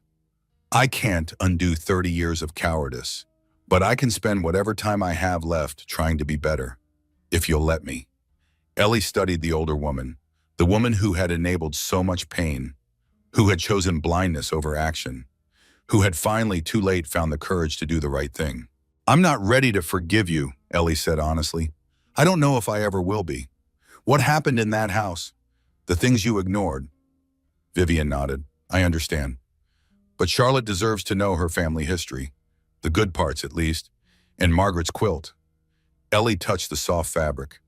"I can't undo 30 years of cowardice, but I can spend whatever time I have left trying to be better, if you'll let me." Ellie studied the older woman, the woman who had enabled so much pain, who had chosen blindness over action, who had finally too late found the courage to do the right thing. "I'm not ready to forgive you," Ellie said honestly. "I don't know if I ever will be. What happened in that house? The things you ignored." Vivian nodded. "I understand. But Charlotte deserves to know her family history, the good parts at least, and Margaret's quilt." Ellie touched the soft fabric.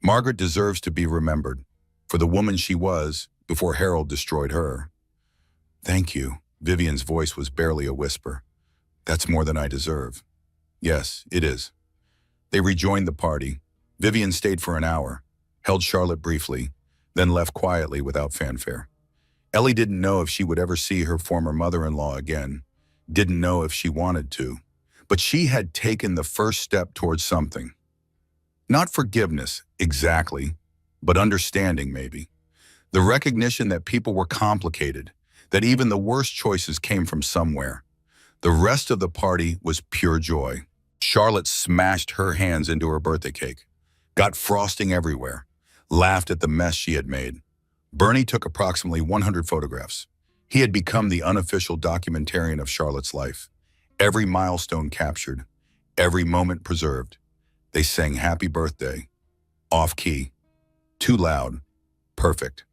"Margaret deserves to be remembered for the woman she was before Harold destroyed her." "Thank you." Vivian's voice was barely a whisper. "That's more than I deserve." "Yes, it is." They rejoined the party. Vivian stayed for an hour, held Charlotte briefly, then left quietly without fanfare. Ellie didn't know if she would ever see her former mother-in-law again, didn't know if she wanted to, but she had taken the first step towards something. Not forgiveness, exactly, but understanding maybe. The recognition that people were complicated, that even the worst choices came from somewhere. The rest of the party was pure joy. Charlotte smashed her hands into her birthday cake, got frosting everywhere, laughed at the mess she had made. Bernie took approximately 100 photographs. He had become the unofficial documentarian of Charlotte's life. Every milestone captured, every moment preserved. They sang happy birthday, off key, too loud, perfect.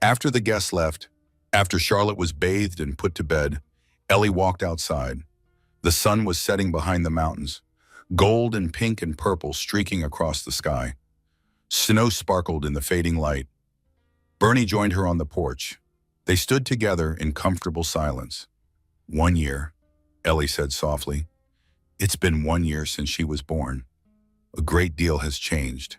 After the guests left, after Charlotte was bathed and put to bed, Ellie walked outside. The sun was setting behind the mountains, gold and pink and purple streaking across the sky. Snow sparkled in the fading light. Bernie joined her on the porch. They stood together in comfortable silence. 1 year, Ellie said softly. It's been 1 year since she was born. A great deal has changed.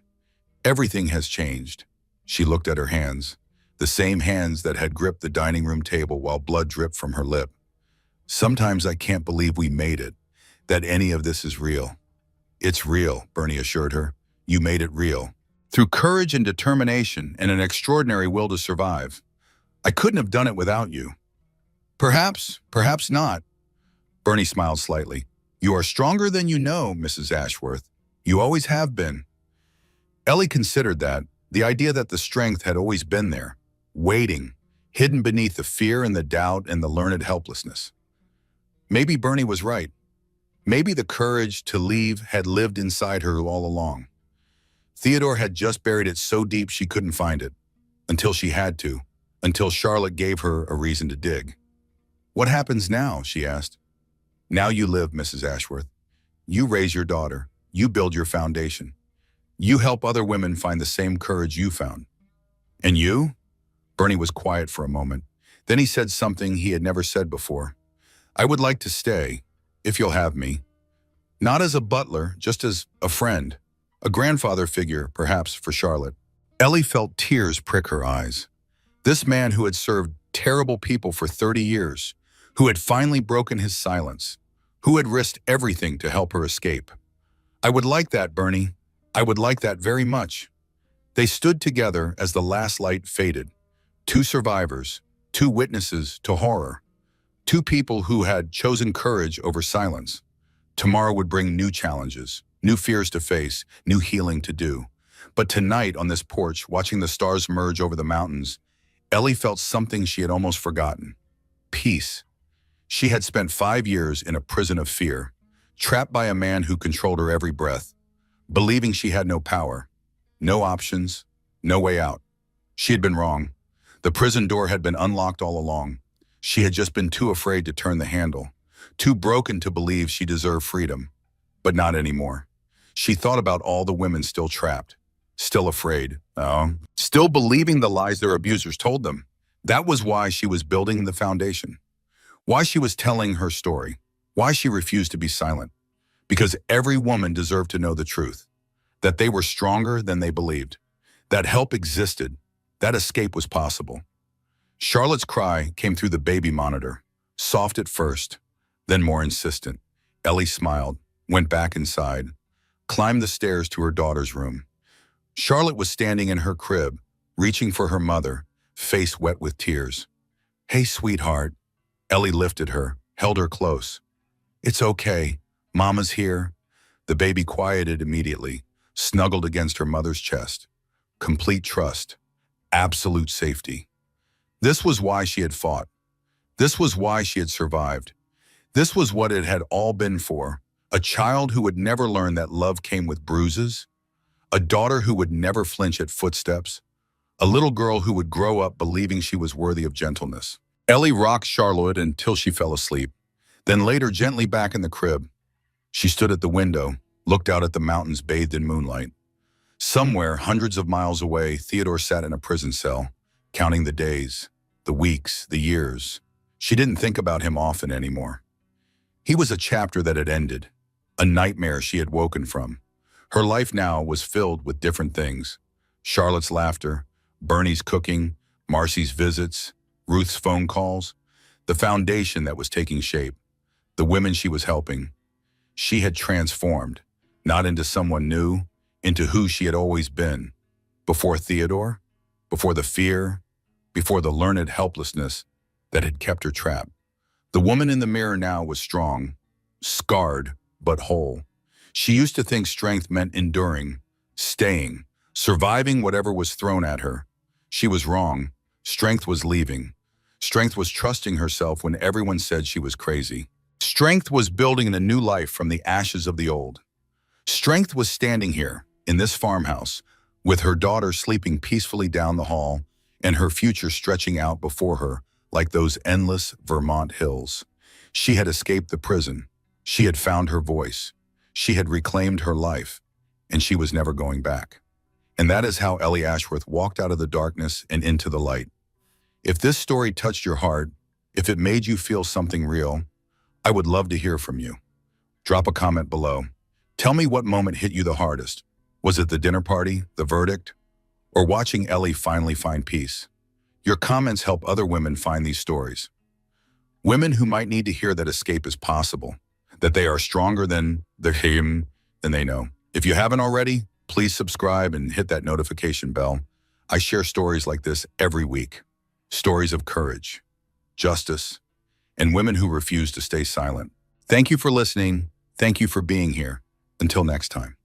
Everything has changed. She looked at her hands, the same hands that had gripped the dining room table while blood dripped from her lip. Sometimes I can't believe we made it, that any of this is real. It's real, Bernie assured her. You made it real. Through courage and determination and an extraordinary will to survive. I couldn't have done it without you. Perhaps not. Bernie smiled slightly. You are stronger than you know, Mrs. Ashworth. You always have been. Ellie considered that, the idea that the strength had always been there, waiting, hidden beneath the fear and the doubt and the learned helplessness. Maybe Bernie was right. Maybe the courage to leave had lived inside her all along. Theodore had just buried it so deep she couldn't find it, until she had to, until Charlotte gave her a reason to dig. What happens now, she asked. Now you live, Mrs. Ashworth. You raise your daughter. You build your foundation. You help other women find the same courage you found. And you? Bernie was quiet for a moment. Then he said something he had never said before. I would like to stay, if you'll have me. Not as a butler, just as a friend. A grandfather figure, perhaps, for Charlotte. Ellie felt tears prick her eyes. This man who had served terrible people for 30 years, who had finally broken his silence, who had risked everything to help her escape. I would like that, Bernie. I would like that very much. They stood together as the last light faded. Two survivors, two witnesses to horror. Two people who had chosen courage over silence. Tomorrow would bring new challenges, new fears to face, new healing to do. But tonight on this porch, watching the stars merge over the mountains, Ellie felt something she had almost forgotten. Peace. She had spent 5 years in a prison of fear, trapped by a man who controlled her every breath, believing she had no power, no options, no way out. She had been wrong. The prison door had been unlocked all along. She had just been too afraid to turn the handle, too broken to believe she deserved freedom. But not anymore. She thought about all the women still trapped, still afraid, still believing the lies their abusers told them. That was why she was building the foundation. Why she was telling her story. Why she refused to be silent. Because every woman deserved to know the truth. That they were stronger than they believed. That help existed. That escape was possible. Charlotte's cry came through the baby monitor, soft at first, then more insistent. Ellie smiled, went back inside, climbed the stairs to her daughter's room. Charlotte was standing in her crib, reaching for her mother, face wet with tears. Hey, sweetheart. Ellie lifted her, held her close. It's okay. Mama's here. The baby quieted immediately, snuggled against her mother's chest. Complete trust. Absolute safety. This was why she had fought. This was why she had survived. This was what it had all been for. A child who would never learn that love came with bruises. A daughter who would never flinch at footsteps. A little girl who would grow up believing she was worthy of gentleness. Ellie rocked Charlotte until she fell asleep, then laid her gently back in the crib. She stood at the window, looked out at the mountains bathed in moonlight. Somewhere, hundreds of miles away, Theodore sat in a prison cell, counting the days, the weeks, the years. She didn't think about him often anymore. He was a chapter that had ended, a nightmare she had woken from. Her life now was filled with different things. Charlotte's laughter, Bernie's cooking, Marcy's visits, Ruth's phone calls, the foundation that was taking shape, the women she was helping. She had transformed, not into someone new, into who she had always been. Before Theodore, before the fear, before the learned helplessness that had kept her trapped. The woman in the mirror now was strong, scarred, but whole. She used to think strength meant enduring, staying, surviving whatever was thrown at her. She was wrong. Strength was leaving. Strength was trusting herself when everyone said she was crazy. Strength was building a new life from the ashes of the old. Strength was standing here, in this farmhouse, with her daughter sleeping peacefully down the hall and her future stretching out before her like those endless Vermont hills. She had escaped the prison. She had found her voice. She had reclaimed her life, and she was never going back. And that is how Ellie Ashworth walked out of the darkness and into the light. If this story touched your heart, if it made you feel something real, I would love to hear from you. Drop a comment below. Tell me what moment hit you the hardest. Was it the dinner party, the verdict, or watching Ellie finally find peace? Your comments help other women find these stories. Women who might need to hear that escape is possible, that they are stronger than they know. If you haven't already, please subscribe and hit that notification bell. I share stories like this every week. Stories of courage, justice, and women who refuse to stay silent. Thank you for listening. Thank you for being here. Until next time.